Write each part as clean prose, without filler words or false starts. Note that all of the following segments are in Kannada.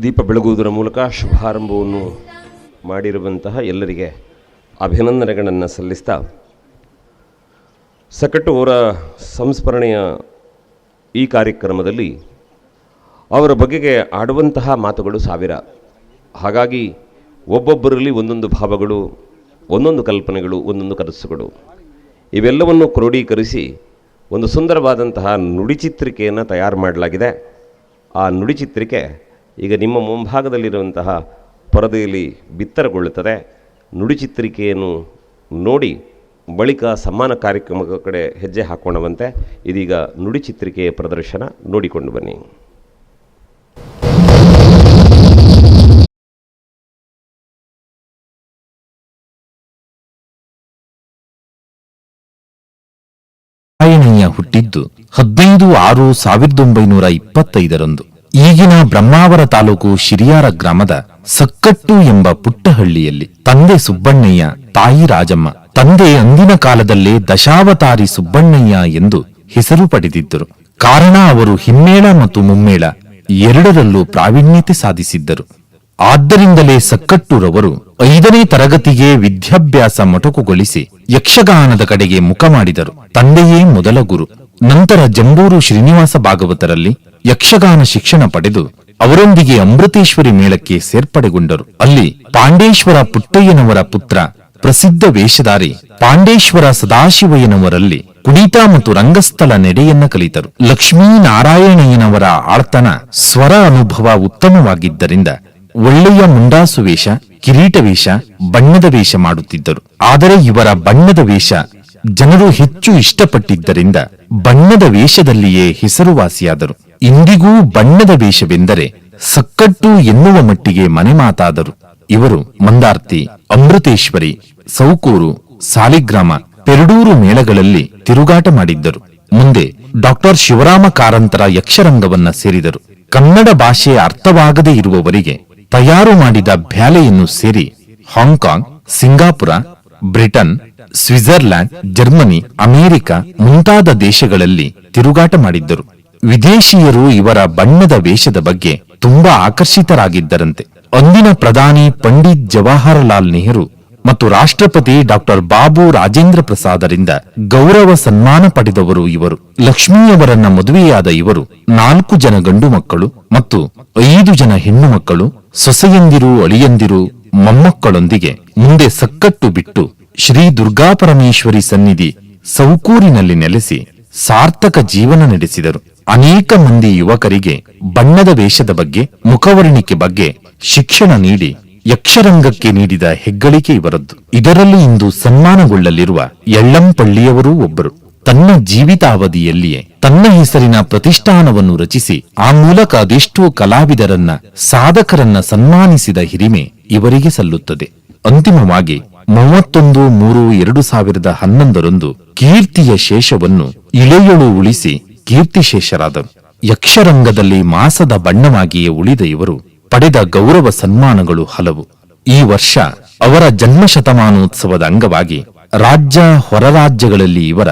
ದೀಪ ಬೆಳಗುವುದರ ಮೂಲಕ ಶುಭಾರಂಭವನ್ನು ಮಾಡಿರುವಂತಹ ಎಲ್ಲರಿಗೆ ಅಭಿನಂದನೆಗಳನ್ನು ಸಲ್ಲಿಸ್ತಾ, ಸಕಟ್ಟು ಅವರ ಸಂಸ್ಮರಣೆಯ ಈ ಕಾರ್ಯಕ್ರಮದಲ್ಲಿ ಅವರ ಬಗೆಗೆ ಆಡುವಂತಹ ಮಾತುಗಳು ಸಾವಿರ. ಹಾಗಾಗಿ ಒಬ್ಬೊಬ್ಬರಲ್ಲಿ ಒಂದೊಂದು ಭಾವಗಳು, ಒಂದೊಂದು ಕಲ್ಪನೆಗಳು, ಒಂದೊಂದು ಕನಸುಗಳು, ಇವೆಲ್ಲವನ್ನು ಕ್ರೋಢೀಕರಿಸಿ ಒಂದು ಸುಂದರವಾದಂತಹ ನುಡಿಚಿತ್ರಿಕೆಯನ್ನು ತಯಾರು ಮಾಡಲಾಗಿದೆ. ಆ ನುಡಿಚಿತ್ರಿಕೆ ಈಗ ನಿಮ್ಮ ಮುಂಭಾಗದಲ್ಲಿರುವಂತಹ ಪರದೆಯಲ್ಲಿ ಬಿತ್ತರಗೊಳ್ಳುತ್ತದೆ. ನುಡಿಚಿತ್ರಿಕೆಯನ್ನು ನೋಡಿ ಬಳಿಕ ಸಮ್ಮಾನ ಕಾರ್ಯಕ್ರಮದ ಕಡೆ ಹೆಜ್ಜೆ ಹಾಕೋಣವಂತೆ. ಇದೀಗ ನುಡಿಚಿತ್ರಿಕೆಯ ಪ್ರದರ್ಶನ ನೋಡಿಕೊಂಡು ಬನ್ನಿ. ನಾರಾಯಣಯ್ಯ ಹುಟ್ಟಿದ್ದು 15/6/1925 ಈಗಿನ ಬ್ರಹ್ಮಾವರ ತಾಲೂಕು ಶಿರಿಯಾರ ಗ್ರಾಮದ ಸಕ್ಕಟ್ಟು ಎಂಬ ಪುಟ್ಟಹಳ್ಳಿಯಲ್ಲಿ. ತಂದೆ ಸುಬ್ಬಣ್ಣಯ್ಯ, ತಾಯಿ ರಾಜಮ್ಮ. ತಂದೆ ಅಂದಿನ ಕಾಲದಲ್ಲೇ ದಶಾವತಾರಿ ಸುಬ್ಬಣ್ಣಯ್ಯ ಎಂದು ಹೆಸರು ಪಡೆದಿದ್ದರು. ಕಾರಣ ಅವರು ಹಿಮ್ಮೇಳ ಮತ್ತು ಮುಮ್ಮೇಳ ಎರಡರಲ್ಲೂ ಪ್ರಾವೀಣ್ಯತೆ ಸಾಧಿಸಿದ್ದರು. ಆದ್ದರಿಂದಲೇ ಸಕ್ಕಟ್ಟುರವರು 5ನೇ ತರಗತಿಗೆ ವಿದ್ಯಾಭ್ಯಾಸ ಮೊಟಕುಗೊಳಿಸಿ ಯಕ್ಷಗಾನದ ಕಡೆಗೆ ಮುಖ ಮಾಡಿದರು. ತಂದೆಯೇ ಮೊದಲ ಗುರು. ನಂತರ ಜಂಬೂರು ಶ್ರೀನಿವಾಸ ಭಾಗವತರಲ್ಲಿ ಯಕ್ಷಗಾನ ಶಿಕ್ಷಣ ಪಡೆದು ಅವರೊಂದಿಗೆ ಅಮೃತೇಶ್ವರಿ ಮೇಳಕ್ಕೆ ಸೇರ್ಪಡೆಗೊಂಡರು. ಅಲ್ಲಿ ಪಾಂಡೇಶ್ವರ ಪುಟ್ಟಯ್ಯನವರ ಪುತ್ರ, ಪ್ರಸಿದ್ಧ ವೇಷಧಾರಿ ಪಾಂಡೇಶ್ವರ ಸದಾಶಿವಯ್ಯನವರಲ್ಲಿ ಕುಣಿತ ಮತ್ತು ರಂಗಸ್ಥಳ ನಡೆಯನ್ನ ಕಲಿತರು. ಲಕ್ಷ್ಮೀನಾರಾಯಣಯ್ಯನವರ ಆಳ್ತನ, ಸ್ವರ ಅನುಭವ ಉತ್ತಮವಾಗಿದ್ದರಿಂದ ಒಳ್ಳೆಯ ಮುಂಡಾಸು ವೇಷ, ಕಿರೀಟ ವೇಷ, ಬಣ್ಣದ ವೇಷ ಮಾಡುತ್ತಿದ್ದರು. ಆದರೆ ಇವರ ಬಣ್ಣದ ವೇಷ ಜನರು ಹೆಚ್ಚು ಇಷ್ಟಪಟ್ಟಿದ್ದರಿಂದ ಬಣ್ಣದ ವೇಷದಲ್ಲಿಯೇ ಹೆಸರುವಾಸಿಯಾದರು. ಇಂದಿಗೂ ಬಣ್ಣದ ವೇಷವೆಂದರೆ ಸಕ್ಕಟ್ಟು ಎನ್ನುವ ಮಟ್ಟಿಗೆ ಮನೆ ಮಾತಾದರು. ಇವರು ಮಂದಾರ್ತಿ, ಅಮೃತೇಶ್ವರಿ, ಸೌಕೂರು, ಸಾಲಿಗ್ರಾಮ, ಪೆರಡೂರು ಮೇಳಗಳಲ್ಲಿ ತಿರುಗಾಟ ಮಾಡಿದ್ದರು. ಮುಂದೆ ಡಾಕ್ಟರ್ ಶಿವರಾಮ ಕಾರಂತರ ಯಕ್ಷರಂಗವನ್ನ ಸೇರಿದರು. ಕನ್ನಡ ಭಾಷೆ ಅರ್ಥವಾಗದೇ ಇರುವವರಿಗೆ ತಯಾರು ಮಾಡಿದ ಬ್ಯಾಲೆಯನ್ನು ಸೇರಿ Hong Kong, Singapore, Britain, Switzerland, Germany, America ಮುಂತಾದ ದೇಶಗಳಲ್ಲಿ ತಿರುಗಾಟ ಮಾಡಿದ್ದರು. ವಿದೇಶಿಯರು ಇವರ ಬಣ್ಣದ ವೇಷದ ಬಗ್ಗೆ ತುಂಬಾ ಆಕರ್ಷಿತರಾಗಿದ್ದರಂತೆ. ಅಂದಿನ ಪ್ರಧಾನಿ ಪಂಡಿತ್ ಜವಾಹರಲಾಲ್ ನೆಹರು ಮತ್ತು ರಾಷ್ಟ್ರಪತಿ ಡಾಕ್ಟರ್ ಬಾಬು ರಾಜೇಂದ್ರ ಪ್ರಸಾದರಿಂದ ಗೌರವ ಸನ್ಮಾನ ಪಡೆದವರು ಇವರು. ಲಕ್ಷ್ಮೀಯವರನ್ನ ಮದುವೆಯಾದ ಇವರು 4 ಜನ ಗಂಡು ಮಕ್ಕಳು ಮತ್ತು 5 ಜನ ಹೆಣ್ಣು ಮಕ್ಕಳು, ಸೊಸೆಯಂದಿರು, ಅಳಿಯಂದಿರು, ಮೊಮ್ಮಕ್ಕಳೊಂದಿಗೆ ಮುಂದೆ ಸಕ್ಕಟ್ಟು ಬಿಟ್ಟು ಶ್ರೀ ದುರ್ಗಾಪರಮೇಶ್ವರಿ ಸನ್ನಿಧಿ ಸೌಕೂರಿನಲ್ಲಿ ನೆಲೆಸಿ ಸಾರ್ಥಕ ಜೀವನ ನಡೆಸಿದರು. ಅನೇಕ ಮಂದಿ ಯುವಕರಿಗೆ ಬಣ್ಣದ ವೇಷದ ಬಗ್ಗೆ, ಮುಖವರ್ಣಿಕೆ ಬಗ್ಗೆ ಶಿಕ್ಷಣ ನೀಡಿ ಯಕ್ಷರಂಗಕ್ಕೆ ನೀಡಿದ ಹೆಗ್ಗಳಿಕೆ ಇವರದ್ದು. ಇದರಲ್ಲಿ ಇಂದು ಸನ್ಮಾನಗೊಳ್ಳಲಿರುವ ಯಳ್ಳಂಪಳ್ಳಿಯವರೂ ಒಬ್ಬರು. ತನ್ನ ಜೀವಿತಾವಧಿಯಲ್ಲಿಯೇ ತನ್ನ ಹೆಸರಿನ ಪ್ರತಿಷ್ಠಾನವನ್ನು ರಚಿಸಿ ಆ ಮೂಲಕ ಅದೆಷ್ಟೋ ಕಲಾವಿದರನ್ನ, ಸಾಧಕರನ್ನ ಸನ್ಮಾನಿಸಿದ ಹಿರಿಮೆ ಇವರಿಗೆ ಸಲ್ಲುತ್ತದೆ. ಅಂತಿಮವಾಗಿ 31/3/2011 ಕೀರ್ತಿಯ ಶೇಷವನ್ನು ಇಳೆಯೊಳು ಉಳಿಸಿ ಕೀರ್ತಿಶೇಷರಾದರು. ಯಕ್ಷರಂಗದಲ್ಲಿ ಮಾಸದ ಬಣ್ಣವಾಗಿಯೇ ಉಳಿದ ಇವರು ಪಡೆದ ಗೌರವ ಸನ್ಮಾನಗಳು ಹಲವು. ಈ ವರ್ಷ ಅವರ ಜನ್ಮ ಶತಮಾನೋತ್ಸವದ ಅಂಗವಾಗಿ ರಾಜ್ಯ, ಹೊರ ರಾಜ್ಯಗಳಲ್ಲಿ ಇವರ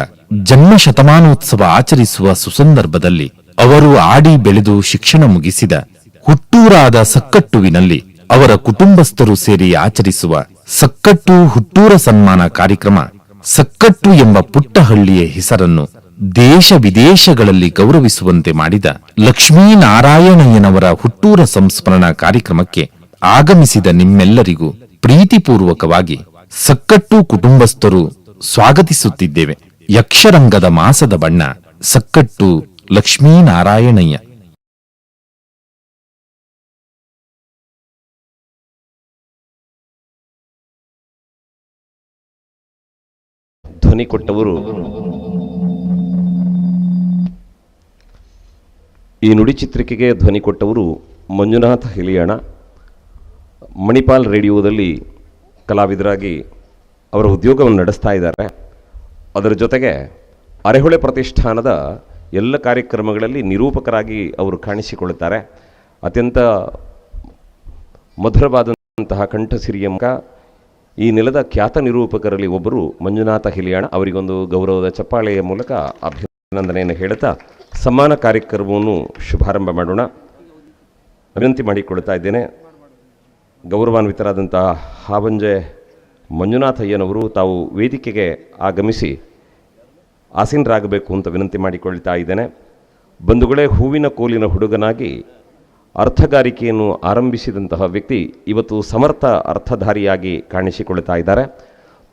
ಜನ್ಮ ಶತಮಾನೋತ್ಸವ ಆಚರಿಸುವ ಸುಸಂದರ್ಭದಲ್ಲಿ ಅವರು ಆಡಿ ಬೆಳೆದು ಶಿಕ್ಷಣ ಮುಗಿಸಿದ ಹುಟ್ಟೂರಾದ ಸಕ್ಕಟ್ಟುವಿನಲ್ಲಿ ಅವರ ಕುಟುಂಬಸ್ಥರು ಸೇರಿ ಆಚರಿಸುವ ಸಕ್ಕಟ್ಟು ಹುಟ್ಟೂರ ಸನ್ಮಾನ ಕಾರ್ಯಕ್ರಮ ಸಕ್ಕಟ್ಟು ಎಂಬ ಪುಟ್ಟಹಳ್ಳಿಯ ಹೆಸರನ್ನು ದೇಶ ವಿದೇಶಗಳಲ್ಲಿ ಗೌರವಿಸುವಂತೆ ಮಾಡಿದ ಲಕ್ಷ್ಮೀನಾರಾಯಣಯ್ಯನವರ ಹುಟ್ಟೂರ ಸಂಸ್ಮರಣಾ ಕಾರ್ಯಕ್ರಮಕ್ಕೆ ಆಗಮಿಸಿದ ನಿಮ್ಮೆಲ್ಲರಿಗೂ ಪ್ರೀತಿಪೂರ್ವಕವಾಗಿ ಸಕ್ಕಟ್ಟು ಕುಟುಂಬಸ್ಥರು ಸ್ವಾಗತಿಸುತ್ತಿದ್ದೇವೆ. ಯಕ್ಷರಂಗದ ಮಾಸದ ಬಣ್ಣ ಸಕ್ಕಟ್ಟು ಲಕ್ಷ್ಮೀನಾರಾಯಣಯ್ಯ. ಧ್ವನಿ ಕೊಟ್ಟವರು ಈ ನುಡಿಚಿತ್ರಿಕೆಗೆ ಧ್ವನಿ ಕೊಟ್ಟವರು ಮಂಜುನಾಥ ಹಿಲಿಯಾಣ. ಮಣಿಪಾಲ್ ರೇಡಿಯೋದಲ್ಲಿ ಕಲಾವಿದರಾಗಿ ಅವರ ಉದ್ಯೋಗವನ್ನು ನಡೆಸ್ತಾ ಇದ್ದಾರೆ. ಅದರ ಜೊತೆಗೆ ಅರೆಹೊಳೆ ಪ್ರತಿಷ್ಠಾನದ ಎಲ್ಲ ಕಾರ್ಯಕ್ರಮಗಳಲ್ಲಿ ನಿರೂಪಕರಾಗಿ ಅವರು ಕಾಣಿಸಿಕೊಳ್ಳುತ್ತಾರೆ. ಅತ್ಯಂತ ಮಧುರವಾದಂತಹ ಕಂಠಸಿರಿಯ ಮುಖ. ಈ ನೆಲದ ಖ್ಯಾತ ನಿರೂಪಕರಲ್ಲಿ ಒಬ್ಬರು ಮಂಜುನಾಥ ಹಿಲಿಯಾಣ. ಅವರಿಗೊಂದು ಗೌರವದ ಚಪ್ಪಾಳೆಯ ಮೂಲಕ ಅಭಿನಂದನೆಯನ್ನು ಹೇಳುತ್ತಾ ಸಮ್ಮಾನ ಕಾರ್ಯಕ್ರಮವನ್ನು ಶುಭಾರಂಭ ಮಾಡೋಣ. ವಿನಂತಿ ಮಾಡಿಕೊಳ್ತಾ ಇದ್ದೇನೆ. ಗೌರವಾನ್ವಿತರಾದಂತಹ ಹಾವಂಜೆ ಮಂಜುನಾಥಯ್ಯನವರು ತಾವು ವೇದಿಕೆಗೆ ಆಗಮಿಸಿ ಆಸೀನರಾಗಬೇಕು ಅಂತ ವಿನಂತಿ ಮಾಡಿಕೊಳ್ತಾ ಇದ್ದೇನೆ. ಬಂಧುಗಳೇ, ಹೂವಿನ ಕೋಲಿನ ಹುಡುಗನಾಗಿ ಅರ್ಥಗಾರಿಕೆಯನ್ನು ಆರಂಭಿಸಿದಂತಹ ವ್ಯಕ್ತಿ ಇವತ್ತು ಸಮರ್ಥ ಅರ್ಥಧಾರಿಯಾಗಿ ಕಾಣಿಸಿಕೊಳ್ತಾ ಇದ್ದಾರೆ.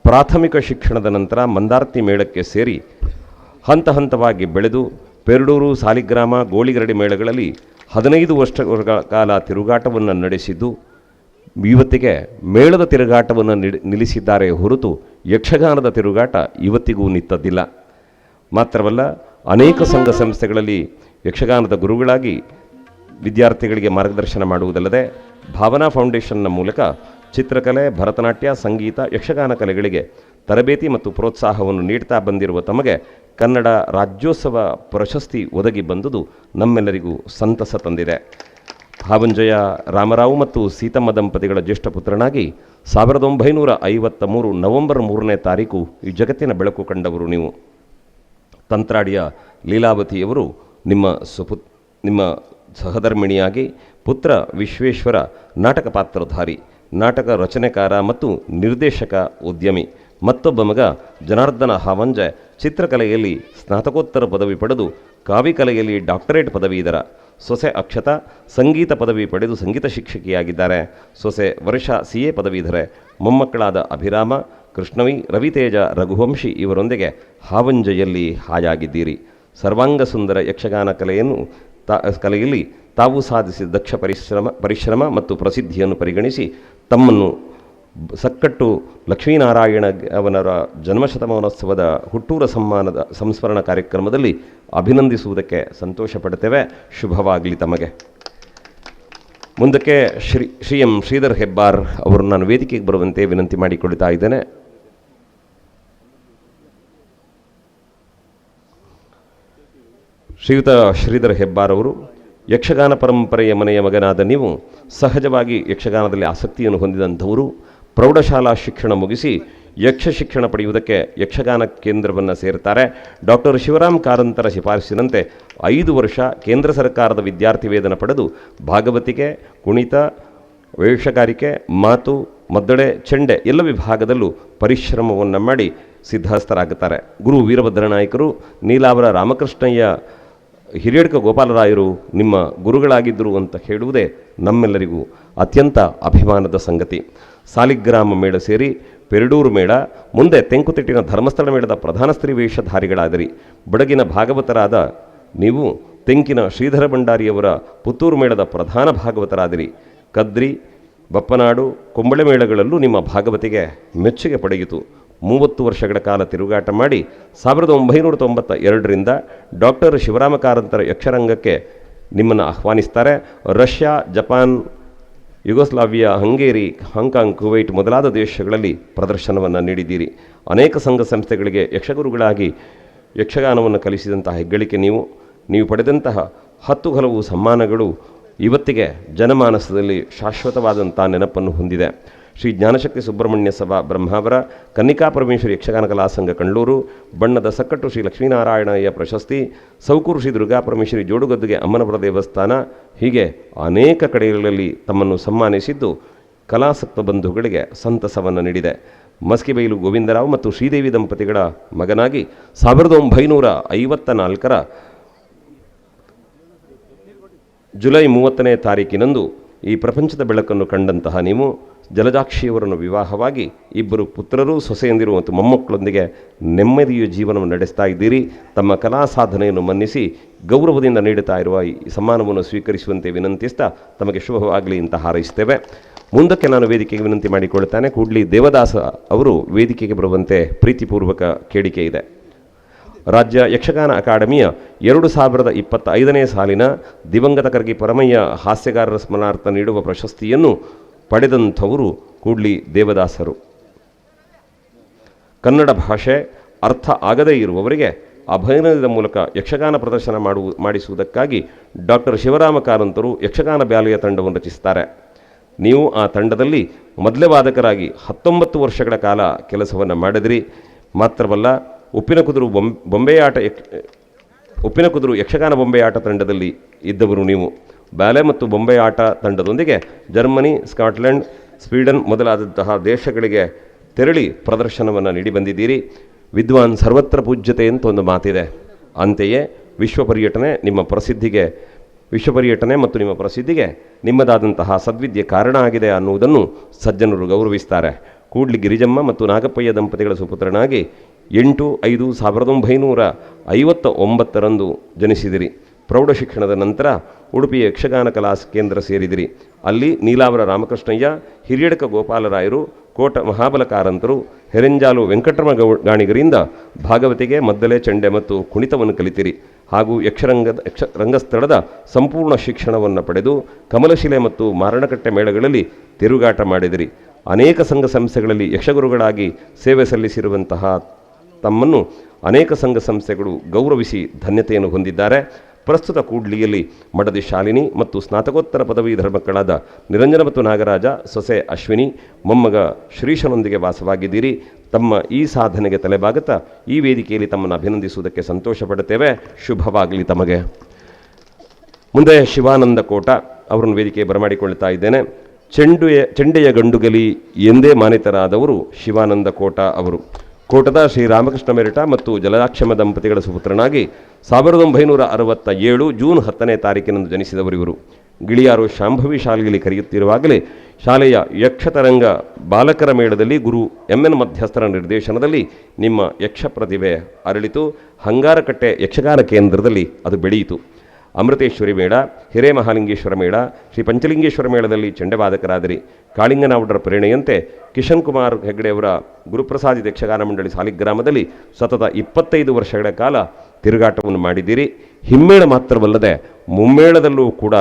ಪ್ರಾಥಮಿಕ ಶಿಕ್ಷಣದ ನಂತರ ಮಂದಾರ್ತಿ ಮೇಳಕ್ಕೆ ಸೇರಿ ಹಂತ ಹಂತವಾಗಿ ಬೆಳೆದು ಪೆರಡೂರು, ಸಾಲಿಗ್ರಾಮ, ಗೋಳಿಗರಡಿ ಮೇಳಗಳಲ್ಲಿ 15 ವರ್ಷಗಳ ಕಾಲ ತಿರುಗಾಟವನ್ನು ನಡೆಸಿದ್ದು ಇವತ್ತಿಗೆ ಮೇಳದ ತಿರುಗಾಟವನ್ನು ನಿಲ್ಲಿಸಿದ್ದಾರೆ ಹೊರತು ಯಕ್ಷಗಾನದ ತಿರುಗಾಟ ಇವತ್ತಿಗೂ ನಿಂತದ್ದಿಲ್ಲ. ಮಾತ್ರವಲ್ಲ, ಅನೇಕ ಸಂಘ ಸಂಸ್ಥೆಗಳಲ್ಲಿ ಯಕ್ಷಗಾನದ ಗುರುಗಳಾಗಿ ವಿದ್ಯಾರ್ಥಿಗಳಿಗೆ ಮಾರ್ಗದರ್ಶನ ಮಾಡುವುದಲ್ಲದೆ ಭಾವನಾ ಫೌಂಡೇಶನ್ನ ಮೂಲಕ ಚಿತ್ರಕಲೆ, ಭರತನಾಟ್ಯ, ಸಂಗೀತ, ಯಕ್ಷಗಾನ ಕಲೆಗಳಿಗೆ ತರಬೇತಿ ಮತ್ತು ಪ್ರೋತ್ಸಾಹವನ್ನು ನೀಡ್ತಾ ಬಂದಿರುವ ತಮಗೆ ಕನ್ನಡ ರಾಜ್ಯೋತ್ಸವ ಪ್ರಶಸ್ತಿ ಒದಗಿ ಬಂದುದು ನಮ್ಮೆಲ್ಲರಿಗೂ ಸಂತಸ ತಂದಿದೆ. ಹಾವಂಜೆಯ ರಾಮರಾವ್ ಮತ್ತು ಸೀತಮ್ಮ ದಂಪತಿಗಳ ಜ್ಯೇಷ್ಠ ಪುತ್ರನಾಗಿ 1953 ನವೆಂಬರ್ 3ನೇ ತಾರೀಕು ಈ ಜಗತ್ತಿನ ಬೆಳಕು ಕಂಡವರು ನೀವು. ತಂತ್ರಾಡಿಯ ಲೀಲಾವತಿಯವರು ನಿಮ್ಮ ಸಹಧರ್ಮಿಣಿಯಾಗಿ, ಪುತ್ರ ವಿಶ್ವೇಶ್ವರ ನಾಟಕ ಪಾತ್ರಧಾರಿ, ನಾಟಕ ರಚನೆಕಾರ ಮತ್ತು ನಿರ್ದೇಶಕ, ಉದ್ಯಮಿ. ಮತ್ತೊಬ್ಬ ಮಗ ಜನಾರ್ದನ ಹಾವಂಜೆ ಚಿತ್ರಕಲೆಯಲ್ಲಿ ಸ್ನಾತಕೋತ್ತರ ಪದವಿ ಪಡೆದು ಕಾವ್ಯಕಲೆಯಲ್ಲಿ ಡಾಕ್ಟರೇಟ್ ಪದವೀಧರ. ಸೊಸೆ ಅಕ್ಷತಾ ಸಂಗೀತ ಪದವಿ ಪಡೆದು ಸಂಗೀತ ಶಿಕ್ಷಕಿಯಾಗಿದ್ದಾರೆ. ಸೊಸೆ ವರ್ಷ CA ಪದವೀಧರೆ. ಮೊಮ್ಮಕ್ಕಳಾದ ಅಭಿರಾಮ, ಕೃಷ್ಣವಿ, ರವಿತೇಜ, ರಘುವಂಶಿ ಇವರೊಂದಿಗೆ ಹಾವಂಜೆಯಲ್ಲಿ ಹಾಯಾಗಿದ್ದೀರಿ. ಸರ್ವಾಂಗ ಸುಂದರ ಯಕ್ಷಗಾನ ಕಲೆಯಲ್ಲಿ ತಾವು ಸಾಧಿಸಿದ ದಕ್ಷ ಪರಿಶ್ರಮ ಮತ್ತು ಪ್ರಸಿದ್ಧಿಯನ್ನು ಪರಿಗಣಿಸಿ ತಮ್ಮನ್ನು ಸಕ್ಕಟ್ಟು ಲಕ್ಷ್ಮೀನಾರಾಯಣ ಅವರ ಜನ್ಮಶತಮಾನೋತ್ಸವದ ಹುಟ್ಟೂರ ಸಂಸ್ಮರಣ ಕಾರ್ಯಕ್ರಮದಲ್ಲಿ ಅಭಿನಂದಿಸುವುದಕ್ಕೆ ಸಂತೋಷ ಪಡುತ್ತೇವೆ. ಶುಭವಾಗಲಿ ತಮಗೆ. ಮುಂದಕ್ಕೆ ಶ್ರೀ ಎಂ ಶ್ರೀಧರ್ ಹೆಬ್ಬಾರ್ ಅವರು ನಾನು ವೇದಿಕೆಗೆ ಬರುವಂತೆ ವಿನಂತಿ ಮಾಡಿಕೊಳ್ತಾ ಇದ್ದೇನೆ. ಶ್ರೀಯುತ ಶ್ರೀಧರ್ ಹೆಬ್ಬಾರ್ ಅವರು ಯಕ್ಷಗಾನ ಪರಂಪರೆಯ ಮನೆಯ ಮಗನಾದ ನೀವು ಸಹಜವಾಗಿ ಯಕ್ಷಗಾನದಲ್ಲಿ ಆಸಕ್ತಿಯನ್ನು ಹೊಂದಿದಂಥವರು. ಪ್ರೌಢಶಾಲಾ ಶಿಕ್ಷಣ ಮುಗಿಸಿ ಯಕ್ಷ ಶಿಕ್ಷಣ ಪಡೆಯುವುದಕ್ಕೆ ಯಕ್ಷಗಾನ ಕೇಂದ್ರವನ್ನು ಸೇರ್ತಾರೆ. ಡಾಕ್ಟರ್ ಶಿವರಾಮ್ ಕಾರಂತರ ಶಿಫಾರಸಿನಂತೆ 5 ವರ್ಷ ಕೇಂದ್ರ ಸರ್ಕಾರದ ವಿದ್ಯಾರ್ಥಿ ವೇತನ ಪಡೆದು ಭಾಗವತಿಕೆ, ಕುಣಿತ, ವೇಷಗಾರಿಕೆ, ಮಾತು, ಮದ್ದಳೆ, ಚೆಂಡೆ ಎಲ್ಲ ವಿಭಾಗದಲ್ಲೂ ಪರಿಶ್ರಮವನ್ನು ಮಾಡಿ ಸಿದ್ಧಸ್ಥರಾಗುತ್ತಾರೆ. ಗುರು ವೀರಭದ್ರ ನಾಯಕರು, ನೀಲಾವರ ರಾಮಕೃಷ್ಣಯ್ಯ, ಹಿರಿಯಡ್ಕ ಗೋಪಾಲರಾಯರು ನಿಮ್ಮ ಗುರುಗಳಾಗಿದ್ದರು ಅಂತ ಹೇಳುವುದೇ ನಮ್ಮೆಲ್ಲರಿಗೂ ಅತ್ಯಂತ ಅಭಿಮಾನದ ಸಂಗತಿ. ಸಾಲಿಗ್ರಾಮ ಮೇಳ ಸೇರಿ ಪೆರಡೂರು ಮೇಳ, ಮುಂದೆ ತೆಂಕುತಿಟ್ಟಿನ ಧರ್ಮಸ್ಥಳ ಮೇಳದ ಪ್ರಧಾನ ಸ್ತ್ರೀ ವೇಷಧಾರಿಗಳಾದಿರಿ. ಬಡಗಿನ ಭಾಗವತರಾದ ನೀವು ತೆಂಕಿನ ಶ್ರೀಧರ ಭಂಡಾರಿಯವರ ಪುತ್ತೂರು ಮೇಳದ ಪ್ರಧಾನ ಭಾಗವತರಾದಿರಿ. ಕದ್ರಿ, ಬಪ್ಪನಾಡು, ಕೊಂಬಳೆ ಮೇಳಗಳಲ್ಲೂ ನಿಮ್ಮ ಭಾಗವತಿಗೆ ಮೆಚ್ಚುಗೆ ಪಡೆಯಿತು. 30 ವರ್ಷಗಳ ಕಾಲ ತಿರುಗಾಟ ಮಾಡಿ 1992ರಿಂದ ಡಾಕ್ಟರ್ ಶಿವರಾಮ ಕಾರಂತರ ಯಕ್ಷರಂಗಕ್ಕೆ ನಿಮ್ಮನ್ನು ಆಹ್ವಾನಿಸ್ತಾರೆ. Russia, Japan, Yugoslavia, Hungary, Hong Kong, Kuwait ಮೊದಲಾದ ದೇಶಗಳಲ್ಲಿ ಪ್ರದರ್ಶನವನ್ನು ನೀಡಿದ್ದೀರಿ. ಅನೇಕ ಸಂಘ ಸಂಸ್ಥೆಗಳಿಗೆ ಯಕ್ಷಗುರುಗಳಾಗಿ ಯಕ್ಷಗಾನವನ್ನು ಕಲಿಸಿದಂತಹ ಹೆಗ್ಗಳಿಕೆ ನೀವು ಪಡೆದಂತಹ 10 ಹಲವು ಸಮ್ಮಾನಗಳು ಇವತ್ತಿಗೆ ಜನಮಾನಸದಲ್ಲಿ ಶಾಶ್ವತವಾದಂಥ ನೆನಪನ್ನು ಹೊಂದಿದೆ. ಶ್ರೀ ಜ್ಞಾನಶಕ್ತಿ ಸುಬ್ರಹ್ಮಣ್ಯ ಸಭಾ ಬ್ರಹ್ಮಾವರ, ಕನ್ನಿಕಾ ಪರಮೇಶ್ವರಿ ಯಕ್ಷಗಾನ ಕಲಾ ಸಂಘ ಕಂಡ್ಲೂರು, ಬಣ್ಣದ ಸಕ್ಕಟ್ಟು ಶ್ರೀ ಲಕ್ಷ್ಮೀನಾರಾಯಣಯ್ಯ ಪ್ರಶಸ್ತಿ, ಸೌಕೂರು ಶ್ರೀ ದುರ್ಗಾ ಪರಮೇಶ್ವರಿ ಜೋಡುಗದ್ದುಗೆ ಅಮ್ಮನಪುರ ದೇವಸ್ಥಾನ, ಹೀಗೆ ಅನೇಕ ಕಡೆಗಳಲ್ಲಿ ತಮ್ಮನ್ನು ಸನ್ಮಾನಿಸಿದ್ದು ಕಲಾಸಕ್ತ ಬಂಧುಗಳಿಗೆ ಸಂತಸವನ್ನು ನೀಡಿದೆ. ಮಸ್ಕಿಬೈಲು ಗೋವಿಂದರಾವ್ ಮತ್ತು ಶ್ರೀದೇವಿ ದಂಪತಿಗಳ ಮಗನಾಗಿ 1954ರ ಜುಲೈ 30ನೇ ತಾರೀಕಿನಂದು ಈ ಪ್ರಪಂಚದ ಬೆಳಕನ್ನು ಕಂಡಂತಹ ನೀವು ಜಲಜಾಕ್ಷಿಯವರನ್ನು ವಿವಾಹವಾಗಿ 2 ಪುತ್ರರು, ಸೊಸೆಯಂದಿರು ಮತ್ತು ಮೊಮ್ಮಕ್ಕಳೊಂದಿಗೆ ನೆಮ್ಮದಿಯ ಜೀವನವನ್ನು ನಡೆಸ್ತಾ ಇದ್ದೀರಿ. ತಮ್ಮ ಕಲಾ ಸಾಧನೆಯನ್ನು ಮನ್ನಿಸಿ ಗೌರವದಿಂದ ನೀಡುತ್ತಾ ಇರುವ ಈ ಸಮ್ಮಾನವನ್ನು ಸ್ವೀಕರಿಸುವಂತೆ ವಿನಂತಿಸ್ತಾ ತಮಗೆ ಶುಭವಾಗಲಿ ಅಂತ ಹಾರೈಸ್ತೇವೆ. ಮುಂದಕ್ಕೆ ನಾನು ವೇದಿಕೆಗೆ ವಿನಂತಿ ಮಾಡಿಕೊಳ್ಳುತ್ತಾನೆ. ಕೂಡ್ಲಿ ದೇವದಾಸ ಅವರು ವೇದಿಕೆಗೆ ಬರುವಂತೆ ಪ್ರೀತಿಪೂರ್ವಕ ಕೇಳಿಕೆ ಇದೆ. ರಾಜ್ಯ ಯಕ್ಷಗಾನ ಅಕಾಡೆಮಿಯ 2025ನೇ ಸಾಲಿನ ದಿವಂಗತ ಕರ್ಗಿ ಪರಮಯ್ಯ ಹಾಸ್ಯಗಾರರ ಸ್ಮರಣಾರ್ಥ ನೀಡುವ ಪ್ರಶಸ್ತಿಯನ್ನು ಪಡೆದಂಥವರು ಕೂಡ್ಲಿ ದೇವದಾಸರು. ಕನ್ನಡ ಭಾಷೆ ಅರ್ಥ ಆಗದೇ ಇರುವವರಿಗೆ ಅಭಿನಯದ ಮೂಲಕ ಯಕ್ಷಗಾನ ಪ್ರದರ್ಶನ ಮಾಡಿಸುವುದಕ್ಕಾಗಿ ಡಾಕ್ಟರ್ ಶಿವರಾಮ ಕಾರಂತರು ಯಕ್ಷಗಾನ ಬ್ಯಾಲೆಯ ತಂಡವನ್ನು ರಚಿಸುತ್ತಾರೆ. ನೀವು ಆ ತಂಡದಲ್ಲಿ ಮೊದಲೇ ವಾದಕರಾಗಿ 19 ವರ್ಷಗಳ ಕಾಲ ಕೆಲಸವನ್ನು ಮಾಡಿದಿರಿ. ಮಾತ್ರವಲ್ಲ, ಉಪ್ಪಿನಕುದುರು ಯಕ್ಷಗಾನ ಬೊಂಬೆಯಾಟ ತಂಡದಲ್ಲಿ ಇದ್ದವರು ನೀವು. ಬ್ಯಾಲೆ ಮತ್ತು ಬೊಂಬೆ ಆಟ ತಂಡದೊಂದಿಗೆ ಜರ್ಮನಿ, ಸ್ಕಾಟ್ಲೆಂಡ್, ಸ್ವೀಡನ್ ಮೊದಲಾದಂತಹ ದೇಶಗಳಿಗೆ ತೆರಳಿ ಪ್ರದರ್ಶನವನ್ನು ನೀಡಿ ಬಂದಿದ್ದೀರಿ. ವಿದ್ವಾನ್ ಸರ್ವತ್ರ ಪೂಜ್ಯತೆ ಅಂತ ಒಂದು ಮಾತಿದೆ. ಅಂತೆಯೇ ವಿಶ್ವ ಪರ್ಯಟನೆ ಮತ್ತು ನಿಮ್ಮ ಪ್ರಸಿದ್ಧಿಗೆ ನಿಮ್ಮದಾದಂತಹ ಸದ್ವಿದ್ಯೆ ಕಾರಣ ಆಗಿದೆ ಅನ್ನುವುದನ್ನು ಸಜ್ಜನರು ಗೌರವಿಸ್ತಾರೆ. ಕೂಡ್ಲಿ ಗಿರಿಜಮ್ಮ ಮತ್ತು ನಾಗಪ್ಪಯ್ಯ ದಂಪತಿಗಳ ಸುಪುತ್ರನಾಗಿ 8/5/1959 ಜನಿಸಿದಿರಿ. ಪ್ರೌಢ ಶಿಕ್ಷಣದ ನಂತರ ಉಡುಪಿಯ ಯಕ್ಷಗಾನ ಕಲಾ ಕೇಂದ್ರ ಸೇರಿದಿರಿ. ಅಲ್ಲಿ ನೀಲಾವರ ರಾಮಕೃಷ್ಣಯ್ಯ, ಹಿರಿಯಡಕ ಗೋಪಾಲರಾಯರು, ಕೋಟ ಮಹಾಬಲ ಕಾರಂತರು, ಹೆರೆಂಜಾಲು ವೆಂಕಟರಮ ಗಾಣಿಗರಿಂದ ಭಾಗವತಿಗೆ, ಮದ್ದಲೆ, ಚಂಡೆ ಮತ್ತು ಕುಣಿತವನ್ನು ಕಲಿತಿರಿ. ಹಾಗೂ ರಂಗಸ್ಥಳದ ಸಂಪೂರ್ಣ ಶಿಕ್ಷಣವನ್ನು ಪಡೆದು ಕಮಲಶಿಲೆ ಮತ್ತು ಮಾರಣಕಟ್ಟೆ ಮೇಳಗಳಲ್ಲಿ ತಿರುಗಾಟ ಮಾಡಿದಿರಿ. ಅನೇಕ ಸಂಘ ಸಂಸ್ಥೆಗಳಲ್ಲಿ ಯಕ್ಷಗುರುಗಳಾಗಿ ಸೇವೆ ಸಲ್ಲಿಸಿರುವಂತಹ ತಮ್ಮನ್ನು ಅನೇಕ ಸಂಘ ಸಂಸ್ಥೆಗಳು ಗೌರವಿಸಿ ಧನ್ಯತೆಯನ್ನು ಹೊಂದಿದ್ದಾರೆ. ಪ್ರಸ್ತುತ ಕೂಡ್ಲಿಯಲ್ಲಿ ಮಡದಿ ಶಾಲಿನಿ ಮತ್ತು ಸ್ನಾತಕೋತ್ತರ ಪದವೀಧರ ಮಕ್ಕಳಾದ ನಿರಂಜನ ಮತ್ತು ನಾಗರಾಜ, ಸೊಸೆ ಅಶ್ವಿನಿ, ಮೊಮ್ಮಗ ಶ್ರೀಶನೊಂದಿಗೆ ವಾಸವಾಗಿದ್ದೀರಿ. ತಮ್ಮ ಈ ಸಾಧನೆಗೆ ತಲೆಬಾಗುತ್ತಾ ಈ ವೇದಿಕೆಯಲ್ಲಿ ತಮ್ಮನ್ನು ಅಭಿನಂದಿಸುವುದಕ್ಕೆ ಸಂತೋಷ ಪಡುತ್ತೇವೆ. ಶುಭವಾಗಲಿ ತಮಗೆ. ಮುಂದೆ ಶಿವಾನಂದ ಕೋಟ ಅವರನ್ನು ವೇದಿಕೆ ಬರಮಾಡಿಕೊಳ್ತಾ ಇದ್ದೇನೆ. ಚೆಂಡೆಯ ಗಂಡುಗಲಿ ಎಂದೇ ಮಾನಿತರಾದವರು ಶಿವಾನಂದ ಕೋಟ ಅವರು. ಕೋಟದ ಶ್ರೀರಾಮಕೃಷ್ಣ ಮೆರಿಟ ಮತ್ತು ಜಲದಾಕ್ಷಮ ದಂಪತಿಗಳ ಸುಪುತ್ರನಾಗಿ 1967 ಜೂನ್ 10ನೇ ತಾರೀಕಿನಂದು ಜನಿಸಿದವರು ಇವರು. ಗಿಳಿಯಾರು ಶಾಂಭವಿ ಶಾಲೆಯಲ್ಲಿ ಕರೆಯುತ್ತಿರುವಾಗಲೇ ಶಾಲೆಯ ಯಕ್ಷತರಂಗ ಬಾಲಕರ ಮೇಳದಲ್ಲಿ ಗುರು MN ಮಧ್ಯಸ್ಥರ ನಿರ್ದೇಶನದಲ್ಲಿ ನಿಮ್ಮ ಯಕ್ಷ ಪ್ರತಿಭೆ ಅರಳಿತು. ಹಂಗಾರಕಟ್ಟೆ ಯಕ್ಷಗಾನ ಕೇಂದ್ರದಲ್ಲಿ ಅದು ಬೆಳೆಯಿತು. ಅಮೃತೇಶ್ವರಿ ಮೇಳ, ಹಿರೇಮಹಾಲಿಂಗೇಶ್ವರ ಮೇಳ, ಶ್ರೀ ಪಂಚಲಿಂಗೇಶ್ವರ ಮೇಳದಲ್ಲಿ ಚಂಡೆವಾದಕರಾದಿರಿ. ಕಾಳಿಂಗನಾವುಡರ ಪ್ರೇರಣೆಯಂತೆ ಕಿಶನ್ ಕುಮಾರ್ ಹೆಗ್ಡೆಯವರ ಗುರುಪ್ರಸಾದಿ ಯಕ್ಷಗಾನ ಮಂಡಳಿ ಸಾಲಿಗ್ರಾಮದಲ್ಲಿ ಸತತ 25 ವರ್ಷಗಳ ಕಾಲ ತಿರುಗಾಟವನ್ನು ಮಾಡಿದ್ದೀರಿ. ಹಿಮ್ಮೇಳ ಮಾತ್ರವಲ್ಲದೆ ಮುಮ್ಮೇಳದಲ್ಲೂ ಕೂಡ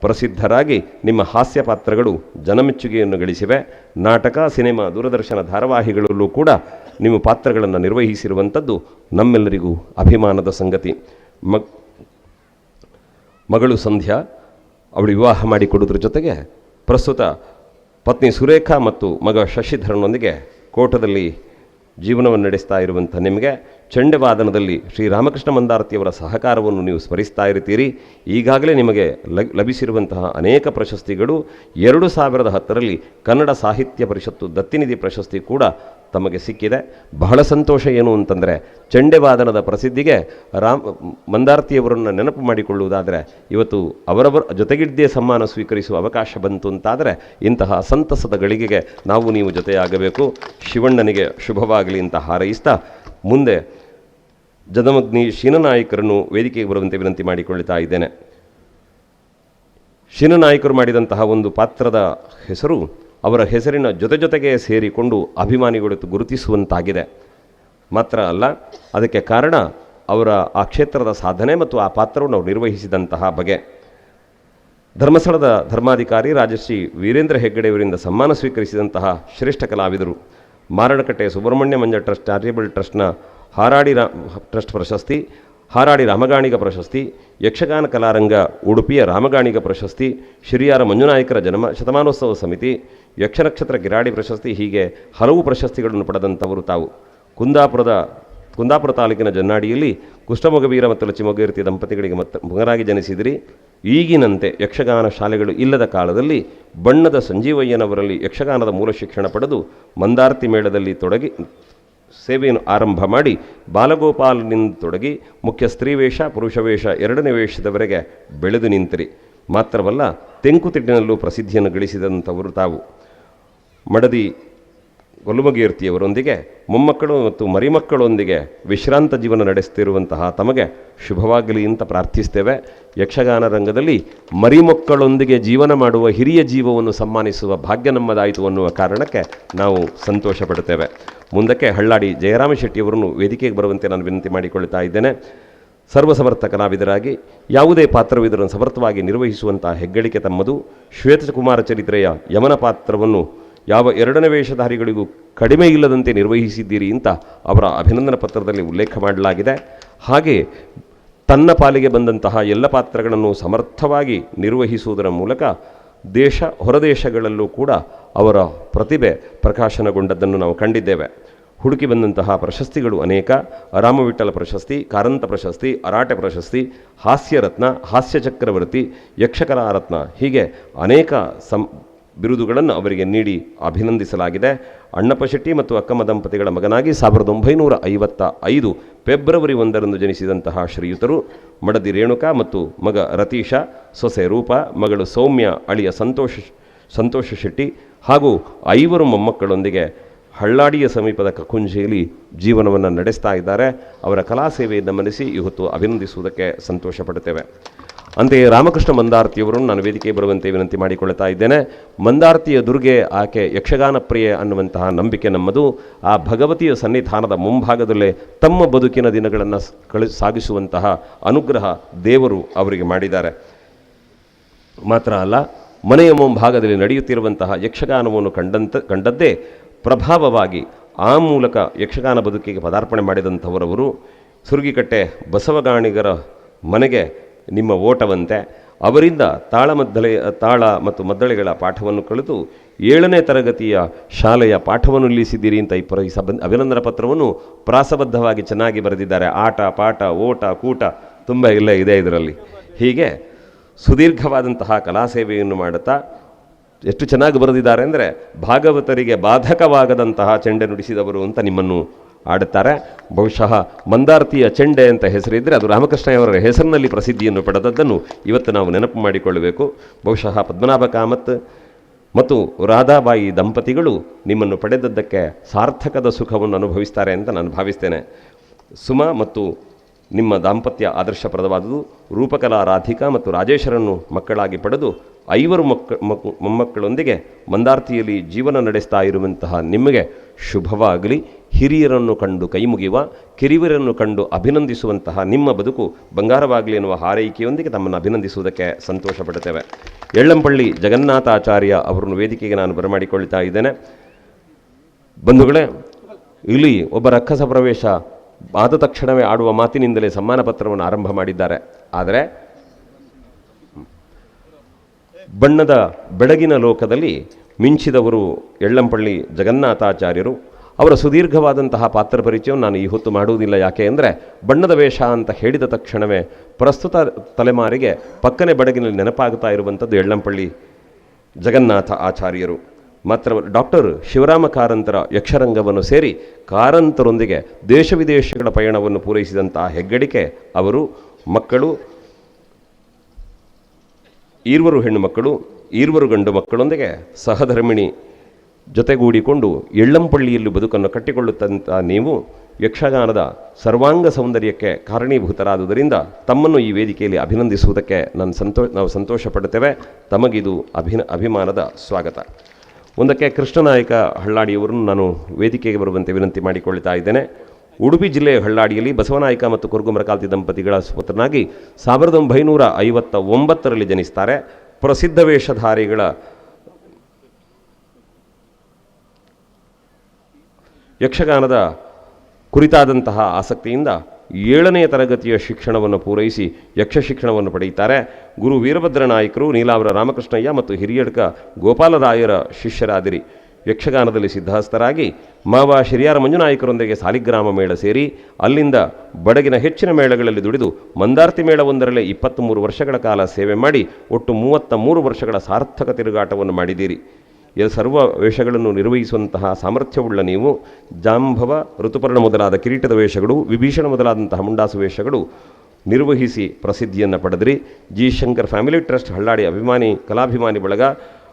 ಪ್ರಸಿದ್ಧರಾಗಿ ನಿಮ್ಮ ಹಾಸ್ಯ ಪಾತ್ರಗಳು ಜನಮೆಚ್ಚುಗೆಯನ್ನು ಗಳಿಸಿವೆ. ನಾಟಕ, ಸಿನಿಮಾ, ದೂರದರ್ಶನ ಧಾರಾವಾಹಿಗಳಲ್ಲೂ ಕೂಡ ನಿಮ್ಮ ಪಾತ್ರಗಳನ್ನು ನಿರ್ವಹಿಸಿರುವಂಥದ್ದು ನಮ್ಮೆಲ್ಲರಿಗೂ ಅಭಿಮಾನದ ಸಂಗತಿ. ಮಗಳು ಸಂಧ್ಯಾ ಅವಳು ವಿವಾಹ ಮಾಡಿಕೊಡೋದ್ರ ಜೊತೆಗೆ ಪ್ರಸ್ತುತ ಪತ್ನಿ ಸುರೇಖಾ ಮತ್ತು ಮಗ ಶಶಿಧರನೊಂದಿಗೆ ಕೋಟದಲ್ಲಿ ಜೀವನವನ್ನು ನಡೆಸ್ತಾ ಇರುವಂಥ ನಿಮಗೆ ಚಂಡೆವಾದನದಲ್ಲಿ ಶ್ರೀರಾಮಕೃಷ್ಣ ಮಂದಾರ್ತಿಯವರ ಸಹಕಾರವನ್ನು ನೀವು ಸ್ಮರಿಸ್ತಾ ಇರ್ತೀರಿ. ಈಗಾಗಲೇ ನಿಮಗೆ ಲಭಿಸಿರುವಂತಹ ಅನೇಕ ಪ್ರಶಸ್ತಿಗಳು 2010ರಲ್ಲಿ ಕನ್ನಡ ಸಾಹಿತ್ಯ ಪರಿಷತ್ತು ದತ್ತಿನಿಧಿ ಪ್ರಶಸ್ತಿ ಕೂಡ ತಮಗೆ ಸಿಕ್ಕಿದೆ. ಬಹಳ ಸಂತೋಷ ಏನು ಅಂತಂದರೆ ಚಂಡೆವಾದನದ ಪ್ರಸಿದ್ಧಿಗೆ ಮಂದಾರ್ತಿಯವರನ್ನು ನೆನಪು ಮಾಡಿಕೊಳ್ಳುವುದಾದರೆ ಇವತ್ತು ಅವರವರ ಜೊತೆಗಿದ್ದೇ ಸಮ್ಮಾನ ಸ್ವೀಕರಿಸುವ ಅವಕಾಶ ಬಂತು ಅಂತಾದರೆ ಇಂತಹ ಸಂತಸದ ಗಳಿಗೆಗೆ ನಾವು ನೀವು ಜೊತೆಯಾಗಬೇಕು. ಶಿವಣ್ಣನಿಗೆ ಶುಭವಾಗಲಿ ಅಂತ ಹಾರೈಸ್ತಾ ಮುಂದೆ ಜದಮಗ್ನಿ ಶೀನನಾಯಕರನ್ನು ವೇದಿಕೆಗೆ ಬರುವಂತೆ ವಿನಂತಿ ಮಾಡಿಕೊಳ್ಳುತ್ತಾ ಇದ್ದೇನೆ. ಶೀನನಾಯಕರು ಮಾಡಿದಂತಹ ಒಂದು ಪಾತ್ರದ ಹೆಸರು ಅವರ ಹೆಸರಿನ ಜೊತೆಗೆ ಸೇರಿಕೊಂಡು ಅಭಿಮಾನಿಗಳು ಗುರುತಿಸುವಂತಾಗಿದೆ. ಮಾತ್ರ ಅಲ್ಲ, ಅದಕ್ಕೆ ಕಾರಣ ಅವರ ಆ ಕ್ಷೇತ್ರದ ಸಾಧನೆ ಮತ್ತು ಆ ಪಾತ್ರವನ್ನು ಅವರು ನಿರ್ವಹಿಸಿದಂತಹ ಬಗೆ. ಧರ್ಮಸ್ಥಳದ ಧರ್ಮಾಧಿಕಾರಿ ರಾಜಶ್ರೀ ವೀರೇಂದ್ರ ಹೆಗ್ಗಡೆಯವರಿಂದ ಸನ್ಮಾನ ಸ್ವೀಕರಿಸಿದಂತಹ ಶ್ರೇಷ್ಠ ಕಲಾವಿದರು. ಮಾರಣಕಟ್ಟೆ ಸುಬ್ರಹ್ಮಣ್ಯ ಮಂಜ ಟ್ರಸ್ಟ್ ಚಾರಿಟೇಬಲ್ ಟ್ರಸ್ಟ್ನ ಹಾರಾಡಿ ಟ್ರಸ್ಟ್ ಪ್ರಶಸ್ತಿ, ಹಾರಾಡಿ ರಾಮಗಾಣಿಗ ಪ್ರಶಸ್ತಿ, ಯಕ್ಷಗಾನ ಕಲಾರಂಗ ಉಡುಪಿಯ ರಾಮಗಾಣಿಗ ಪ್ರಶಸ್ತಿ, ಶಿರಿಯಾರ ಮಂಜುನಾಯಕರ ಶತಮಾನೋತ್ಸವ ಸಮಿತಿ, ಯಕ್ಷನಕ್ಷತ್ರ ಗಿರಾಡಿ ಪ್ರಶಸ್ತಿ, ಹೀಗೆ ಹಲವು ಪ್ರಶಸ್ತಿಗಳನ್ನು ಪಡೆದಂಥವರು ತಾವು. ಕುಂದಾಪುರ ತಾಲೂಕಿನ ಜನ್ನಾಡಿಯಲ್ಲಿ ಕುಷ್ಠಮೊಗವೀರ ಮತ್ತು ಲಚಿಮೊಗೀರ್ತಿ ದಂಪತಿಗಳಿಗೆ ಮಗನಾಗಿ ಜನಿಸಿದಿರಿ. ಈಗಿನಂತೆ ಯಕ್ಷಗಾನ ಶಾಲೆಗಳು ಇಲ್ಲದ ಕಾಲದಲ್ಲಿ ಬಣ್ಣದ ಸಂಜೀವಯ್ಯನವರಲ್ಲಿ ಯಕ್ಷಗಾನದ ಮೂಲ ಶಿಕ್ಷಣ ಪಡೆದು ಮಂದಾರ್ತಿ ಮೇಳದಲ್ಲಿ ತೊಡಗಿ ಸೇವೆಯನ್ನು ಆರಂಭ ಮಾಡಿ ಬಾಲಗೋಪಾಲನಿಂದ ತೊಡಗಿ ಮುಖ್ಯ ಸ್ತ್ರೀವೇಷ, ಪುರುಷವೇಷ 2ನೇ ವೇಷದವರೆಗೆ ಬೆಳೆದು ನಿಂತಿರಿ. ಮಾತ್ರವಲ್ಲ, ತೆಂಕುತಿಟ್ಟಿನಲ್ಲೂ ಪ್ರಸಿದ್ಧಿಯನ್ನು ಗಳಿಸಿದಂಥವರು ತಾವು. ಮಡದಿ ಗೊಲ್ಲುಮಗೀರ್ತಿಯವರೊಂದಿಗೆ ಮೊಮ್ಮಕ್ಕಳು ಮತ್ತು ಮರಿಮಕ್ಕಳೊಂದಿಗೆ ವಿಶ್ರಾಂತ ಜೀವನ ನಡೆಸುತ್ತಿರುವಂತಹ ತಮಗೆ ಶುಭವಾಗಲಿ ಅಂತ ಪ್ರಾರ್ಥಿಸ್ತೇವೆ. ಯಕ್ಷಗಾನ ರಂಗದಲ್ಲಿ ಮರಿಮಕ್ಕಳೊಂದಿಗೆ ಜೀವನ ಮಾಡುವ ಹಿರಿಯ ಜೀವವನ್ನು ಸನ್ಮಾನಿಸುವ ಭಾಗ್ಯ ನಮ್ಮದಾಯಿತು ಅನ್ನುವ ಕಾರಣಕ್ಕೆ ನಾವು ಸಂತೋಷ ಪಡುತ್ತೇವೆ. ಮುಂದಕ್ಕೆ ಹಳ್ಳಾಡಿ ಜಯರಾಮ ಶೆಟ್ಟಿಯವರನ್ನು ವೇದಿಕೆಗೆ ಬರುವಂತೆ ನಾನು ವಿನಂತಿ ಮಾಡಿಕೊಳ್ಳುತ್ತಾ ಇದ್ದೇನೆ. ಸರ್ವಸಮರ್ಥ ಕಲಾವಿದರಾಗಿ ಯಾವುದೇ ಪಾತ್ರವಿದರನ್ನು ಸಮರ್ಥವಾಗಿ ನಿರ್ವಹಿಸುವಂತಹ ಹೆಗ್ಗಳಿಕೆ ತಮ್ಮದು. ಶ್ವೇತಕುಮಾರ ಚರಿತ್ರೆಯ ಯಮನ ಪಾತ್ರವನ್ನು ಯಾವ 2ನೇ ವೇಷಧಾರಿಗಳಿಗೂ ಕಡಿಮೆ ಇಲ್ಲದಂತೆ ನಿರ್ವಹಿಸಿದ್ದೀರಿ ಅಂತ ಅವರ ಅಭಿನಂದನಾ ಪತ್ರದಲ್ಲಿ ಉಲ್ಲೇಖ ಮಾಡಲಾಗಿದೆ. ಹಾಗೆ ತನ್ನ ಪಾಲಿಗೆ ಬಂದಂತಹ ಎಲ್ಲ ಪಾತ್ರಗಳನ್ನು ಸಮರ್ಥವಾಗಿ ನಿರ್ವಹಿಸುವುದರ ಮೂಲಕ ಹೊರದೇಶಗಳಲ್ಲೂ ಕೂಡ ಅವರ ಪ್ರತಿಭೆ ಪ್ರಕಾಶನಗೊಂಡದ್ದನ್ನು ನಾವು ಕಂಡಿದ್ದೇವೆ. ಹುಡುಕಿ ಬಂದಂತಹ ಪ್ರಶಸ್ತಿಗಳು ಅನೇಕ. ರಾಮವಿಠಲ ಪ್ರಶಸ್ತಿ, ಕಾರಂತ ಪ್ರಶಸ್ತಿ, ಅರಾಟೆ ಪ್ರಶಸ್ತಿ, ಹಾಸ್ಯರತ್ನ, ಹಾಸ್ಯ ಚಕ್ರವರ್ತಿ, ಯಕ್ಷಕಲಾರತ್ನ ಹೀಗೆ ಅನೇಕ ಬಿರುದುಗಳನ್ನು ಅವರಿಗೆ ನೀಡಿ ಅಭಿನಂದಿಸಲಾಗಿದೆ. ಅಣ್ಣಪ್ಪ ಶೆಟ್ಟಿ ಮತ್ತು ಅಕ್ಕಮ್ಮ ದಂಪತಿಗಳ ಮಗನಾಗಿ 1955 ಫೆಬ್ರವರಿ 1ರಂದು ಜನಿಸಿದಂತಹ ಶ್ರೀಯುತರು ಮಡದಿ ರೇಣುಕಾ ಮತ್ತು ಮಗ ರತೀಶ, ಸೊಸೆ ರೂಪ, ಮಗಳು ಸೌಮ್ಯ, ಅಳಿಯ ಸಂತೋಷ ಶೆಟ್ಟಿ ಹಾಗೂ 5 ಮೊಮ್ಮಕ್ಕಳೊಂದಿಗೆ ಹಳ್ಳಾಡಿಯ ಸಮೀಪದ ಕಕುಂಜೆಯಲ್ಲಿ ಜೀವನವನ್ನು ನಡೆಸ್ತಾ ಇದ್ದಾರೆ. ಅವರ ಕಲಾ ಸೇವೆಯನ್ನು ಮನಿಸಿ ಇವತ್ತು ಅಭಿನಂದಿಸುವುದಕ್ಕೆ ಸಂತೋಷ ಪಡುತ್ತೇವೆ. ಅಂತೆಯೇ ರಾಮಕೃಷ್ಣ ಮಂದಾರ್ತಿಯವರನ್ನು ನಾನು ವೇದಿಕೆಗೆ ಬರುವಂತೆ ವಿನಂತಿ ಮಾಡಿಕೊಳ್ಳುತ್ತಾ ಇದ್ದೇನೆ. ಮಂದಾರ್ತಿಯ ದುರ್ಗೆ ಆಕೆ ಯಕ್ಷಗಾನ ಪ್ರಿಯೆ ಅನ್ನುವಂತಹ ನಂಬಿಕೆ ನಮ್ಮದು. ಆ ಭಗವತಿಯ ಸನ್ನಿಧಾನದ ಮುಂಭಾಗದಲ್ಲೇ ತಮ್ಮ ಬದುಕಿನ ದಿನಗಳನ್ನು ಸಾಗಿಸುವಂತಹ ಅನುಗ್ರಹ ದೇವರು ಅವರಿಗೆ ಮಾಡಿದ್ದಾರೆ. ಮಾತ್ರ ಅಲ್ಲ, ಮನೆಯ ಮುಂಭಾಗದಲ್ಲಿ ನಡೆಯುತ್ತಿರುವಂತಹ ಯಕ್ಷಗಾನವನ್ನು ಕಂಡದ್ದೇ ಪ್ರಭಾವವಾಗಿ ಆ ಮೂಲಕ ಯಕ್ಷಗಾನ ಬದುಕಿಗೆ ಪದಾರ್ಪಣೆ ಮಾಡಿದಂಥವರವರು. ಸುರುಗಿಕಟ್ಟೆ ಬಸವಗಾಣಿಗರ ಮನೆಗೆ ನಿಮ್ಮ ಓಟವಂತೆ ಅವರಿಂದ ತಾಳ ಮತ್ತು ಮದ್ದಳೆಗಳ ಪಾಠವನ್ನು ಕಲಿತು 7ನೇ ತರಗತಿಯ ಶಾಲೆಯ ಪಾಠವನ್ನು ನಿಲ್ಲಿಸಿದ್ದೀರಿ ಅಂತ ಈ ಅಭಿನಂದನಾ ಪತ್ರವನ್ನು ಪ್ರಾಸಬದ್ಧವಾಗಿ ಚೆನ್ನಾಗಿ ಬರೆದಿದ್ದಾರೆ. ಆಟ, ಪಾಠ, ಓಟ, ಕೂಟ ತುಂಬ ಇಲ್ಲ ಇದೆ ಇದರಲ್ಲಿ. ಹೀಗೆ ಸುದೀರ್ಘವಾದಂತಹ ಕಲಾ ಸೇವೆಯನ್ನು ಮಾಡುತ್ತಾ ಎಷ್ಟು ಚೆನ್ನಾಗಿ ಬರೆದಿದ್ದಾರೆ ಅಂದರೆ, ಭಾಗವತರಿಗೆ ಬಾಧಕವಾಗದಂತಹ ಚೆಂಡೆ ನುಡಿಸಿದವರು ಅಂತ ನಿಮ್ಮನ್ನು ಆಡುತ್ತಾರೆ. ಬಹುಶಃ ಮಂದಾರ್ತಿಯ ಚೆಂಡೆ ಅಂತ ಹೆಸರಿದ್ದರೆ ಅದು ರಾಮಕೃಷ್ಣಯವರ ಹೆಸರಿನಲ್ಲಿ ಪ್ರಸಿದ್ಧಿಯನ್ನು ಪಡೆದದ್ದನ್ನು ಇವತ್ತು ನಾವು ನೆನಪು ಮಾಡಿಕೊಳ್ಳಬೇಕು. ಬಹುಶಃ ಪದ್ಮನಾಭ ಕಾಮತ್ ಮತ್ತು ರಾಧಾಬಾಯಿ ದಂಪತಿಗಳು ನಿಮ್ಮನ್ನು ಪಡೆದದ್ದಕ್ಕೆ ಸಾರ್ಥಕದ ಸುಖವನ್ನು ಅನುಭವಿಸ್ತಾರೆ ಅಂತ ನಾನು ಭಾವಿಸ್ತೇನೆ. ಸುಮಾ ಮತ್ತು ನಿಮ್ಮ ದಾಂಪತ್ಯ ಆದರ್ಶಪ್ರದವಾದುದು. ರೂಪಕಲಾ ರಾಧಿಕಾ ಮತ್ತು ರಾಜೇಶರನ್ನು ಮಕ್ಕಳಾಗಿ ಪಡೆದು 5 ಮೊಮ್ಮಕ್ಕಳೊಂದಿಗೆ ಮಂದಾರ್ತಿಯಲ್ಲಿ ಜೀವನ ನಡೆಸ್ತಾ ಇರುವಂತಹ ನಿಮಗೆ ಶುಭವಾಗಲಿ. ಹಿರಿಯರನ್ನು ಕಂಡು ಕೈಮುಗಿಯುವ, ಕಿರಿಯರನ್ನು ಕಂಡು ಅಭಿನಂದಿಸುವಂತಹ ನಿಮ್ಮ ಬದುಕು ಬಂಗಾರವಾಗಲಿ ಎನ್ನುವ ಹಾರೈಕೆಯೊಂದಿಗೆ ತಮ್ಮನ್ನು ಅಭಿನಂದಿಸುವುದಕ್ಕೆ ಸಂತೋಷ ಪಡುತ್ತೇವೆ. ಎಳ್ಳಂಪಳ್ಳಿ ಜಗನ್ನಾಥಾಚಾರ್ಯ ಅವರನ್ನು ವೇದಿಕೆಗೆ ನಾನು ಬರಮಾಡಿಕೊಳ್ತಾ ಇದ್ದೇನೆ. ಬಂಧುಗಳೇ, ಇಲ್ಲಿ ಒಬ್ಬ ರಕ್ಕಸ ಪ್ರವೇಶ ಆದ ತಕ್ಷಣವೇ ಆಡುವ ಮಾತಿನಿಂದಲೇ ಸಮ್ಮಾನ ಪತ್ರವನ್ನು ಆರಂಭ ಮಾಡಿದ್ದಾರೆ. ಆದರೆ ಬಣ್ಣದ ಬೆಳಗಿನ ಲೋಕದಲ್ಲಿ ಮಿಂಚಿದವರು ಎಳ್ಳಂಪಳ್ಳಿ ಜಗನ್ನಾಥಾಚಾರ್ಯರು. ಅವರ ಸುದೀರ್ಘವಾದಂತಹ ಪಾತ್ರ ಪರಿಚಯವನ್ನು ನಾನು ಈ ಹೊತ್ತು ಮಾಡುವುದಿಲ್ಲ. ಯಾಕೆ ಅಂದರೆ, ಬಣ್ಣದ ವೇಷ ಅಂತ ಹೇಳಿದ ತಕ್ಷಣವೇ ಪ್ರಸ್ತುತ ತಲೆಮಾರಿಗೆ ಪಕ್ಕನೆ ಬೆಳಗಿನಲ್ಲಿ ನೆನಪಾಗುತ್ತಾ ಇರುವಂಥದ್ದು ಎಳ್ಳಂಪಳ್ಳಿ ಜಗನ್ನಾಥ ಆಚಾರ್ಯರು. ಮಾತ್ರ ಡಾಕ್ಟರ್ ಶಿವರಾಮ ಕಾರಂತರ ಯಕ್ಷರಂಗವನ್ನು ಸೇರಿ ಕಾರಂತರೊಂದಿಗೆ ದೇಶ ವಿದೇಶಗಳ ಪಯಣವನ್ನು ಪೂರೈಸಿದಂತಹ ಹೆಗ್ಗಳಿಕೆ ಅವರು. ಮಕ್ಕಳು 2 ಹೆಣ್ಣು ಮಕ್ಕಳು, 2 ಗಂಡು ಮಕ್ಕಳೊಂದಿಗೆ ಸಹಧರ್ಮಿಣಿ ಜೊತೆಗೂಡಿಕೊಂಡು ಎಳ್ಳಂಪಳ್ಳಿಯಲ್ಲಿ ಬದುಕನ್ನು ಕಟ್ಟಿಕೊಳ್ಳುತ್ತಂಥ ನೀವು ಯಕ್ಷಗಾನದ ಸರ್ವಾಂಗ ಸೌಂದರ್ಯಕ್ಕೆ ಕಾರಣೀಭೂತರಾದುದರಿಂದ ತಮ್ಮನ್ನು ಈ ವೇದಿಕೆಯಲ್ಲಿ ಅಭಿನಂದಿಸುವುದಕ್ಕೆ ನಾವು ಸಂತೋಷ ಪಡುತ್ತೇವೆ. ತಮಗಿದು ಅಭಿಮಾನದ ಸ್ವಾಗತ. ಒಂದಕ್ಕೆ ಕೃಷ್ಣನಾಯಕ ಹಳ್ಳಾಡಿಯವರನ್ನು ನಾನು ವೇದಿಕೆಗೆ ಬರುವಂತೆ ವಿನಂತಿ ಮಾಡಿಕೊಳ್ತಾ ಇದ್ದೇನೆ. ಉಡುಪಿ ಜಿಲ್ಲೆಯ ಹಳ್ಳಾಡಿಯಲ್ಲಿ ಬಸವನಾಯಕ ಮತ್ತು ಕೊರಗುಮರಕಾಲ್ತಿ ದಂಪತಿಗಳ ಪುತ್ರನಾಗಿ 1959ರಲ್ಲಿ ಜನಿಸ್ತಾರೆ. ಪ್ರಸಿದ್ಧ ವೇಷಧಾರಿಗಳ ಯಕ್ಷಗಾನದ ಕುರಿತಾದಂತಹ ಆಸಕ್ತಿಯಿಂದ 7ನೇ ತರಗತಿಯ ಶಿಕ್ಷಣವನ್ನು ಪೂರೈಸಿ ಯಕ್ಷ ಶಿಕ್ಷಣವನ್ನು ಪಡೆಯುತ್ತಾರೆ. ಗುರು ವೀರಭದ್ರ ನಾಯಕರು, ನೀಲಾವರ ರಾಮಕೃಷ್ಣಯ್ಯ ಮತ್ತು ಹಿರಿಯಡ್ಕ ಗೋಪಾಲರಾಯರ ಶಿಷ್ಯರಾದಿರಿ. ಯಕ್ಷಗಾನದಲ್ಲಿ ಸಿದ್ಧಹಸ್ತರಾಗಿ ಮಾವ ಶಿರಿಯಾರ ಮಂಜುನಾಯಕರೊಂದಿಗೆ ಸಾಲಿಗ್ರಾಮ ಮೇಳ ಸೇರಿ ಅಲ್ಲಿಂದ ಬಡಗಿನ ಹೆಚ್ಚಿನ ಮೇಳಗಳಲ್ಲಿ ದುಡಿದು ಮಂದಾರ್ತಿ ಮೇಳವೊಂದರಲ್ಲೇ 23 ವರ್ಷಗಳ ಕಾಲ ಸೇವೆ ಮಾಡಿ ಒಟ್ಟು 33 ವರ್ಷಗಳ ಸಾರ್ಥಕ ತಿರುಗಾಟವನ್ನು ಮಾಡಿದ್ದೀರಿ. ಸರ್ವ ವೇಷಗಳನ್ನು ನಿರ್ವಹಿಸುವಂತಹ ಸಾಮರ್ಥ್ಯವುಳ್ಳ ನೀವು ಜಾಂಬವ, ಋತುಪರ್ಣ ಮೊದಲಾದ ಕಿರೀಟದ ವೇಷಗಳು, ವಿಭೀಷಣ ಮೊದಲಾದಂತಹ ಮುಂಡಾಸು ವೇಷಗಳು ನಿರ್ವಹಿಸಿ ಪ್ರಸಿದ್ಧಿಯನ್ನು ಪಡೆದ್ರಿ. ಜಿ ಶಂಕರ್ ಫ್ಯಾಮಿಲಿ ಟ್ರಸ್ಟ್ ಹಳ್ಳಾಡಿ ಕಲಾಭಿಮಾನಿ ಬಳಗ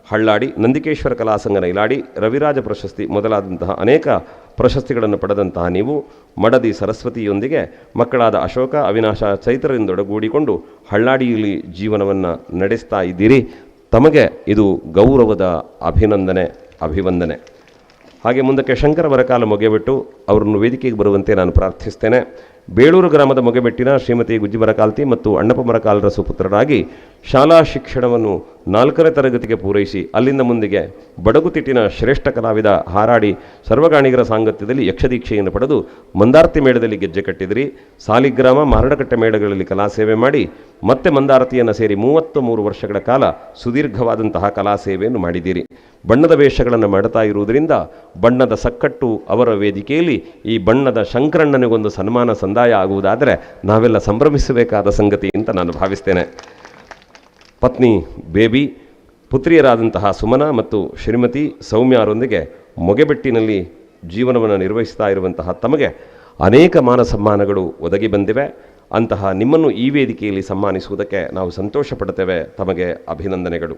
ಹಳ್ಳಾಡಿ, ನಂದಿಕೇಶ್ವರ ಕಲಾಸಂಘ ನೈಲಾಡಿ, ರವಿರಾಜ ಪ್ರಶಸ್ತಿ ಮೊದಲಾದಂತಹ ಅನೇಕ ಪ್ರಶಸ್ತಿಗಳನ್ನು ಪಡೆದಂತಹ ನೀವು ಮಡದಿ ಸರಸ್ವತಿಯೊಂದಿಗೆ ಮಕ್ಕಳಾದ ಅಶೋಕ, ಅವಿನಾಶ, ಚೈತ್ರರಿಂದೊಡಗೂಡಿಕೊಂಡು ಹಳ್ಳಾಡಿಯಲ್ಲಿ ಜೀವನವನ್ನು ನಡೆಸ್ತಾ ಇದ್ದೀರಿ. ತಮಗೆ ಇದು ಗೌರವದ ಅಭಿವಂದನೆ. ಹಾಗೆ ಮುಂದಕ್ಕೆ ಶಂಕರ ವರಕಾಲ ಮೊಗೆಬೆಟ್ಟು ಅವರನ್ನು ವೇದಿಕೆಗೆ ಬರುವಂತೆ ನಾನು ಪ್ರಾರ್ಥಿಸ್ತೇನೆ. ಬೇಳೂರು ಗ್ರಾಮದ ಮೊಗೆಬೆಟ್ಟಿನ ಶ್ರೀಮತಿ ಗುಜ್ಜಿ ಮರಕಾಲ್ತಿ ಮತ್ತು ಅಣ್ಣಪ್ಪ ಮರಕಾಲರ ಸುಪುತ್ರರಾಗಿ ಶಾಲಾ ಶಿಕ್ಷಣವನ್ನು 4ನೇ ತರಗತಿಗೆ ಪೂರೈಸಿ ಅಲ್ಲಿಂದ ಮುಂದಿಗೆ ಬಡಗುತಿಟ್ಟಿನ ಶ್ರೇಷ್ಠ ಕಲಾವಿದ ಹಾರಾಡಿ ಸರ್ವಗಾಣಿಗರ ಸಾಂಗತ್ಯದಲ್ಲಿ ಯಕ್ಷದೀಕ್ಷೆಯನ್ನು ಪಡೆದು ಮಂದಾರ್ತಿ ಮೇಳದಲ್ಲಿ ಗೆಜ್ಜೆ ಕಟ್ಟಿದಿರಿ. ಸಾಲಿಗ್ರಾಮ ಮಾರಡಕಟ್ಟೆ ಮೇಳಗಳಲ್ಲಿ ಕಲಾ ಸೇವೆ ಮಾಡಿ ಮತ್ತೆ ಮಂದಾರತಿಯನ್ನು ಸೇರಿ 33 ವರ್ಷಗಳ ಕಾಲ ಸುದೀರ್ಘವಾದಂತಹ ಕಲಾ ಸೇವೆಯನ್ನು ಮಾಡಿದ್ದೀರಿ. ಬಣ್ಣದ ವೇಷಗಳನ್ನು ಮಾಡ್ತಾ ಇರುವುದರಿಂದ ಬಣ್ಣದ ಸಕ್ಕಟ್ಟು ಅವರ ವೇದಿಕೆಯಲ್ಲಿ ಈ ಬಣ್ಣದ ಶಂಕರಣ್ಣನಿಗೊಂದು ಸನ್ಮಾನ ಸಂದಾಯ ಆಗುವುದಾದರೆ ನಾವೆಲ್ಲ ಸಂಭ್ರಮಿಸಬೇಕಾದ ಸಂಗತಿ ಅಂತ ನಾನು ಭಾವಿಸ್ತೇನೆ. ಪತ್ನಿ ಬೇಬಿ, ಪುತ್ರಿಯರಾದಂತಹ ಸುಮನ ಮತ್ತು ಶ್ರೀಮತಿ ಸೌಮ್ಯರೊಂದಿಗೆ ಮೊಗೆಬೆಟ್ಟಿನಲ್ಲಿ ಜೀವನವನ್ನು ನಿರ್ವಹಿಸ್ತಾ ಇರುವಂತಹ ತಮಗೆ ಅನೇಕ ಮಾನ ಸಮ್ಮಾನಗಳು ಒದಗಿ ಬಂದಿವೆ. ಅಂತಹ ನಿಮ್ಮನ್ನು ಈ ವೇದಿಕೆಯಲ್ಲಿ ಸನ್ಮಾನಿಸುವುದಕ್ಕೆ ನಾವು ಸಂತೋಷ ಪಡುತ್ತೇವೆ. ತಮಗೆ ಅಭಿನಂದನೆಗಳು.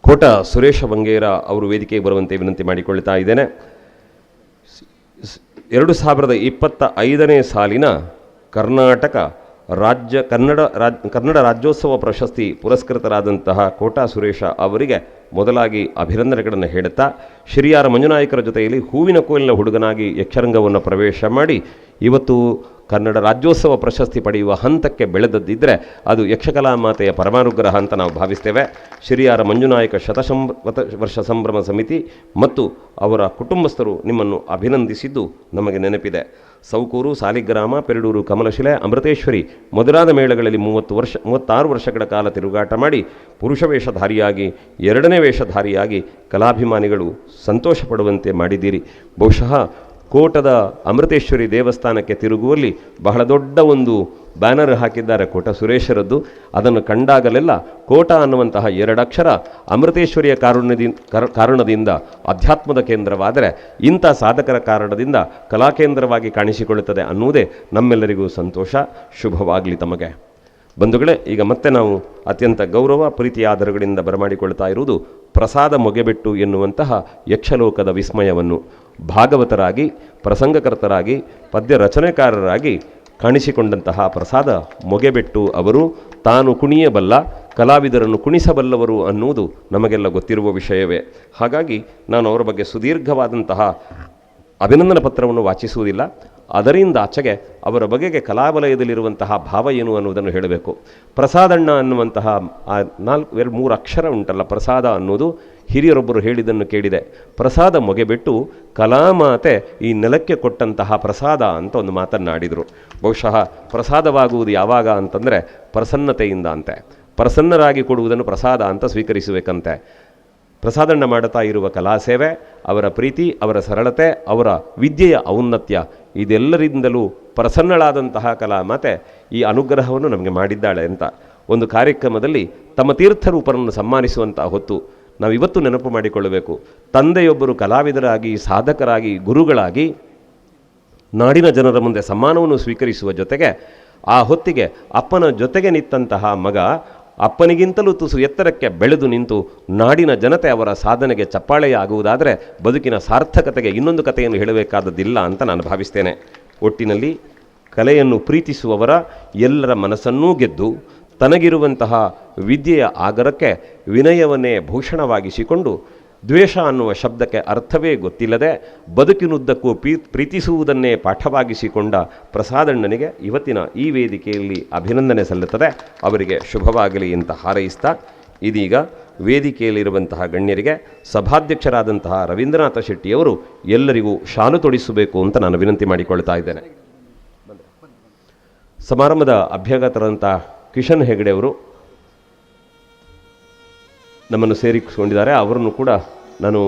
ಕೋಟ ಸುರೇಶ ಬಂಗೇರ ಅವರು ವೇದಿಕೆಗೆ ಬರುವಂತೆ ವಿನಂತಿ ಮಾಡಿಕೊಳ್ತಾ ಇದ್ದೇನೆ. 2025ನೇ ಸಾಲಿನ ಕರ್ನಾಟಕ ಕನ್ನಡ ರಾಜ್ಯೋತ್ಸವ ಪ್ರಶಸ್ತಿ ಪುರಸ್ಕೃತರಾದಂತಹ ಕೋಟಾ ಸುರೇಶ ಅವರಿಗೆ ಮೊದಲಾಗಿ ಅಭಿನಂದನೆಗಳನ್ನು ಹೇಳುತ್ತಾ, ಶಿರಿಯಾರ ಮಂಜುನಾಯಕರ ಜೊತೆಯಲ್ಲಿ ಹೂವಿನ ಕೋಲಿನ ಹುಡುಗನಾಗಿ ಯಕ್ಷರಂಗವನ್ನು ಪ್ರವೇಶ ಮಾಡಿ ಇವತ್ತು ಕನ್ನಡ ರಾಜ್ಯೋತ್ಸವ ಪ್ರಶಸ್ತಿ ಪಡೆಯುವ ಹಂತಕ್ಕೆ ಬೆಳೆದದ್ದಿದ್ದರೆ ಅದು ಯಕ್ಷಕಲಾ ಮಾತೆಯ ಪರಮಾನುಗ್ರಹ ಅಂತ ನಾವು ಭಾವಿಸ್ತೇವೆ. ಶಿರಿಯಾರ ಮಂಜುನಾಯಕ ವರ್ಷ ಸಂಭ್ರಮ ಸಮಿತಿ ಮತ್ತು ಅವರ ಕುಟುಂಬಸ್ಥರು ನಿಮ್ಮನ್ನು ಅಭಿನಂದಿಸಿದ್ದು ನಮಗೆ ನೆನಪಿದೆ. ಸೌಕೂರು, ಸಾಲಿಗ್ರಾಮ, ಪೆರಡೂರು, ಕಮಲಶಿಲೆ, ಅಮೃತೇಶ್ವರಿ ಮೊದಲಾದ ಮೇಳಗಳಲ್ಲಿ 36 ವರ್ಷಗಳ ಕಾಲ ತಿರುಗಾಟ ಮಾಡಿ ಪುರುಷ ವೇಷಧಾರಿಯಾಗಿ 2ನೇ ವೇಷಧಾರಿಯಾಗಿ ಕಲಾಭಿಮಾನಿಗಳು ಸಂತೋಷ ಪಡುವಂತೆ ಮಾಡಿದ್ದೀರಿ. ಬಹುಶಃ ಕೋಟದ ಅಮೃತೇಶ್ವರಿ ದೇವಸ್ಥಾನಕ್ಕೆ ತಿರುಗುವಲ್ಲಿ ಬಹಳ ದೊಡ್ಡ ಒಂದು ಬ್ಯಾನರ್ ಹಾಕಿದ್ದಾರೆ ಕೋಟ ಸುರೇಶರದ್ದು. ಅದನ್ನು ಕಂಡಾಗಲೆಲ್ಲ ಕೋಟ ಅನ್ನುವಂತಹ 2 ಅಕ್ಷರ ಅಮೃತೇಶ್ವರಿಯ ಕಾರಣದಿಂದ ಅಧ್ಯಾತ್ಮದ ಕೇಂದ್ರವಾದರೆ ಇಂಥ ಸಾಧಕರ ಕಾರಣದಿಂದ ಕಲಾಕೇಂದ್ರವಾಗಿ ಕಾಣಿಸಿಕೊಳ್ಳುತ್ತದೆ ಅನ್ನುವುದೇ ನಮ್ಮೆಲ್ಲರಿಗೂ ಸಂತೋಷ. ಶುಭವಾಗಲಿ ತಮಗೆ. ಬಂಧುಗಳೇ, ಈಗ ಮತ್ತೆ ನಾವು ಅತ್ಯಂತ ಗೌರವ ಪ್ರೀತಿಯ ಆಧಾರಗಳಿಂದ ಬರಮಾಡಿಕೊಳ್ತಾ ಇರುವುದು ಪ್ರಸಾದ ಮೊಗೆಬೆಟ್ಟು ಎನ್ನುವಂತಹ ಯಕ್ಷಲೋಕದ ವಿಸ್ಮಯವನ್ನು ಭಾಗವತರಾಗಿ, ಪ್ರಸಂಗಕರ್ತರಾಗಿ, ಪದ್ಯ ರಚನೆಕಾರರಾಗಿ ಕಾಣಿಸಿಕೊಂಡಂತಹ ಪ್ರಸಾದ ಮೊಗೆಬೆಟ್ಟು ಅವರು ತಾನು ಕುಣಿಯಬಲ್ಲ, ಕಲಾವಿದರನ್ನು ಕುಣಿಸಬಲ್ಲವರು ಅನ್ನುವುದು ನಮಗೆಲ್ಲ ಗೊತ್ತಿರುವ ವಿಷಯವೇ. ಹಾಗಾಗಿ ನಾನು ಅವರ ಬಗ್ಗೆ ಸುದೀರ್ಘವಾದಂತಹ ಅಭಿನಂದನ ಪತ್ರವನ್ನು ವಾಚಿಸುವುದಿಲ್ಲ. ಅದರಿಂದ ಆಚೆಗೆ ಅವರ ಬಗೆಗೆ ಕಲಾವಲಯದಲ್ಲಿರುವಂತಹ ಭಾವ ಏನು ಅನ್ನುವುದನ್ನು ಹೇಳಬೇಕು. ಪ್ರಸಾದಣ್ಣ ಅನ್ನುವಂತಹ ಆ 3 ಅಕ್ಷರ ಉಂಟಲ್ಲ, ಪ್ರಸಾದ ಅನ್ನೋದು ಹಿರಿಯರೊಬ್ಬರು ಹೇಳಿದ್ದನ್ನು ಕೇಳಿದೆ. ಪ್ರಸಾದ ಮೊಗೆಬೆಟ್ಟು ಕಲಾಮಾತೆ ಈ ನೆಲಕ್ಕೆ ಕೊಟ್ಟಂತಹ ಪ್ರಸಾದ ಅಂತ ಒಂದು ಮಾತನ್ನಾಡಿದರು. ಬಹುಶಃ ಪ್ರಸಾದವಾಗುವುದು ಯಾವಾಗ ಅಂತಂದರೆ ಪ್ರಸನ್ನತೆಯಿಂದ ಅಂತೆ. ಪ್ರಸನ್ನರಾಗಿ ಕೊಡುವುದನ್ನು ಪ್ರಸಾದ ಅಂತ ಸ್ವೀಕರಿಸಬೇಕಂತೆ. ಪ್ರಸಾದಣ್ಣ ಮಾಡುತ್ತಾ ಇರುವ ಕಲಾಸೇವೆ, ಅವರ ಪ್ರೀತಿ, ಅವರ ಸರಳತೆ, ಅವರ ವಿದ್ಯೆಯ ಔನ್ನತ್ಯ ಇದೆಲ್ಲರಿಂದಲೂ ಪ್ರಸನ್ನಳಾದಂತಹ ಕಲಾಮಾತೆ ಈ ಅನುಗ್ರಹವನ್ನು ನಮಗೆ ಮಾಡಿದ್ದಾಳೆ ಅಂತ ಒಂದು ಕಾರ್ಯಕ್ರಮದಲ್ಲಿ ತಮ್ಮ ತೀರ್ಥರೂಪರನ್ನು ಸನ್ಮಾನಿಸುವಂಥ ಹೊತ್ತು ನಾವಿವತ್ತು ನೆನಪು ಮಾಡಿಕೊಳ್ಳಬೇಕು. ತಂದೆಯೊಬ್ಬರು ಕಲಾವಿದರಾಗಿ, ಸಾಧಕರಾಗಿ, ಗುರುಗಳಾಗಿ ನಾಡಿನ ಜನರ ಮುಂದೆ ಸನ್ಮಾನವನ್ನು ಸ್ವೀಕರಿಸುವ ಜೊತೆಗೆ ಆ ಹೊತ್ತಿಗೆ ಅಪ್ಪನ ಜೊತೆಗೆ ನಿಂತಹ ಮಗ ಅಪ್ಪನಿಗಿಂತಲೂ ತುಸು ಎತ್ತರಕ್ಕೆ ಬೆಳೆದು ನಿಂತು ನಾಡಿನ ಜನತೆ ಅವರ ಸಾಧನೆಗೆ ಚಪ್ಪಾಳೆಯಾಗುವುದಾದರೆ ಬದುಕಿನ ಸಾರ್ಥಕತೆಗೆ ಇನ್ನೊಂದು ಕಥೆಯನ್ನು ಹೇಳಬೇಕಾದದ್ದಿಲ್ಲ ಅಂತ ನಾನು ಭಾವಿಸ್ತೇನೆ. ಒಟ್ಟಿನಲ್ಲಿ ಕಲೆಯನ್ನು ಪ್ರೀತಿಸುವವರ ಎಲ್ಲರ ಮನಸ್ಸನ್ನೂ ಗೆದ್ದು ತನಗಿರುವಂತಹ ವಿದ್ಯೆಯ ಆಗರಕ್ಕೆ ವಿನಯವನ್ನೇ ಭೂಷಣವಾಗಿಸಿಕೊಂಡು ದ್ವೇಷ ಅನ್ನುವ ಶಬ್ದಕ್ಕೆ ಅರ್ಥವೇ ಗೊತ್ತಿಲ್ಲದೆ ಬದುಕಿನುದ್ದಕ್ಕೂ ಪ್ರೀತಿಸುವುದನ್ನೇ ಪಾಠವಾಗಿಸಿಕೊಂಡ ಪ್ರಸಾದಣ್ಣನಿಗೆ ಇವತ್ತಿನ ಈ ವೇದಿಕೆಯಲ್ಲಿ ಅಭಿನಂದನೆ ಸಲ್ಲುತ್ತದೆ. ಅವರಿಗೆ ಶುಭವಾಗಲಿ ಅಂತ ಹಾರೈಸ್ತಾ, ಇದೀಗ ವೇದಿಕೆಯಲ್ಲಿರುವಂತಹ ಗಣ್ಯರಿಗೆ ಸಭಾಧ್ಯಕ್ಷರಾದಂತಹ ರವೀಂದ್ರನಾಥ ಶೆಟ್ಟಿಯವರು ಎಲ್ಲರಿಗೂ ಶಾಲು ತೊಡಿಸಬೇಕು ಅಂತ ನಾನು ವಿನಂತಿ ಮಾಡಿಕೊಳ್ತಾ ಇದ್ದೇನೆ. ಸಮಾರಂಭದ ಅಭ್ಯಾಗತರಂಥ ಕಿಶನ್ ಹೆಗಡೆ ಅವರು ನಮ್ಮನ್ನು ಸೇರಿಕೊಂಡಿದ್ದಾರೆ. ಅವರನ್ನು ಕೂಡ ನಾನು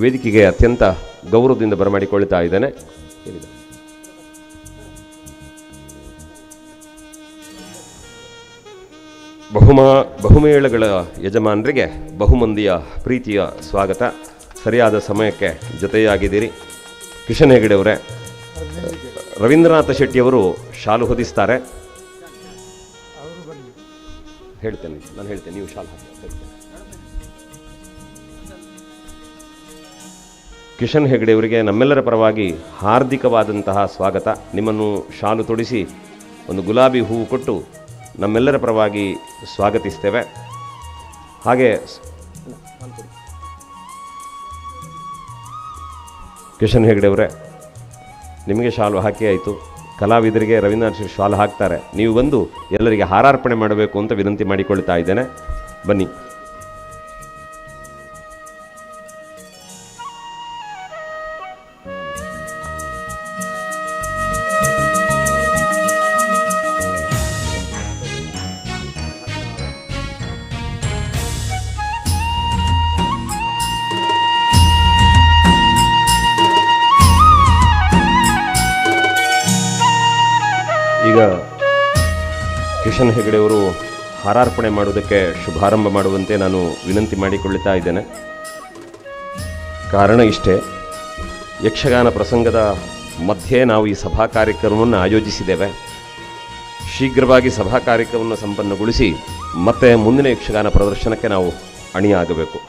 ವೇದಿಕೆಗೆ ಅತ್ಯಂತ ಗೌರವದಿಂದ ಬರಮಾಡಿಕೊಳ್ತಾ ಇದ್ದೇನೆ. ಬಹುಮೇಳಗಳ ಯಜಮಾನರಿಗೆ ಬಹುಮಂದಿಯ ಪ್ರೀತಿಯ ಸ್ವಾಗತ. ಸರಿಯಾದ ಸಮಯಕ್ಕೆ ಜೊತೆಯಾಗಿದ್ದೀರಿ. ಕಿಶನ್ ಹೆಗಡೆ ಅವರೇ, ರವೀಂದ್ರನಾಥ ಶೆಟ್ಟಿಯವರು ಶಾಲು ಹೊದಿಸ್ತಾರೆ. ನಾನು ಹೇಳ್ತೇನೆ, ನೀವು ಶಾಲು ಹಾಕಿ. ಕಿಶನ್ ಹೆಗಡೆ ಅವರಿಗೆ ನಮ್ಮೆಲ್ಲರ ಪರವಾಗಿ ಹಾರ್ದಿಕವಾದಂತಹ ಸ್ವಾಗತ. ನಿಮ್ಮನ್ನು ಶಾಲು ತೊಡಿಸಿ ಒಂದು ಗುಲಾಬಿ ಹೂವು ಕೊಟ್ಟು ನಮ್ಮೆಲ್ಲರ ಪರವಾಗಿ ಸ್ವಾಗತಿಸ್ತೇವೆ. ಹಾಗೆ ಕಿಶನ್ ಹೆಗಡೆ ಅವರೇ, ನಿಮಗೆ ಶಾಲು ಹಾಕಿ ಆಯಿತು. ಕಲಾವಿದರಿಗೆ ರವೀಂದ್ರನಾಥ್ ಶಾಲು ಹಾಕ್ತಾರೆ. ನೀವು ಬಂದು ಎಲ್ಲರಿಗೆ ಹಾರಾರ್ಪಣೆ ಮಾಡಬೇಕು ಅಂತ ವಿನಂತಿ ಮಾಡಿಕೊಳ್ತಾ ಇದ್ದೇನೆ. ಬನ್ನಿ. ಈಗ ಕಿಶನ್ ಹೆಗಡೆಯವರು ಹಾರಾರ್ಪಣೆ ಮಾಡುವುದಕ್ಕೆ ಶುಭಾರಂಭ ಮಾಡುವಂತೆ ನಾನು ವಿನಂತಿ ಮಾಡಿಕೊಳ್ಳುತ್ತಾ ಇದ್ದೇನೆ. ಕಾರಣ ಇಷ್ಟೇ, ಯಕ್ಷಗಾನ ಪ್ರಸಂಗದ ಮಧ್ಯೆ ನಾವು ಈ ಸಭಾ ಕಾರ್ಯಕ್ರಮವನ್ನು ಆಯೋಜಿಸಿದ್ದೇವೆ. ಶೀಘ್ರವಾಗಿ ಸಭಾ ಕಾರ್ಯಕ್ರಮವನ್ನು ಸಂಪನ್ನಗೊಳಿಸಿ ಮತ್ತೆ ಮುಂದಿನ ಯಕ್ಷಗಾನ ಪ್ರದರ್ಶನಕ್ಕೆ ನಾವು ಅಣಿಯಾಗಬೇಕು.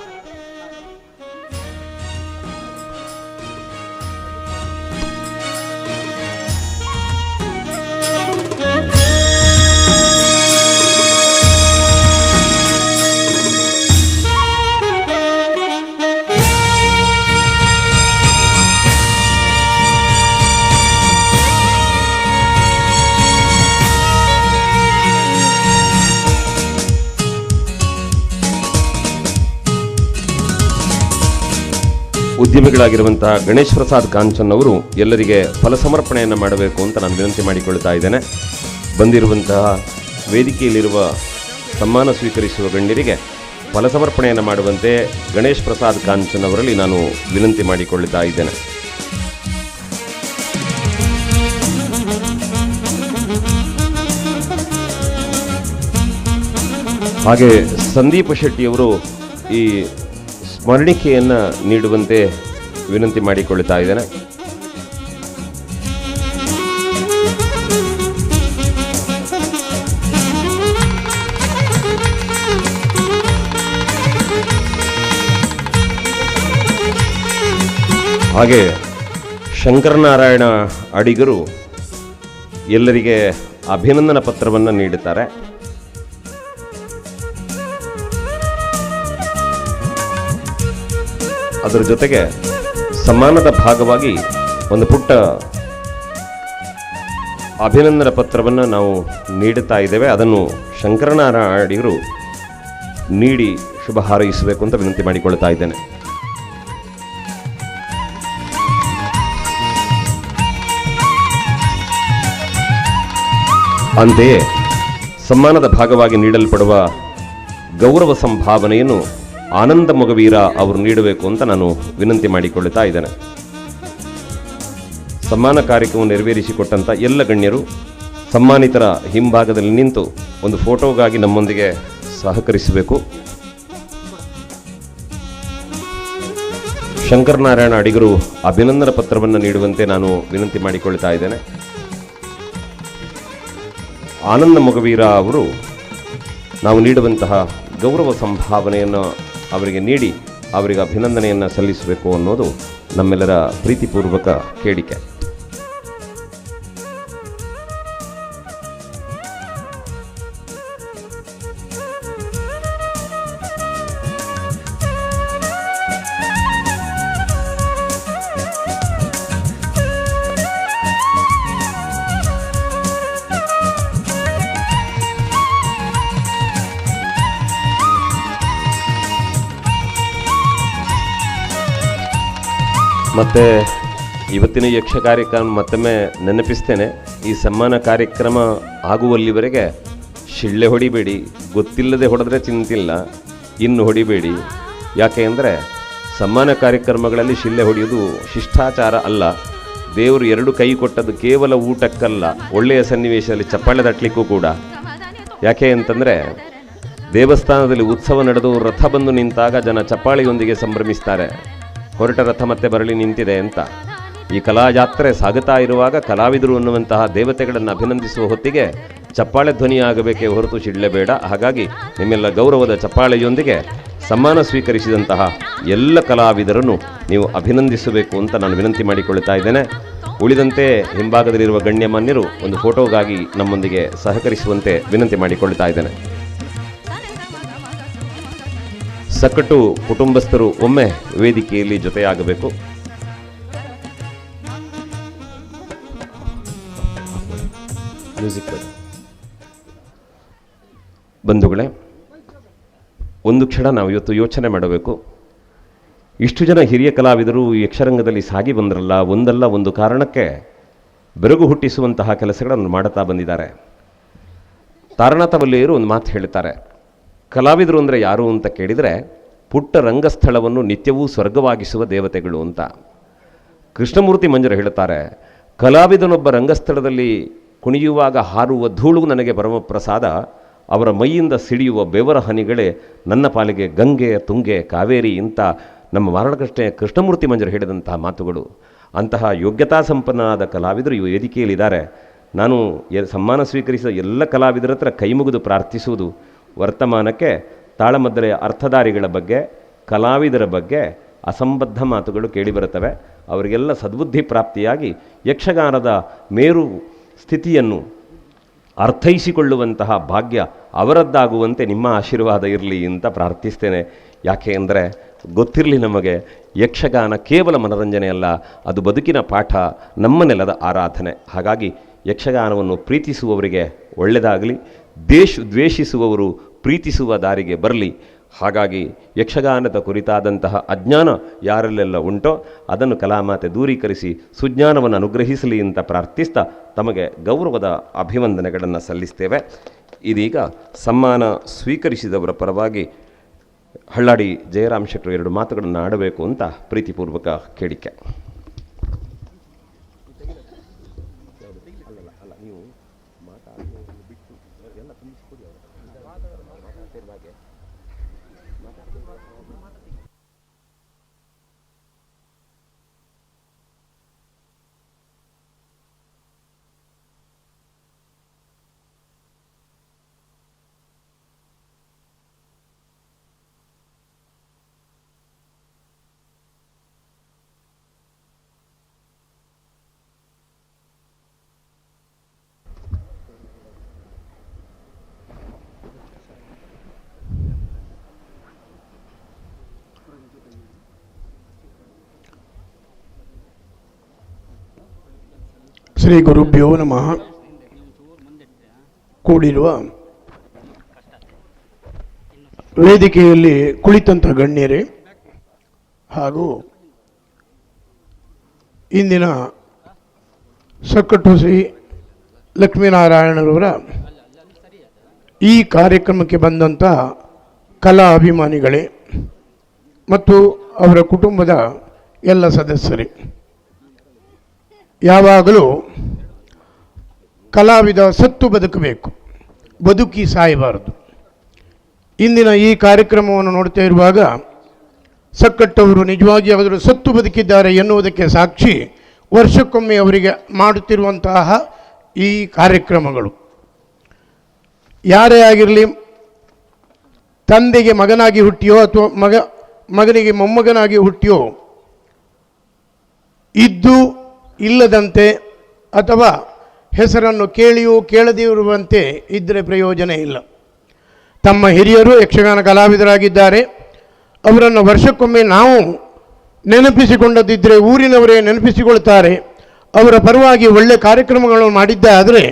ಉದ್ಯಮಿಗಳಾಗಿರುವಂತಹ ಗಣೇಶ್ ಪ್ರಸಾದ್ ಕಾಂಚನ್ ಅವರು ಎಲ್ಲರಿಗೆ ಫಲಸಮರ್ಪಣೆಯನ್ನು ಮಾಡಬೇಕು ಅಂತ ನಾನು ವಿನಂತಿ ಮಾಡಿಕೊಳ್ತಾ ಇದ್ದೇನೆ. ಬಂದಿರುವಂತಹ ವೇದಿಕೆಯಲ್ಲಿರುವ ಸನ್ಮಾನ ಸ್ವೀಕರಿಸುವ ಗಣ್ಯರಿಗೆ ಫಲಸಮರ್ಪಣೆಯನ್ನು ಮಾಡುವಂತೆ ಗಣೇಶ್ ಪ್ರಸಾದ್ ಕಾಂಚನ್ ಅವರಲ್ಲಿ ನಾನು ವಿನಂತಿ ಮಾಡಿಕೊಳ್ಳುತ್ತಾ ಇದ್ದೇನೆ. ಹಾಗೆ ಸಂದೀಪ ಶೆಟ್ಟಿಯವರು ಈ ಸ್ಮರಣಿಕೆಯನ್ನು ನೀಡುವಂತೆ ವಿನಂತಿ ಮಾಡಿಕೊಳ್ಳುತ್ತಾ ಇದ್ದೇನೆ. ಹಾಗೆ ಶಂಕರನಾರಾಯಣ ಅಡಿಗರು ಎಲ್ಲರಿಗೆ ಅಭಿನಂದನಾ ಪತ್ರವನ್ನು ನೀಡುತ್ತಾರೆ. ಅದರ ಜೊತೆಗೆ ಸಮ್ಮಾನದ ಭಾಗವಾಗಿ ಒಂದು ಪುಟ್ಟ ಅಭಿನಂದನಾ ಪತ್ರವನ್ನು ನಾವು ನೀಡುತ್ತಾ ಇದ್ದೇವೆ. ಅದನ್ನು ಶಂಕರನಾರಾಯಣ ಅಡಿಗರು ನೀಡಿ ಶುಭ ಹಾರೈಸಬೇಕು ಅಂತ ವಿನಂತಿ ಮಾಡಿಕೊಳ್ತಾ ಇದ್ದೇನೆ. ಅಂತೆಯೇ ಸಮ್ಮಾನದ ಭಾಗವಾಗಿ ನೀಡಲ್ಪಡುವ ಗೌರವ ಸಂಭಾವನೆಯನ್ನು ಆನಂದ ಮೊಗವೀರ ಅವರು ನೀಡಬೇಕು ಅಂತ ನಾನು ವಿನಂತಿ ಮಾಡಿಕೊಳ್ಳುತ್ತಾ ಇದ್ದೇನೆ. ಸಮ್ಮಾನ ಕಾರ್ಯಕ್ರಮ ನೆರವೇರಿಸಿಕೊಟ್ಟಂಥ ಎಲ್ಲ ಗಣ್ಯರು ಸಮ್ಮಾನಿತರ ಹಿಂಭಾಗದಲ್ಲಿ ನಿಂತು ಒಂದು ಫೋಟೋಗಾಗಿ ನಮ್ಮೊಂದಿಗೆ ಸಹಕರಿಸಬೇಕು. ಶಂಕರನಾರಾಯಣ ಅಡಿಗರು ಅಭಿನಂದನಾ ಪತ್ರವನ್ನು ನೀಡುವಂತೆ ನಾನು ವಿನಂತಿ ಮಾಡಿಕೊಳ್ತಾ ಇದ್ದೇನೆ. ಆನಂದ ಮೊಗವೀರ ಅವರು ನಾವು ನೀಡುವಂತಹ ಗೌರವ ಸಂಭಾವನೆಯನ್ನು ಅವರಿಗೆ ನೀಡಿ ಅವರಿಗೆ ಅಭಿನಂದನೆಯನ್ನು ಸಲ್ಲಿಸಬೇಕು ಅನ್ನೋದು ನಮ್ಮೆಲ್ಲರ ಪ್ರೀತಿಪೂರ್ವಕ ಕೇಳಿಕೆ. ಮತ್ತು ಇವತ್ತಿನ ಯಕ್ಷ ಕಾರ್ಯಕ್ರಮ ಮತ್ತೊಮ್ಮೆ ನೆನಪಿಸ್ತೇನೆ. ಈ ಸಮ್ಮಾನ ಕಾರ್ಯಕ್ರಮ ಆಗುವಲ್ಲಿವರೆಗೆ ಶಿಳ್ಳೆ ಹೊಡಿಬೇಡಿ, ಗೊತ್ತಿಲ್ಲದೆ ಹೊಡೆದ್ರೆ ಚಿಂತಿಲ್ಲ, ಇನ್ನು ಹೊಡಿಬೇಡಿ. ಯಾಕೆ ಅಂದರೆ ಸಮ್ಮಾನ ಕಾರ್ಯಕ್ರಮಗಳಲ್ಲಿ ಶಿಳ್ಳೆ ಹೊಡೆಯೋದು ಶಿಷ್ಟಾಚಾರ ಅಲ್ಲ. ದೇವರು ಎರಡು ಕೈ ಕೊಟ್ಟದ್ದು ಕೇವಲ ಊಟಕ್ಕಲ್ಲ, ಒಳ್ಳೆಯ ಸನ್ನಿವೇಶದಲ್ಲಿ ಚಪ್ಪಾಳೆ ತಟ್ಟಲಿಕ್ಕೂ ಕೂಡ. ಯಾಕೆ ಅಂತಂದರೆ ದೇವಸ್ಥಾನದಲ್ಲಿ ಉತ್ಸವ ನಡೆದು ರಥ ಬಂದು ನಿಂತಾಗ ಜನ ಚಪ್ಪಾಳೆಯೊಂದಿಗೆ ಸಂಭ್ರಮಿಸ್ತಾರೆ, ಹೊರಟ ರಥ ಮತ್ತೆ ಬರಲಿ ನಿಂತಿದೆ ಅಂತ. ಈ ಕಲಾಯಾತ್ರೆ ಸಾಗುತ್ತಾ ಇರುವಾಗ ಕಲಾವಿದರು ಅನ್ನುವಂತಹ ದೇವತೆಗಳನ್ನು ಅಭಿನಂದಿಸುವ ಹೊತ್ತಿಗೆ ಚಪ್ಪಾಳೆ ಧ್ವನಿಯಾಗಬೇಕೇ ಹೊರತು ಶಿಳ್ಳೆಬೇಡ. ಹಾಗಾಗಿ ನಿಮ್ಮೆಲ್ಲ ಗೌರವದ ಚಪ್ಪಾಳೆಯೊಂದಿಗೆ ಸಮ್ಮಾನ ಸ್ವೀಕರಿಸಿದಂತಹ ಎಲ್ಲ ಕಲಾವಿದರನ್ನು ನೀವು ಅಭಿನಂದಿಸಬೇಕು ಅಂತ ನಾನು ವಿನಂತಿ ಮಾಡಿಕೊಳ್ಳುತ್ತಾ ಇದ್ದೇನೆ. ಉಳಿದಂತೆ ಹಿಂಭಾಗದಲ್ಲಿರುವ ಗಣ್ಯಮಾನ್ಯರು ಒಂದು ಫೋಟೋಗಾಗಿ ನಮ್ಮೊಂದಿಗೆ ಸಹಕರಿಸುವಂತೆ ವಿನಂತಿ ಮಾಡಿಕೊಳ್ಳುತ್ತಾ ಇದ್ದೇನೆ. ಸಕಟು ಕುಟುಂಬಸ್ಥರು ಒಮ್ಮೆ ವೇದಿಕೆಯಲ್ಲಿ ಜೊತೆಯಾಗಬೇಕು. ಬಂಧುಗಳೇ, ಒಂದು ಕ್ಷಣ ನಾವು ಇವತ್ತು ಯೋಚನೆ ಮಾಡಬೇಕು. ಇಷ್ಟು ಜನ ಹಿರಿಯ ಕಲಾವಿದರು ಯಕ್ಷರಂಗದಲ್ಲಿ ಸಾಗಿ ಬಂದ್ರಲ್ಲ, ಒಂದಲ್ಲ ಒಂದು ಕಾರಣಕ್ಕೆ ಬೆರಗು ಹುಟ್ಟಿಸುವಂತಹ ಕೆಲಸಗಳನ್ನು ಮಾಡುತ್ತಾ ಬಂದಿದ್ದಾರೆ. ತಾರನಾಥ ವಲ್ಲೆಯರು ಒಂದು ಮಾತು ಹೇಳ್ತಾರೆ, ಕಲಾವಿದರು ಅಂದರೆ ಯಾರು ಅಂತ ಕೇಳಿದರೆ ಪುಟ್ಟ ರಂಗಸ್ಥಳವನ್ನು ನಿತ್ಯವೂ ಸ್ವರ್ಗವಾಗಿಸುವ ದೇವತೆಗಳು ಅಂತ. ಕೃಷ್ಣಮೂರ್ತಿ ಮಂಜರು ಹೇಳ್ತಾರೆ, ಕಲಾವಿದನೊಬ್ಬ ರಂಗಸ್ಥಳದಲ್ಲಿ ಕುಣಿಯುವಾಗ ಹಾರುವ ಧೂಳು ನನಗೆ ಪರಮಪ್ರಸಾದ, ಅವರ ಮೈಯಿಂದ ಸಿಡಿಯುವ ಬೆವರ ಹನಿಗಳೇ ನನ್ನ ಪಾಲಿಗೆ ಗಂಗೆ ತುಂಗೆ ಕಾವೇರಿ ಅಂತ ನಮ್ಮ ಕೃಷ್ಣಮೂರ್ತಿ ಮಂಜರು ಹೇಳಿದಂತಹ ಮಾತುಗಳು. ಅಂತಹ ಯೋಗ್ಯತಾ ಸಂಪನ್ನನಾದ ಕಲಾವಿದರು ಈ ವೇದಿಕೆಯಲ್ಲಿದ್ದಾರೆ. ನಾನು ಸಮ್ಮಾನ ಸ್ವೀಕರಿಸಿದ ಎಲ್ಲ ಕಲಾವಿದರ ಹತ್ರ ಕೈ ಮುಗಿದು ಪ್ರಾರ್ಥಿಸುವುದು, ವರ್ತಮಾನಕ್ಕೆ ತಾಳಮದ್ದಲೆಯ ಅರ್ಥಧಾರಿಗಳ ಬಗ್ಗೆ, ಕಲಾವಿದರ ಬಗ್ಗೆ ಅಸಂಬದ್ಧ ಮಾತುಗಳು ಕೇಳಿಬರುತ್ತವೆ. ಅವರಿಗೆಲ್ಲ ಸದ್ಬುದ್ಧಿ ಪ್ರಾಪ್ತಿಯಾಗಿ ಯಕ್ಷಗಾನದ ಮೇರು ಸ್ಥಿತಿಯನ್ನು ಅರ್ಥೈಸಿಕೊಳ್ಳುವಂತಹ ಭಾಗ್ಯ ಅವರದ್ದಾಗುವಂತೆ ನಿಮ್ಮ ಆಶೀರ್ವಾದ ಇರಲಿ ಅಂತ ಪ್ರಾರ್ಥಿಸ್ತೇನೆ. ಯಾಕೆ ಅಂದರೆ ಗೊತ್ತಿರಲಿ ನಮಗೆ, ಯಕ್ಷಗಾನ ಕೇವಲ ಮನರಂಜನೆಯಲ್ಲ, ಅದು ಬದುಕಿನ ಪಾಠ, ನಮ್ಮ ನೆಲದ ಆರಾಧನೆ. ಹಾಗಾಗಿ ಯಕ್ಷಗಾನವನ್ನು ಪ್ರೀತಿಸುವವರಿಗೆ ಒಳ್ಳೆಯದಾಗಲಿ, ದ್ವೇಷಿಸುವವರು ಪ್ರೀತಿಸುವ ದಾರಿಗೆ ಬರಲಿ. ಹಾಗಾಗಿ ಯಕ್ಷಗಾನದ ಕುರಿತಾದಂತಹ ಅಜ್ಞಾನ ಯಾರಲ್ಲೆಲ್ಲ ಉಂಟೋ ಅದನ್ನು ಕಲಾಮಾತೆ ದೂರೀಕರಿಸಿ ಸುಜ್ಞಾನವನ್ನು ಅನುಗ್ರಹಿಸಲಿ ಅಂತ ಪ್ರಾರ್ಥಿಸ್ತಾ ತಮಗೆ ಗೌರವದ ಅಭಿವಂದನೆಗಳನ್ನು ಸಲ್ಲಿಸ್ತೇವೆ. ಇದೀಗ ಸಮ್ಮಾನ ಸ್ವೀಕರಿಸಿದವರ ಪರವಾಗಿ ಹಳ್ಳಾಡಿ ಜಯರಾಮ್ ಶೆಟ್ಟರು 2 ಮಾತುಗಳನ್ನು ಆಡಬೇಕು ಅಂತ ಪ್ರೀತಿಪೂರ್ವಕ ಕೇಳಿಕೆ. ಶ್ರೀ ಗುರುಭ್ಯೋ ನಮಃ. ಕೂಡಿರುವ ವೇದಿಕೆಯಲ್ಲಿ ಕುಳಿತಂಥ ಗಣ್ಯರೇ ಹಾಗೂ ಇಂದಿನ ಸಕ್ಕಟ್ಟು ಶ್ರೀ ಲಕ್ಷ್ಮೀನಾರಾಯಣರವರ ಈ ಕಾರ್ಯಕ್ರಮಕ್ಕೆ ಬಂದಂಥ ಕಲಾ ಅಭಿಮಾನಿಗಳೇ ಮತ್ತು ಅವರ ಕುಟುಂಬದ ಎಲ್ಲ ಸದಸ್ಯರೇ, ಯಾವಾಗಲೂ ಕಲಾವಿದ ಸತ್ತು ಬದುಕಬೇಕು, ಬದುಕಿ ಸಾಯಬಾರದು. ಇಂದಿನ ಈ ಕಾರ್ಯಕ್ರಮವನ್ನು ನೋಡ್ತಾ ಇರುವಾಗ ಸಕ್ಕಟ್ಟವರು ನಿಜವಾಗಿ ಅವರು ಸತ್ತು ಬದುಕಿದ್ದಾರೆ ಎನ್ನುವುದಕ್ಕೆ ಸಾಕ್ಷಿ ವರ್ಷಕ್ಕೊಮ್ಮೆ ಅವರಿಗೆ ಮಾಡುತ್ತಿರುವಂತಹ ಈ ಕಾರ್ಯಕ್ರಮಗಳು. ಯಾರೇ ಆಗಿರಲಿ, ತಂದೆಗೆ ಮಗನಾಗಿ ಹುಟ್ಟಿಯೋ ಅಥವಾ ಮಗನಿಗೆ ಮೊಮ್ಮಗನಾಗಿ ಹುಟ್ಟಿಯೋ, ಇದ್ದು ಇಲ್ಲದಂತೆ ಅಥವಾ ಹೆಸರನ್ನು ಕೇಳಿಯೂ ಕೇಳದೇ ಇರುವಂತೆ ಇದ್ದರೆ ಪ್ರಯೋಜನ ಇಲ್ಲ. ತಮ್ಮ ಹಿರಿಯರು ಯಕ್ಷಗಾನ ಕಲಾವಿದರಾಗಿದ್ದಾರೆ. ಅವರನ್ನು ವರ್ಷಕ್ಕೊಮ್ಮೆ ನಾವು ನೆನಪಿಸಿಕೊಂಡದಿದ್ದರೆ ಊರಿನವರೇ ನೆನಪಿಸಿಕೊಳ್ತಾರೆ. ಅವರ ಪರವಾಗಿ ಒಳ್ಳೆಯ ಕಾರ್ಯಕ್ರಮಗಳನ್ನು ಮಾಡಿದ್ದೇ ಆದರೆ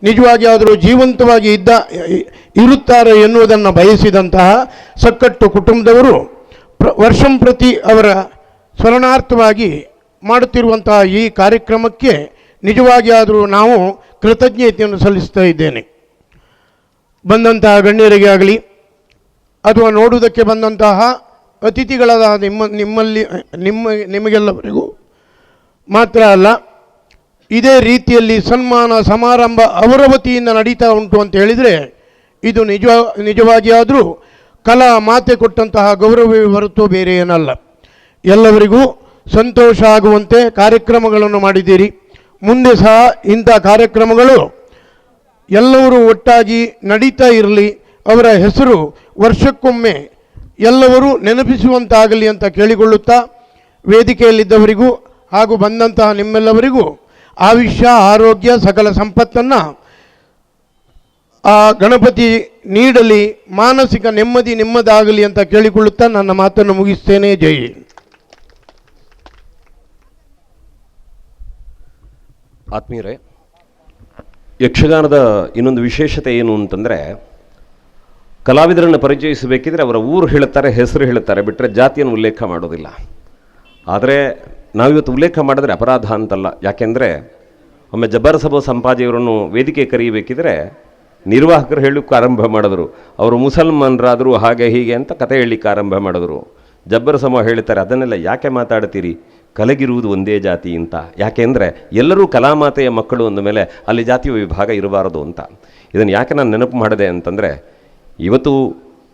ನಿಜವಾಗಿ ಆದರೂ ಜೀವಂತವಾಗಿ ಇರುತ್ತಾರೆ ಎನ್ನುವುದನ್ನು ಬಯಸಿದಂತಹ ಸಕ್ಕಟ್ಟು ಕುಟುಂಬದವರು ವರ್ಷಂಪ್ರತಿ ಅವರ ಸ್ಮರಣಾರ್ಥವಾಗಿ ಮಾಡುತ್ತಿರುವಂತಹ ಈ ಕಾರ್ಯಕ್ರಮಕ್ಕೆ ನಿಜವಾಗಿ ಆದರೂ ನಾವು ಕೃತಜ್ಞತೆಯನ್ನು ಸಲ್ಲಿಸ್ತಾ ಇದ್ದೇನೆ. ಬಂದಂತಹ ಗಣ್ಯರಿಗೆ ಆಗಲಿ ಅಥವಾ ನೋಡುವುದಕ್ಕೆ ಬಂದಂತಹ ಅತಿಥಿಗಳಾದ ನಿಮಗೆಲ್ಲವರಿಗೂ ಮಾತ್ರ ಅಲ್ಲ, ಇದೇ ರೀತಿಯಲ್ಲಿ ಸನ್ಮಾನ ಸಮಾರಂಭ ಅವರ ವತಿಯಿಂದ ನಡೀತಾ ಉಂಟು ಅಂತ ಹೇಳಿದರೆ ಇದು ನಿಜವಾಗಿ ಆದರೂ ಕಲಾ ಮಾತೆ ಕೊಟ್ಟಂತಹ ಗೌರವವೇ ಹೊರತು ಬೇರೆ ಏನಲ್ಲ. ಎಲ್ಲವರಿಗೂ ಸಂತೋಷ ಆಗುವಂತೆ ಕಾರ್ಯಕ್ರಮಗಳನ್ನು ಮಾಡಿದ್ದೀರಿ. ಮುಂದೆ ಸಹ ಇಂಥ ಕಾರ್ಯಕ್ರಮಗಳು ಎಲ್ಲರೂ ಒಟ್ಟಾಗಿ ನಡೀತಾ ಇರಲಿ. ಅವರ ಹೆಸರು ವರ್ಷಕ್ಕೊಮ್ಮೆ ಎಲ್ಲರೂ ನೆನಪಿಸುವಂತಾಗಲಿ ಅಂತ ಕೇಳಿಕೊಳ್ಳುತ್ತಾ, ವೇದಿಕೆಯಲ್ಲಿದ್ದವರಿಗೂ ಹಾಗೂ ಬಂದಂತಹ ನಿಮ್ಮೆಲ್ಲವರಿಗೂ ಆಯುಷ್ಯ ಆರೋಗ್ಯ ಸಕಲ ಸಂಪತ್ತನ್ನು ಆ ಗಣಪತಿ ನೀಡಲಿ, ಮಾನಸಿಕ ನೆಮ್ಮದಿ ನಿಮ್ಮದಾಗಲಿ ಅಂತ ಕೇಳಿಕೊಳ್ಳುತ್ತಾ ನನ್ನ ಮಾತನ್ನು ಮುಗಿಸ್ತೇನೆ. ಜೈ. ಆತ್ಮೀಯರೇ, ಯಕ್ಷಗಾನದ ಇನ್ನೊಂದು ವಿಶೇಷತೆ ಏನು ಅಂತಂದರೆ, ಕಲಾವಿದರನ್ನು ಪರಿಚಯಿಸಬೇಕಿದ್ರೆ ಅವರ ಊರು ಹೇಳುತ್ತಾರೆ, ಹೆಸರು ಹೇಳುತ್ತಾರೆ, ಬಿಟ್ಟರೆ ಜಾತಿಯನ್ನು ಉಲ್ಲೇಖ ಮಾಡೋದಿಲ್ಲ. ಆದರೆ ನಾವಿವತ್ತು ಉಲ್ಲೇಖ ಮಾಡಿದ್ರೆ ಅಪರಾಧ ಅಂತಲ್ಲ. ಯಾಕೆಂದರೆ ಒಮ್ಮೆ ಜಬ್ಬರ್ ಸಭಾ ಸಂಪಾಜಿಯವರನ್ನು ವೇದಿಕೆ ಕರೆಯಬೇಕಿದ್ರೆ ನಿರ್ವಾಹಕರು ಹೇಳಲಿಕ್ಕೆ ಆರಂಭ ಮಾಡಿದ್ರು, ಅವರು ಮುಸಲ್ಮಾನರಾದರು ಹಾಗೆ ಹೀಗೆ ಅಂತ ಕತೆ ಹೇಳಲಿಕ್ಕೆ ಆರಂಭ ಮಾಡಿದ್ರು. ಜಬ್ಬರ್ ಸಭಾ ಹೇಳ್ತಾರೆ, ಅದನ್ನೆಲ್ಲ ಯಾಕೆ ಮಾತಾಡ್ತೀರಿ, ಕಲೆಗಿರುವುದು ಒಂದೇ ಜಾತಿ ಅಂತ. ಯಾಕೆಂದರೆ ಎಲ್ಲರೂ ಕಲಾಮಾತೆಯ ಮಕ್ಕಳು ಅಂದ ಮೇಲೆ ಅಲ್ಲಿ ಜಾತಿಯ ವಿಭಾಗ ಇರಬಾರದು ಅಂತ. ಇದನ್ನು ಯಾಕೆ ನಾನು ನೆನಪು ಮಾಡಿದೆ ಅಂತಂದರೆ, ಇವತ್ತು